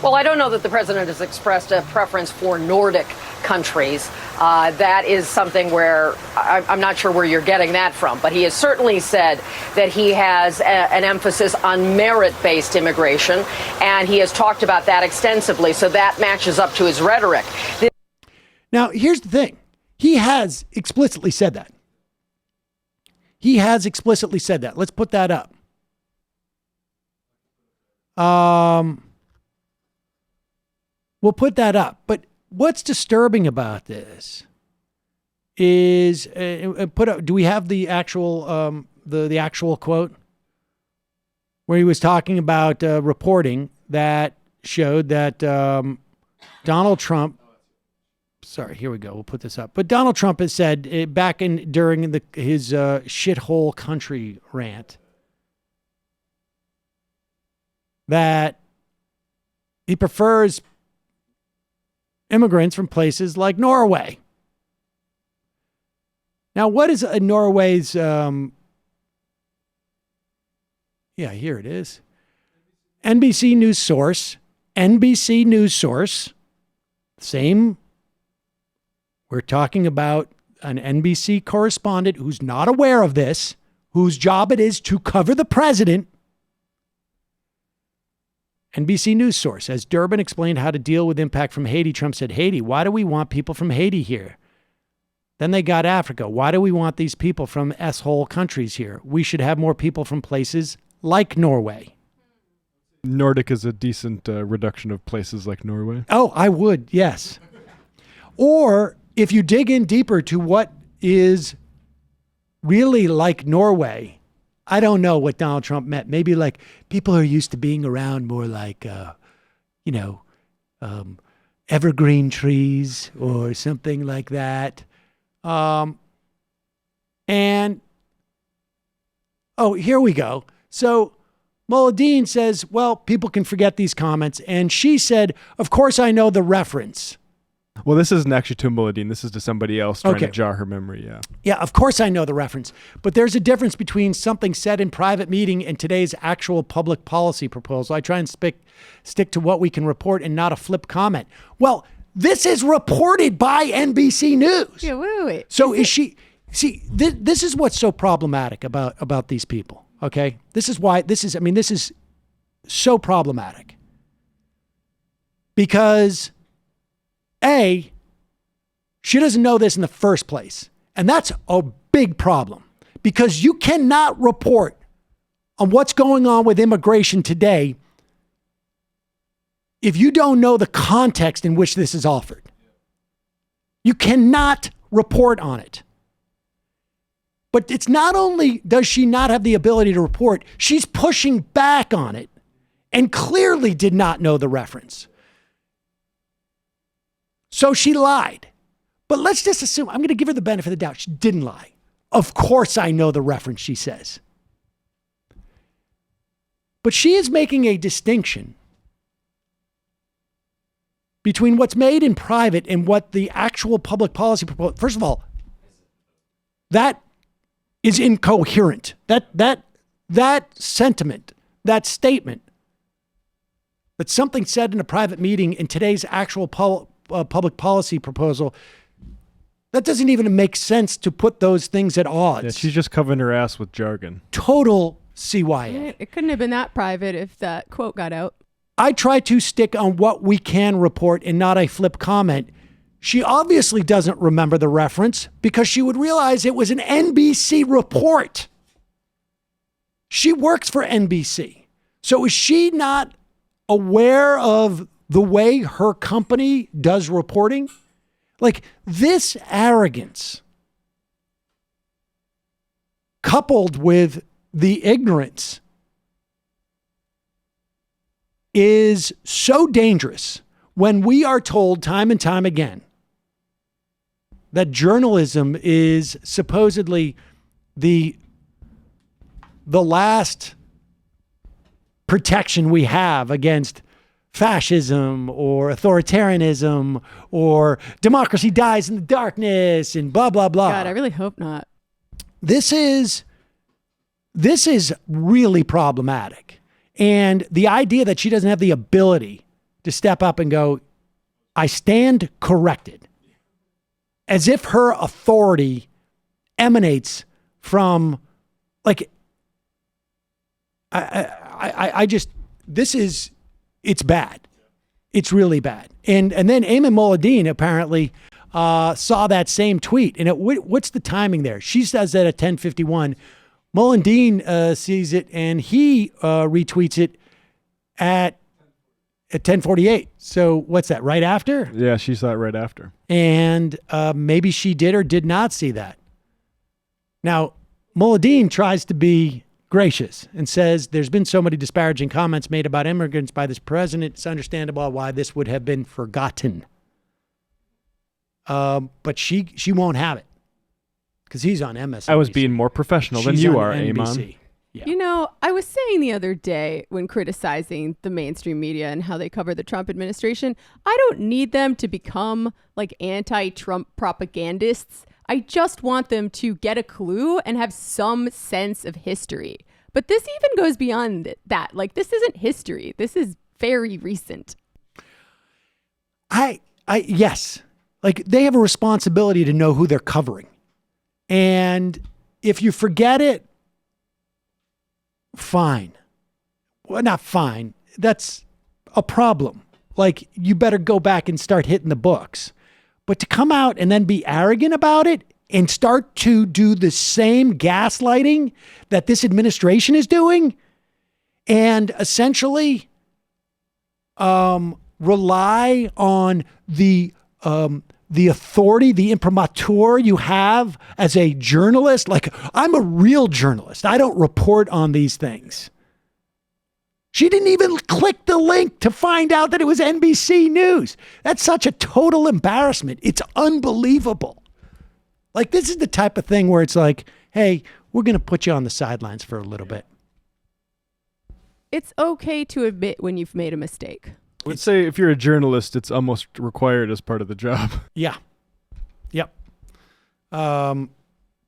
Well, I don't know that the president has expressed a preference for Nordic countries. That is something where I'm not sure where you're getting that from. But he has certainly said that he has an emphasis on merit-based immigration, and he has talked about that extensively. So that matches up to his rhetoric. Now, here's the thing. He has explicitly said that. He has explicitly said that. Let's put that up. We'll put that up. But what's disturbing about this is do we have the actual the actual quote where he was talking about reporting that showed that Donald Trump. Sorry, here we go. We'll put this up. But Donald Trump has said during his shithole country rant that he prefers immigrants from places like Norway. Now, what is Norway's, here it is. NBC News source, same. We're talking about an NBC correspondent who's not aware of this, whose job it is to cover the president. NBC News source, as Durbin explained how to deal with impact from Haiti, Trump said, Haiti, why do we want people from Haiti here? Then they got Africa. Why do we want these people from S-hole countries here? We should have more people from places like Norway. Nordic is a decent reduction of places like Norway. Oh, I would, yes. Or if you dig in deeper to what is really like Norway, I don't know what Donald Trump meant. Maybe like people are used to being around more like, evergreen trees or something like that. Here we go. So Moladin says, well, people can forget these comments. And she said, of course, I know the reference. Well, this isn't actually to Moladin. This is to somebody else trying to jar her memory. Yeah. Yeah, of course I know the reference. But there's a difference between something said in private meeting and today's actual public policy proposal. I try and stick to what we can report and not a flip comment. Well, this is reported by NBC News. Yeah, wait. So is she See, this is what's so problematic about these people, okay? This is why this is so problematic. Because A, she doesn't know this in the first place. And that's a big problem because you cannot report on what's going on with immigration today if you don't know the context in which this is offered. You cannot report on it. But it's not only does she not have the ability to report, she's pushing back on it and clearly did not know the reference. So she lied. But let's just assume, I'm going to give her the benefit of the doubt. She didn't lie. Of course I know the reference, she says. But she is making a distinction between what's made in private and what the actual public policy proposal. First of all, that is incoherent. That sentiment, that statement, that something said in a private meeting in today's actual public policy proposal, that doesn't even make sense to put those things at odds. Yeah, she's just covering her ass with jargon. Total CYA. It couldn't have been that private if that quote got out. I try to stick on what we can report and not a flip comment. She obviously doesn't remember the reference because she would realize it was an NBC report. She works for NBC. So is she not aware of the way her company does reporting? Like, this arrogance coupled with the ignorance is so dangerous when we are told time and time again that journalism is supposedly the last protection we have against fascism or authoritarianism or democracy dies in the darkness and blah, blah, blah. God, I really hope not. This is really problematic. And the idea that she doesn't have the ability to step up and go, I stand corrected, as if her authority emanates from, like, it's bad. It's really bad. And then Eamon Molladine apparently saw that same tweet. And what's the timing there? She says that at 10:51. Molladine sees it and he retweets it at 10:48. So what's that, right after? Yeah, she saw it right after. And maybe she did or did not see that. Now, Molladine tries to be gracious and says there's been so many disparaging comments made about immigrants by this president. It's understandable why this would have been forgotten. But she won't have it because he's on MSNBC. I was being more professional than you are, Eamon. Yeah. You know, I was saying the other day when criticizing the mainstream media and how they cover the Trump administration, I don't need them to become like anti-Trump propagandists. I just want them to get a clue and have some sense of history. But this even goes beyond that. Like, this isn't history. This is very recent. Yes. Like, they have a responsibility to know who they're covering. And if you forget it, fine. Well, not fine. That's a problem. Like, you better go back and start hitting the books. But to come out and then be arrogant about it and start to do the same gaslighting that this administration is doing and essentially rely on the authority, the imprimatur you have as a journalist. Like, I'm a real journalist. I don't report on these things. She didn't even click the link to find out that it was NBC News. That's such a total embarrassment. It's unbelievable. Like, this is the type of thing where it's like, hey, we're going to put you on the sidelines for a little bit. It's okay to admit when you've made a mistake. I would say if you're a journalist, it's almost required as part of the job. Yeah. Yep.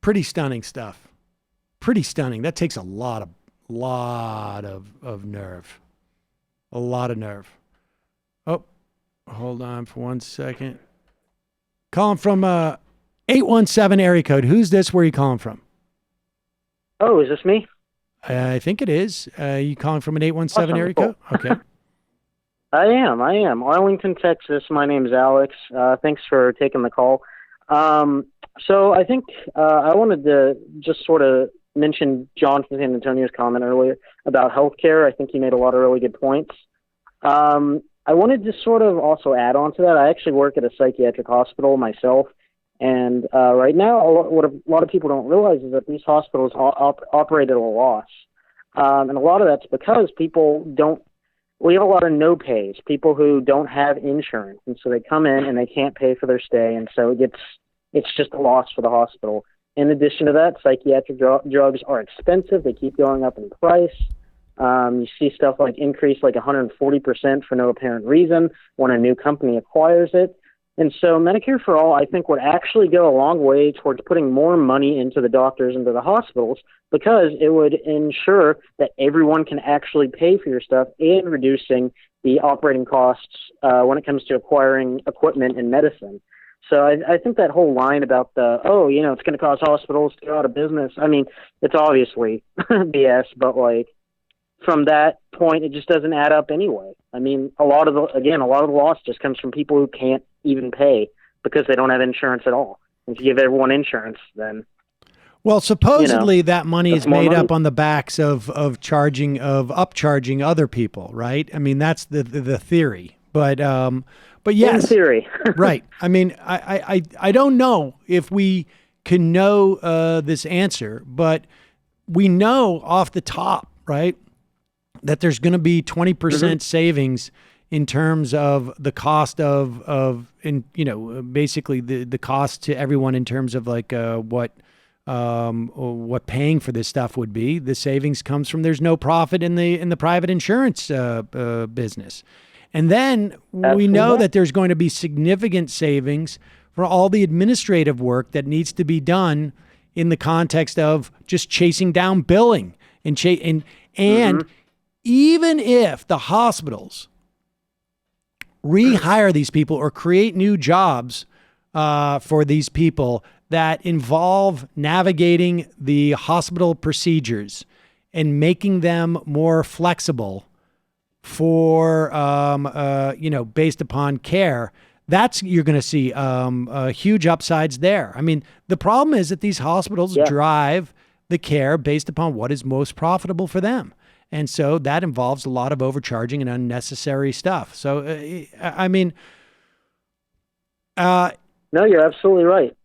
Pretty stunning stuff. Pretty stunning. That takes a lot of nerve. A lot of nerve. Oh, hold on for 1 second. Calling from 817 area code. Who's this? Where are you calling from? Oh, is this me? I think it is. You calling from an 817 Awesome. area Cool. code? Okay. I am. Arlington, Texas. My name's Alex. Thanks for taking the call. So I think I wanted to just sort of mention John from San Antonio's comment earlier about healthcare. I think he made a lot of really good points. I wanted to sort of also add on to that. I actually work at a psychiatric hospital myself. And right now, what a lot of people don't realize is that these hospitals operate at a loss. And a lot of that's because we have a lot of no pays, people who don't have insurance. And so they come in and they can't pay for their stay. And so it's just a loss for the hospital. In addition to that, psychiatric drugs are expensive. They keep going up in price. You see stuff like increase like 140% for no apparent reason when a new company acquires it. And so Medicare for All, I think, would actually go a long way towards putting more money into the doctors, into the hospitals, because it would ensure that everyone can actually pay for your stuff and reducing the operating costs when it comes to acquiring equipment and medicine. So I think that whole line about it's going to cause hospitals to go out of business. I mean, it's obviously BS, but like from that point, it just doesn't add up anyway. I mean, a lot of the loss just comes from people who can't even pay because they don't have insurance at all. If you give everyone insurance, then well, supposedly that money is made money. up on the backs of upcharging other people, right? I mean, that's the theory. But yes, in theory, right. I mean, I don't know if we can know this answer, but we know off the top, right, that there's going to be 20% savings in terms of the cost of basically the cost to everyone in terms of like what paying for this stuff would be. The savings comes from there's no profit in the private insurance business. And then we know that there's going to be significant savings for all the administrative work that needs to be done in the context of just chasing down billing and even if the hospitals rehire these people or create new jobs for these people that involve navigating the hospital procedures and making them more flexible for, based upon care, you're going to see huge upsides there. I mean, the problem is that these hospitals drive the care based upon what is most profitable for them. And so that involves a lot of overcharging and unnecessary stuff. So, I mean... no, you're absolutely right.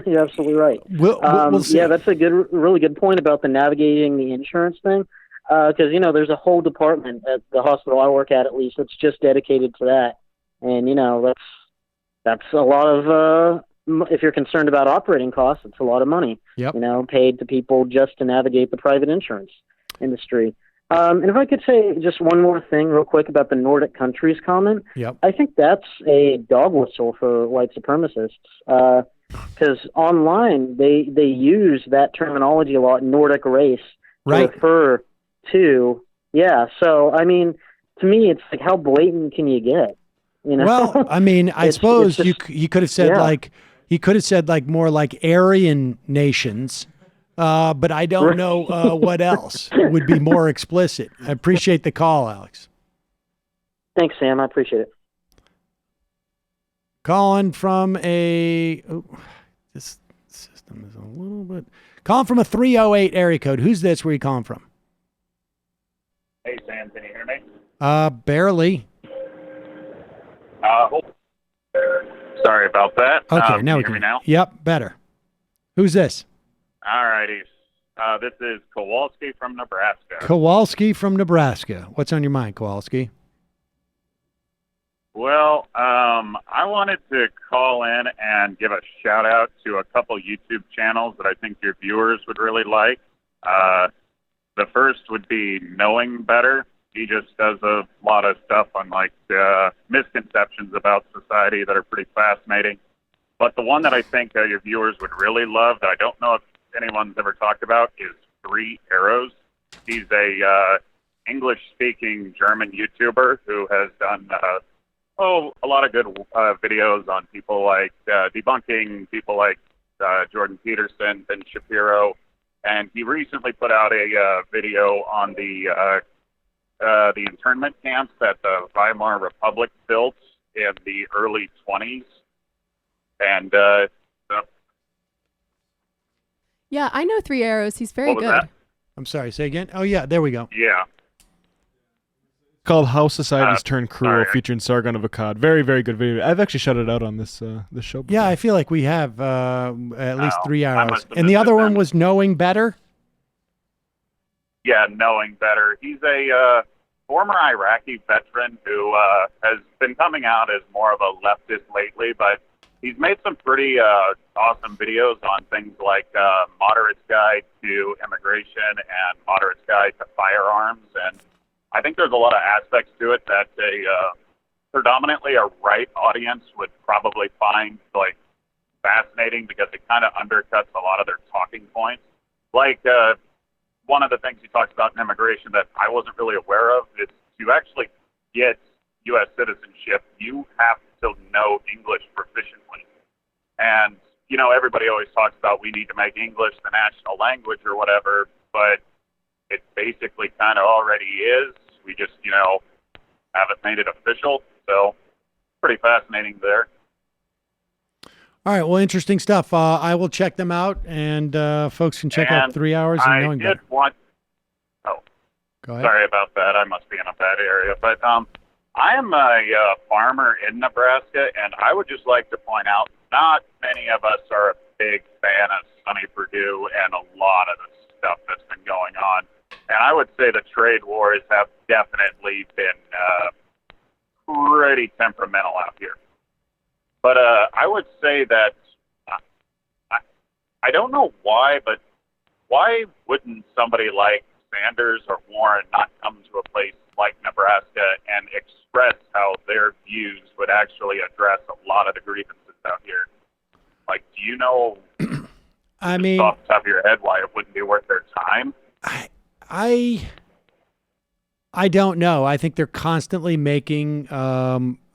You're absolutely right. We'll see. Yeah, that's a really good point about the navigating the insurance thing. Because, there's a whole department at the hospital I work at least, that's just dedicated to that. And, that's a lot of... if you're concerned about operating costs, it's a lot of money, paid to people just to navigate the private insurance industry. And if I could say just one more thing real quick about the Nordic countries comment, I think that's a dog whistle for white supremacists because online they use that terminology a lot, Nordic race, to refer to, so, I mean, to me, it's like, how blatant can you get? Well, I mean, I suppose you could have said he could have said like more like Aryan nations. But I don't know what else would be more explicit. I appreciate the call, Alex. Thanks, Sam. I appreciate it. Calling from this system is a little bit... Calling from a 308 area code. Who's this? Where are you calling from? Hey, Sam. Can you hear me? Barely. Sorry about that. Okay, now we can can. hear me now? Yep, better. Who's this? All righty. This is Kowalski from Nebraska. Kowalski from Nebraska. What's on your mind, Kowalski? Well, I wanted to call in and give a shout out to a couple YouTube channels that I think your viewers would really like. The first would be Knowing Better. He just does a lot of stuff on like misconceptions about society that are pretty fascinating. But the one that I think your viewers would really love that I don't know if anyone's ever talked about is Three Arrows. He's a English-speaking German YouTuber who has done a lot of good videos on people like debunking people like Jordan Peterson, Ben Shapiro, and he recently put out a video on the internment camps that the Weimar Republic built in the early 20s. And Yeah, I know Three Arrows. He's very what was good. that? I'm sorry. Say again. Oh yeah, there we go. Yeah. Called How Societies Turn Cruel, sorry. featuring Sargon of Akkad. Very, very good video. I've actually shouted out on this show before. Yeah, I feel like we have at least 3 I arrows. must have And the missed other it one then. was Knowing Better. Yeah, Knowing Better. He's a former Iraqi veteran who has been coming out as more of a leftist lately, but he's made some pretty awesome videos on things like Moderate's Guide to Immigration and Moderate's Guide to Firearms. And I think there's a lot of aspects to it that predominantly a right audience would probably find like fascinating because it kind of undercuts a lot of their talking points. Like one of the things he talks about in immigration that I wasn't really aware of is to actually get U.S. citizenship, you have to know English proficiently. And, you know, everybody always talks about we need to make English the national language or whatever, but it basically kind of already is. We just, you know, haven't made it official. So pretty fascinating there. All right. Well, interesting stuff. I will check them out, and folks can check out 3 hours and Knowing Better. Oh, Go ahead. sorry about that. I must be in a bad area. But I am a farmer in Nebraska, and I would just like to point out not many of us are a big fan of Sonny Perdue and a lot of the stuff that's been going on. And I would say the trade wars have definitely been pretty temperamental out here. But I would say that I don't know why, but why wouldn't somebody like Sanders or Warren not come to a place like Nebraska and express how their views would actually address a lot of the grievances out here? Like, do you know, I mean, off the top of your head, why it wouldn't be worth their time? I don't know. I think they're constantly making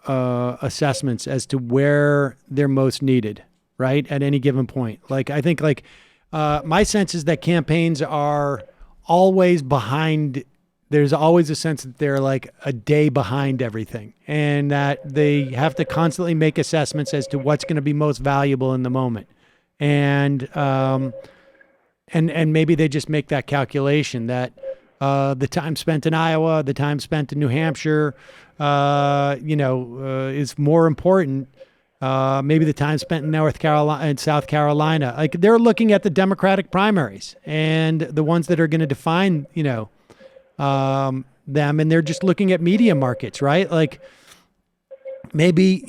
assessments as to where they're most needed, right, at any given point. Like, I think, like, my sense is that campaigns are always behind. There's always a sense that they're like a day behind everything, and that they have to constantly make assessments as to what's going to be most valuable in the moment. And maybe they just make that calculation that the time spent in Iowa, the time spent in New Hampshire, is more important. Maybe the time spent in North Carolina and South Carolina. Like, they're looking at the Democratic primaries and the ones that are going to define, them, and they're just looking at media markets, right? Like, maybe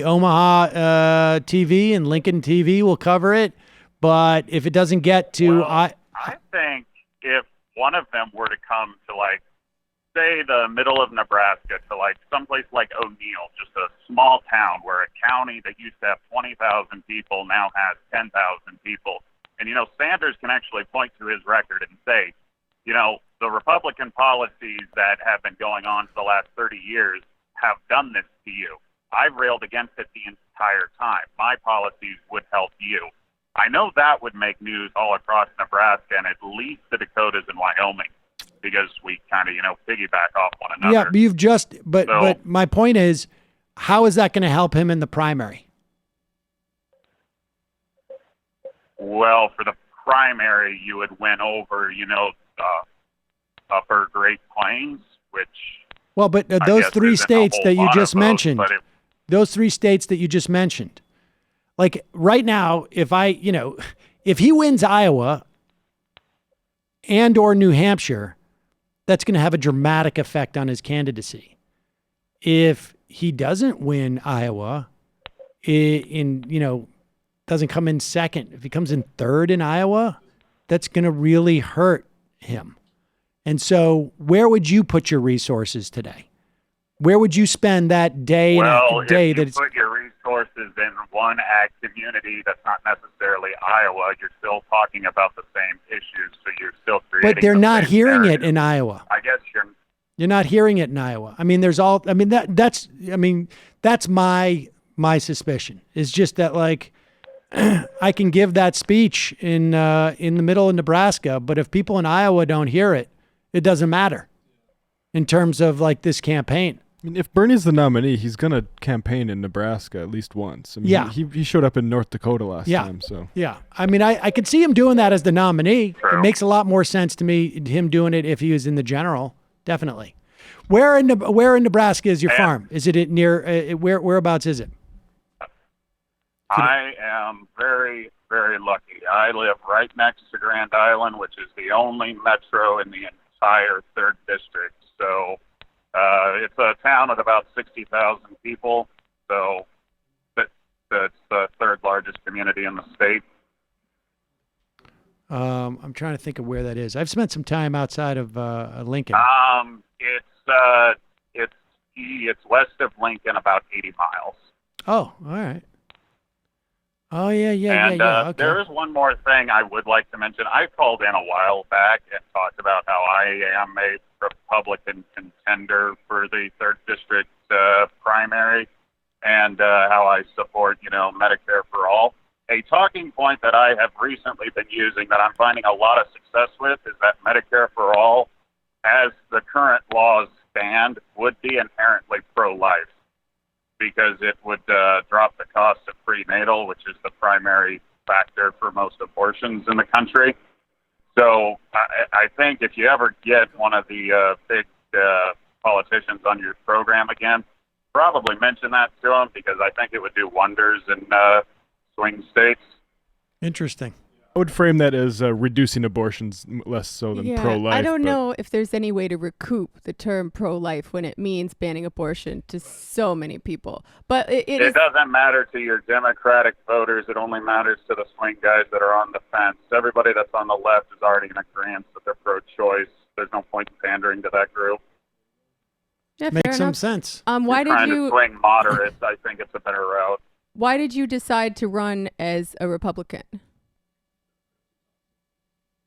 Omaha TV and Lincoln TV will cover it, but if it doesn't get to, I think if one of them were to come to, like, say the middle of Nebraska to, like, someplace like O'Neill, just a small town where a county that used to have 20,000 people now has 10,000 people. And, Sanders can actually point to his record and say, the Republican policies that have been going on for the last 30 years have done this to you. I've railed against it the entire time. My policies would help you. I know that would make news all across Nebraska and at least the Dakotas and Wyoming, because we kind of, piggyback off one another. Yeah, but my point is, how is that going to help him in the primary? Well, for the primary, you would win over, upper Great Plains, which... Well, but those three states that you just mentioned, those three states that you just mentioned, like right now, if he wins Iowa and or New Hampshire, that's going to have a dramatic effect on his candidacy. If he doesn't win Iowa, doesn't come in second, if he comes in third in Iowa, that's going to really hurt him. And so where would you put your resources today? Where would you spend that day if you that it's put your resources in one ag community that's not necessarily Iowa, you're still talking about the same issues, so you're still creating. But they're not hearing it in Iowa. I guess you're not hearing it in Iowa. I mean, that's my suspicion. It's just that, like, I can give that speech in the middle of Nebraska, but if people in Iowa don't hear it, it doesn't matter in terms of like this campaign. I mean, if Bernie's the nominee, he's going to campaign in Nebraska at least once. I mean, Yeah. He showed up in North Dakota last time, so. Yeah. I mean, I could see him doing that as the nominee. It makes a lot more sense to me, him doing it if he was in the general. Definitely. Where in Nebraska is your farm? Is it near, whereabouts is it? I am very, very lucky. I live right next to Grand Island, which is the only metro in the entire 3rd District. So it's a town of about 60,000 people. So it's the 3rd largest community in the state. I'm trying to think of where that is. I've spent some time outside of Lincoln. It's west of Lincoln, about 80 miles. Oh, all right. Oh, yeah. Okay. There is one more thing I would like to mention. I called in a while back and talked about how I am a Republican contender for the 3rd District primary and how I support, Medicare for all. A talking point that I have recently been using that I'm finding a lot of success with is that Medicare for all, as the current laws stand, would be inherently pro-life, because it would drop the cost of prenatal, which is the primary factor for most abortions in the country. So I think if you ever get one of the big politicians on your program again, probably mention that to them, because I think it would do wonders in swing states. Interesting. I would frame that as reducing abortions less so than pro-life. I don't know if there's any way to recoup the term pro-life when it means banning abortion to so many people. But it doesn't matter to your Democratic voters. It only matters to the swing guys that are on the fence. Everybody that's on the left is already in agreement that they're pro-choice. There's no point in pandering to that group. Yeah, Makes some sense. Why did trying you to swing moderates? I think it's a better route. Why did you decide to run as a Republican?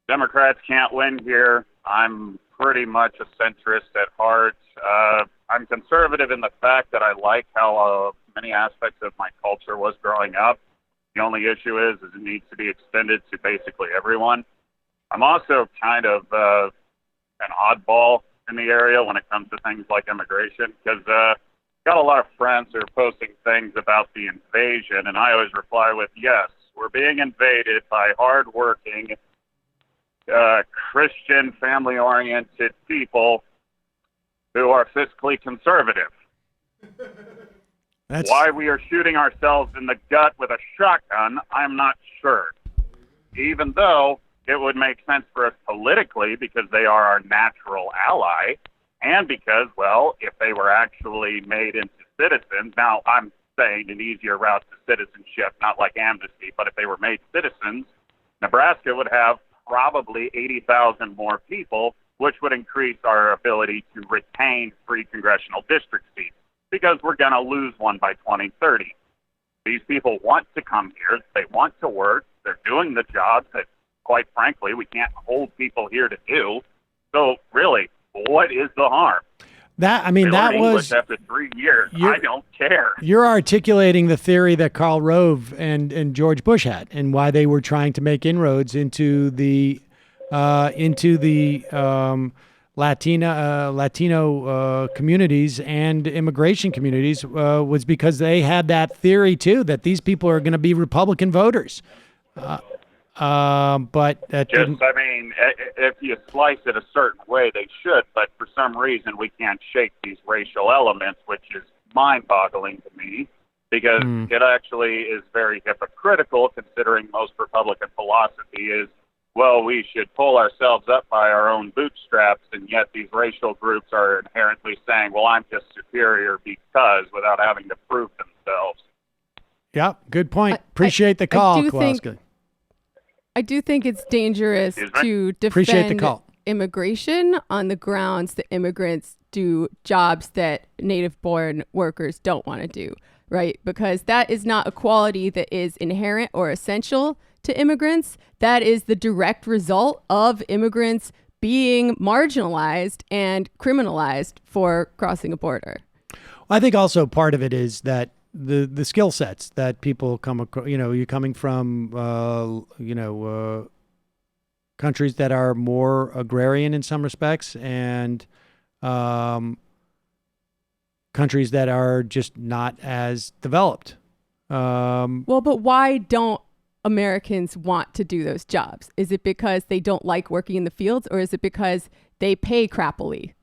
Democrats can't win here. I'm pretty much a centrist at heart. I'm conservative in the fact that I like how many aspects of my culture was growing up. The only issue is it needs to be extended to basically everyone. I'm also kind of an oddball in the area when it comes to things like immigration, because got a lot of friends who are posting things about the invasion, and I always reply with, yes, we're being invaded by hardworking, Christian, family-oriented people who are fiscally conservative. Why we are shooting ourselves in the gut with a shotgun, I'm not sure. Even though it would make sense for us politically, because they are our natural ally, and because, well, if they were actually made into citizens, now I'm saying an easier route to citizenship, not like amnesty, but if they were made citizens, Nebraska would have probably 80,000 more people, which would increase our ability to retain 3 congressional district seats, because we're going to lose one by 2030. These people want to come here. They want to work. They're doing the jobs that, quite frankly, we can't hold people here to do. So, really, what is the harm? That They was learn English after 3 years. I don't care. You're articulating the theory that Karl Rove and George Bush had, and why they were trying to make inroads into the Latino communities and immigration communities, was because they had that theory too, that these people are going to be Republican voters. But that I mean, if you slice it a certain way, they should, but for some reason we can't shake these racial elements, which is mind-boggling to me, because it actually is very hypocritical, considering most Republican philosophy is, well, we should pull ourselves up by our own bootstraps, and yet these racial groups are inherently saying, well, I'm just superior because, without having to prove themselves. Yeah, good point. Appreciate the call, Kowalski. I do think it's dangerous to defend immigration on the grounds that immigrants do jobs that native-born workers don't want to do, right? Because that is not a quality that is inherent or essential to immigrants. That is the direct result of immigrants being marginalized and criminalized for crossing a border. I think also part of it is that the skill sets that people come across. You're coming from countries that are more agrarian in some respects, and countries that are just not as developed. Well, but why don't Americans want to do those jobs? Is it because they don't like working in the fields, or is it because they pay crappily?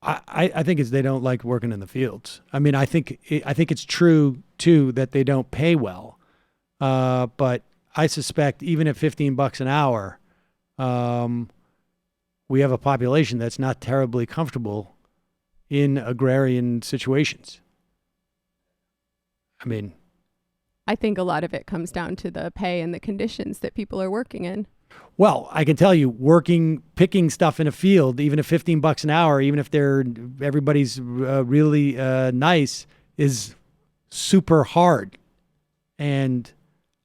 I think it's they don't like working in the fields. I mean, I think it's true too that they don't pay well, but I suspect even at $15 an hour, we have a population that's not terribly comfortable in agrarian situations. I mean, I think a lot of it comes down to the pay and the conditions that people are working in. well, I can tell you, picking stuff in a field, even at $15 an hour, even if everybody's really nice, is super hard. And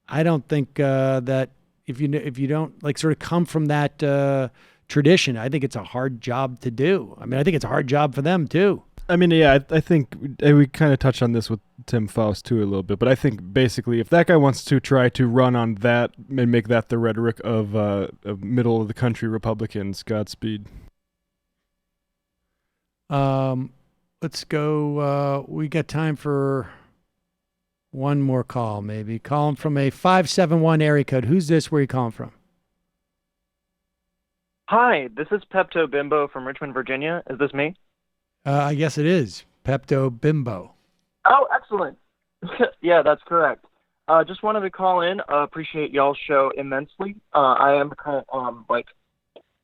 I don't think that if you don't like sort of come from that tradition, I think it's a hard job to do. I mean, I think it's a hard job for them too. I mean, yeah, I think we kind of touched on this with Tim Faust too a little bit, but I think basically if that guy wants to try to run on that and make that the rhetoric of middle of the country Republicans, Godspeed. Let's go. We got time for one more call, maybe. Calling from a 571 area code. Who's this? Where are you calling from? Hi, this is Pepto Bimbo from Richmond, Virginia. Is this me? I guess it is. Pepto Bimbo. Oh, excellent. Yeah, that's correct. Just wanted to call in. Appreciate y'all's show immensely. I am kind of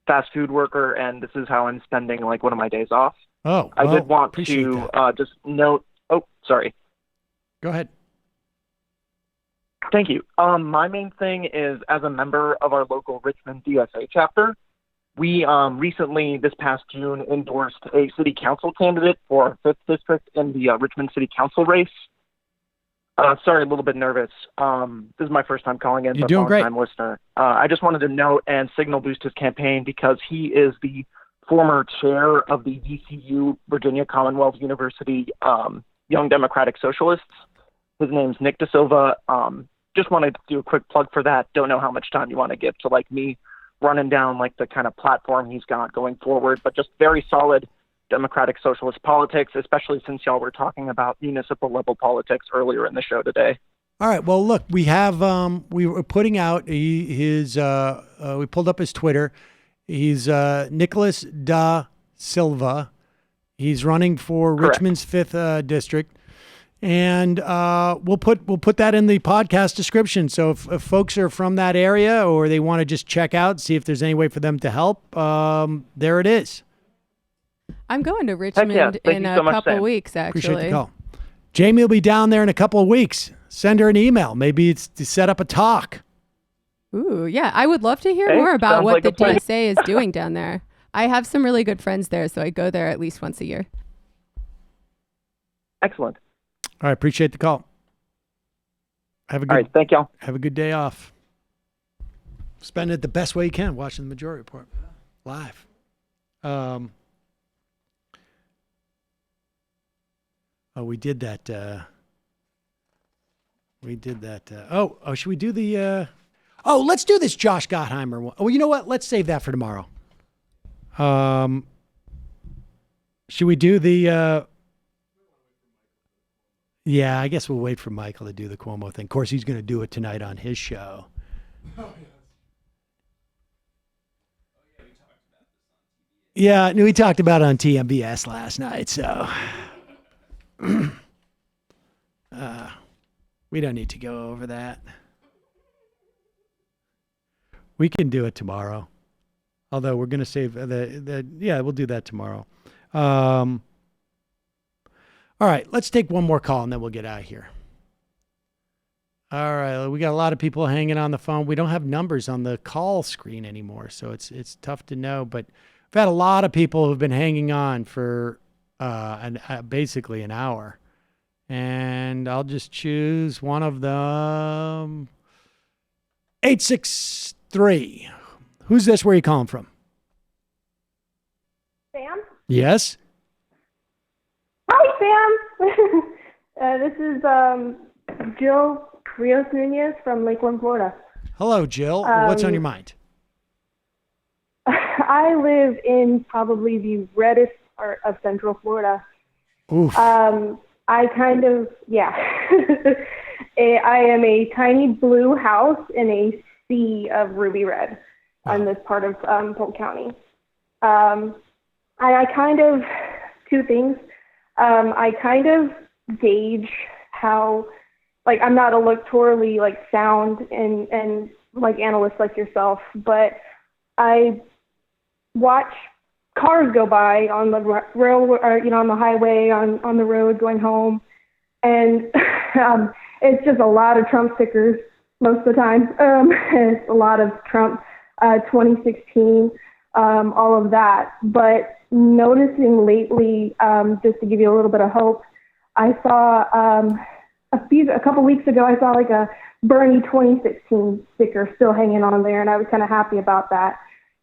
fast food worker, and this is how I'm spending one of my days off. Oh, I did want to just note. Oh, sorry. Go ahead. Thank you. My main thing is, as a member of our local Richmond DSA chapter, we recently, this past June, endorsed a city council candidate for our 5th district in the Richmond City Council race. Sorry, a little bit nervous. This is my first time calling in. You're doing great. Long-time listener. I just wanted to note and signal boost his campaign because he is the former chair of the VCU, Virginia Commonwealth University Young Democratic Socialists. His name's Nick Da Silva. Just wanted to do a quick plug for that. Don't know how much time you want to give to me running down the kind of platform he's got going forward, but just very solid democratic socialist politics, especially since y'all were talking about municipal level politics earlier in the show today. All right. Well, look, we have we were putting out his we pulled up his Twitter. He's Nicholas Da Silva. He's running for Correct. Richmond's 5th district. And we'll put that in the podcast description. So if folks are from that area or they want to just check out, see if there's any way for them to help, there it is. I'm going to Richmond in a couple weeks, actually. Appreciate the call. Jamie will be down there in a couple of weeks. Send her an email. Maybe it's to set up a talk. Ooh, yeah. I would love to hear more about what the DSA is doing down there. I have some really good friends there, so I go there at least once a year. Excellent. All right, appreciate the call. All right, thank y'all. Have a good day off. Spend it the best way you can, watching the Majority Report live. We did that. Should we do the? Let's do this Josh Gottheimer one. Oh, you know what? Let's save that for tomorrow. Should we do the? Yeah, I guess we'll wait for Michael to do the Cuomo thing. Of course, he's going to do it tonight on his show. Yeah, we talked about it on TMBS last night, so we don't need to go over that. We can do it tomorrow. Although we're going to save we'll do that tomorrow. All right, let's take one more call and then we'll get out of here. All right, we got a lot of people hanging on the phone. We don't have numbers on the call screen anymore, so it's tough to know. But we've had a lot of people who've been hanging on for basically an hour. And I'll just choose one of them. 863. Who's this? Where are you calling from? Sam? Yes? Hi, Sam. This is Jill Rios Nunez from Lakeland, Florida. Hello, Jill. What's on your mind? I live in probably the reddest part of Central Florida. Oof. I kind of, I am a tiny blue house in a sea of ruby red on this part of Polk County. I kind of, two things. I kind of gauge how, like, I'm not electorally, like, sound and like, analyst like yourself, but I watch cars go by on the rail, or, on the highway, on the road going home, and it's just a lot of Trump stickers most of the time. It's a lot of Trump 2016, all of that. But noticing lately, just to give you a little bit of hope, I saw a couple weeks ago, I saw like a Bernie 2016 sticker still hanging on there, and I was kind of happy about that.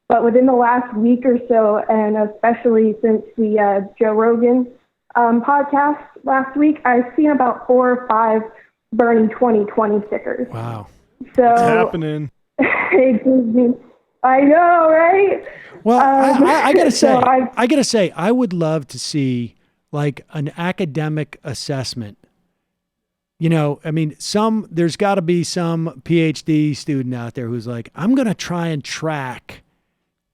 But within the last week or so, and especially since the Joe Rogan podcast last week, I've seen about 4 or 5 Bernie 2020 stickers. Wow. So it's happening. It gives me, I know, right? Well, I gotta say, I would love to see like an academic assessment. I mean, there's got to be some PhD student out there who's like, I'm going to try and track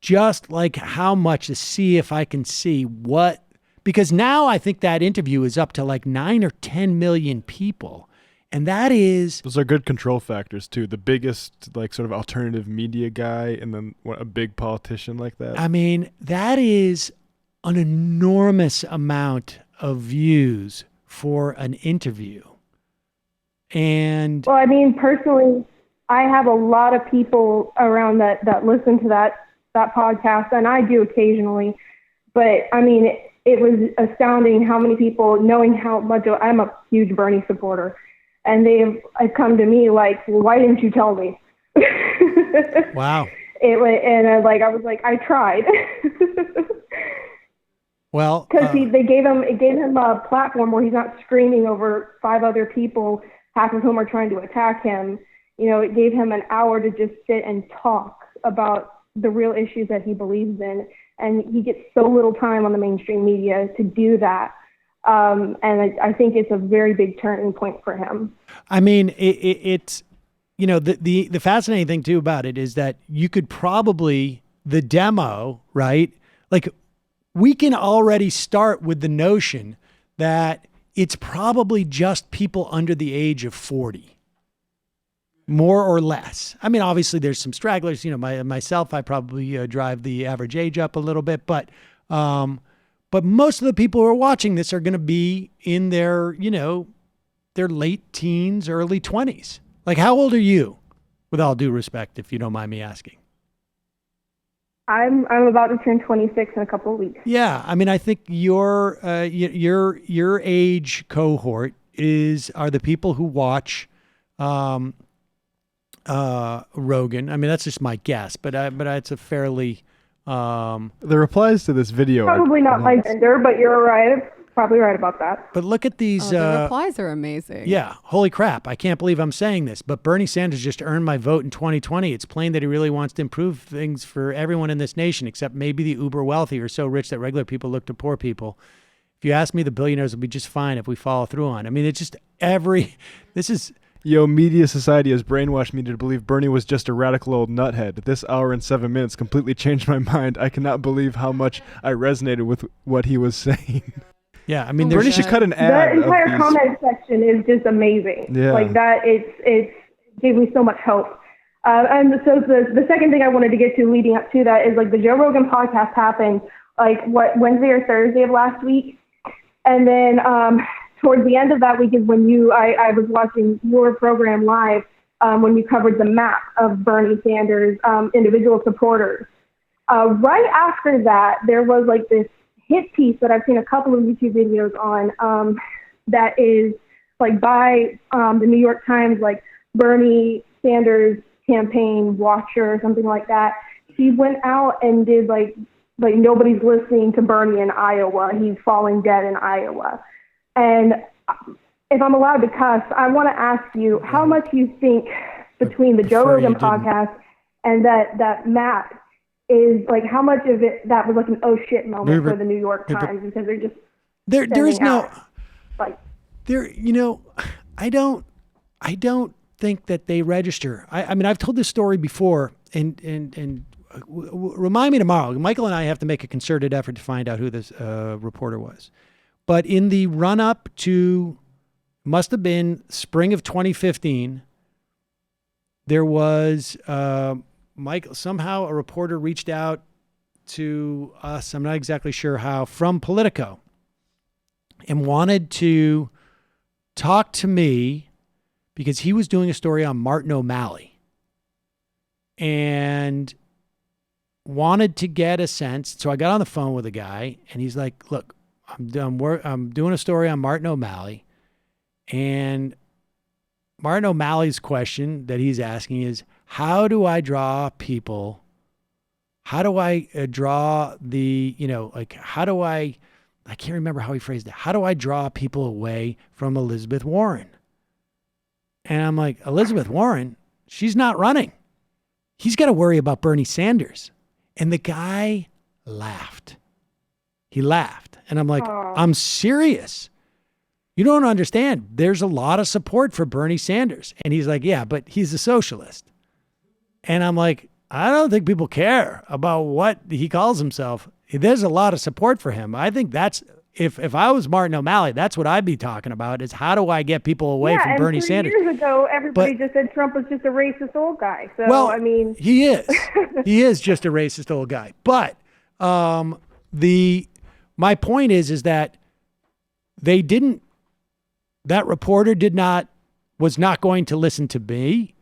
just like how much to see if I can see what, because now I think that interview is up to like 9 or 10 million people. And those are good control factors too. The biggest like sort of alternative media guy, and then a big politician like that. I mean, that is an enormous amount of views for an interview. And well, I mean, personally, I have a lot of people around that listen to that podcast, and I do occasionally. But I mean, it was astounding how many people, knowing how much I'm a huge Bernie supporter, and they've come to me like, well, why didn't you tell me? Wow. I was like, I tried. Well, because it gave him a platform where he's not screaming over 5 other people, half of whom are trying to attack him. It gave him an hour to just sit and talk about the real issues that he believes in, and he gets so little time on the mainstream media to do that. And I think it's a very big turning point for him. I mean, it's the fascinating thing too about it is that you could probably, the demo, right? Like, we can already start with the notion that it's probably just people under the age of 40, more or less. I mean, obviously there's some stragglers, myself, I probably drive the average age up a little bit, but most of the people who are watching this are going to be in their, their late teens, early 20s. Like, how old are you? With all due respect, if you don't mind me asking. I'm about to turn 26 in a couple of weeks. Yeah, I mean, I think your age cohort are the people who watch Rogan. I mean, that's just my guess, but it's a fairly the replies to this video probably not my gender, but you're right. Probably right about that. But look at these. The replies are amazing. Yeah. Holy crap. I can't believe I'm saying this, but Bernie Sanders just earned my vote in 2020. It's plain that he really wants to improve things for everyone in this nation, except maybe the uber wealthy are so rich that regular people look to poor people. If you ask me, the billionaires will be just fine if we follow through on. I mean, it's just media society has brainwashed me to believe Bernie was just a radical old nuthead. This hour and 7 minutes completely changed my mind. I cannot believe how much I resonated with what he was saying. Yeah, I mean, Bernie should cut an ad. That entire comment section is just amazing. Yeah. Like that, it gave me so much hope. And so the second thing I wanted to get to leading up to that is like the Joe Rogan podcast happened like Wednesday or Thursday of last week, and then towards the end of that week is when I was watching your program live when you covered the map of Bernie Sanders' individual supporters. Right after that, there was like this hit piece that I've seen a couple of YouTube videos on that is like by the New York Times, like Bernie Sanders campaign watcher or something like that. He went out and did like nobody's listening to Bernie in Iowa. He's falling dead in Iowa. And if I'm allowed to cuss, I want to ask you how much you think between the Joe Rogan podcast and that Matt is like, how much of it that was like an oh shit moment for the New York Times because they're just there is no like there. I don't think that they register. I mean, I've told this story before, and remind me tomorrow. Michael and I have to make a concerted effort to find out who this reporter was. But in the run up to, must have been spring of 2015, there was Michael. Somehow a reporter reached out to us. I'm not exactly sure how, from Politico, and wanted to talk to me because he was doing a story on Martin O'Malley and wanted to get a sense. So I got on the phone with a guy and he's like, look, I'm doing a story on Martin O'Malley, and Martin O'Malley's question that he's asking is, how do I draw people? How do I draw the, how do I can't remember how he phrased it. How do I draw people away from Elizabeth Warren? And I'm like, Elizabeth Warren, she's not running. He's got to worry about Bernie Sanders. And the guy laughed. He laughed. And I'm like, I'm serious. You don't understand. There's a lot of support for Bernie Sanders. And he's like, yeah, but he's a socialist. And I'm like, I don't think people care about what he calls himself. There's a lot of support for him. I think that's, if I was Martin O'Malley, that's what I'd be talking about, is how do I get people away from Bernie Sanders? Years ago, everybody just said Trump was just a racist old guy. So, well, I mean, he is. He is just a racist old guy. But my point is that they didn't, that reporter was not going to listen to me.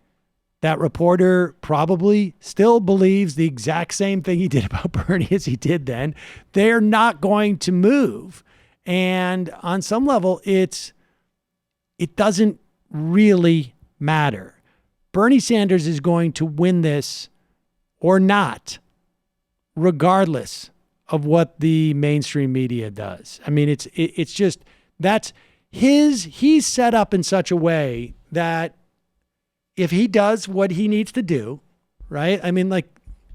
That reporter probably still believes the exact same thing he did about Bernie as he did then. They're not going to move. And on some level, it doesn't really matter. Bernie Sanders is going to win this or not, regardless of what the mainstream media does. I mean, it's just, he's set up in such a way that if he does what he needs to do, right? I mean, like,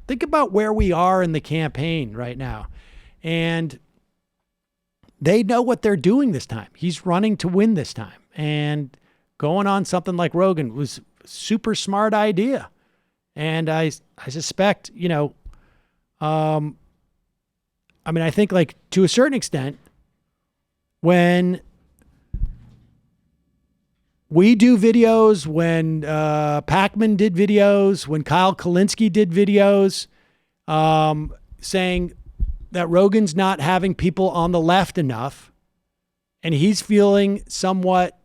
think about where we are in the campaign right now. And they know what they're doing this time. He's running to win this time. And going on something like Rogan was a super smart idea. And I suspect, I think, like, to a certain extent, when we do videos, when Pacman did videos, when Kyle Kulinski did videos, saying that Rogan's not having people on the left enough, and he's feeling somewhat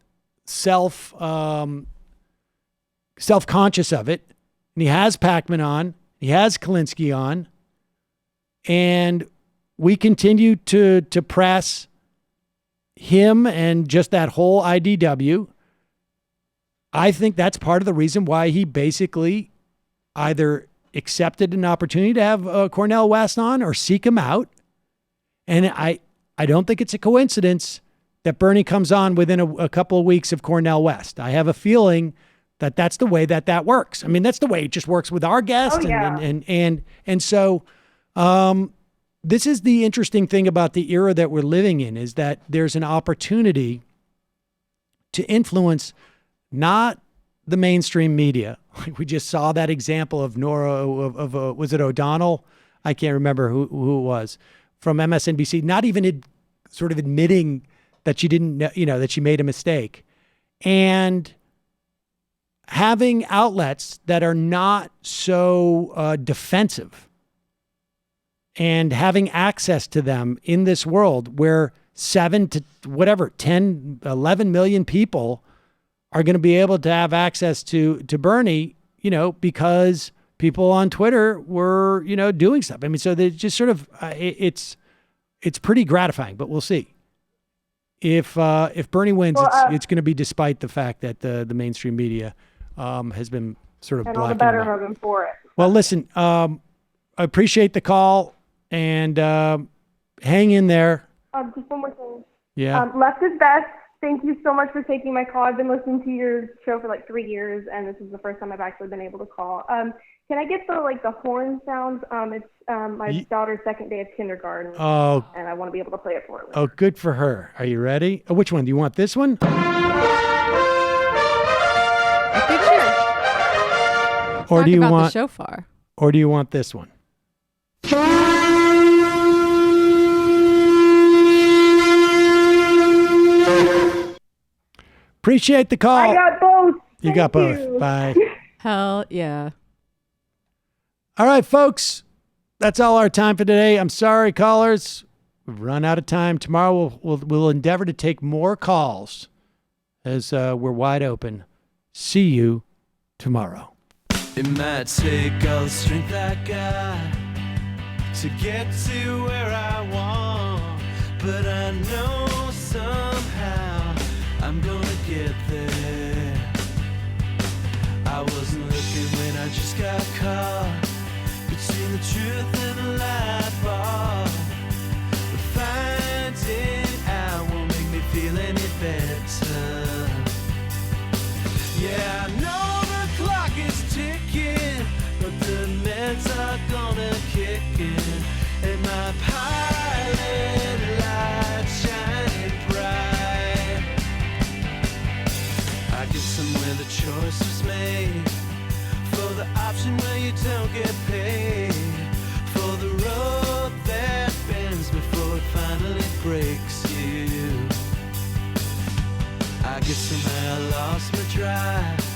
self-conscious of it, and he has Pacman on, he has Kulinski on, and we continue to press him and just that whole IDW. I think that's part of the reason why he basically either accepted an opportunity to have Cornel West on or seek him out. And I don't think it's a coincidence that Bernie comes on within a couple of weeks of Cornel West. I have a feeling that that's the way that works. I mean, that's the way it just works with our guests. Oh, yeah. And so this is the interesting thing about the era that we're living in, is that there's an opportunity to influence not the mainstream media. We just saw that example of Nora, was it O'Donnell? I can't remember who it was, from MSNBC, not even sort of admitting that she didn't know, that she made a mistake. And having outlets that are not so defensive, and having access to them in this world where 7 to 10, 11 million people are going to be able to have access to Bernie, because people on Twitter were, doing stuff. I mean, so they just sort of, it's pretty gratifying, but we'll see. If Bernie wins, it's going to be despite the fact that the mainstream media has been sort of and all the blacking better of him for it. Well, listen, I appreciate the call, and hang in there. Just one more thing. Yeah. Left is best. Thank you so much for taking my call. I've been listening to your show for like 3 years, and this is the first time I've actually been able to call. Can I get the horn sounds? It's my daughter's second day of kindergarten. Oh. And I want to be able to play it for her. Oh, good for her. Are you ready? Oh, which one? Do you want this one? Or Talk do you about want the shofar? Or do you want this one? Appreciate the call. I got both. You got both. Bye. Hell yeah. All right, folks. That's all our time for today. I'm sorry, callers. We've run out of time. Tomorrow we'll endeavor to take more calls as we're wide open. See you tomorrow. It might take all the strength I got to get to where I want, but I know somehow I'm gonna get there. I wasn't looking when I just got caught between the truth and the lie bar, but finding out won't make me feel any better. Yeah, I know the clock is ticking, but the meds are gonna kick in, and my pilot light shining bright. I get somewhere the choice was made, for the option where you don't get paid, for the road that bends before it finally breaks you. I guess somehow I lost my drive,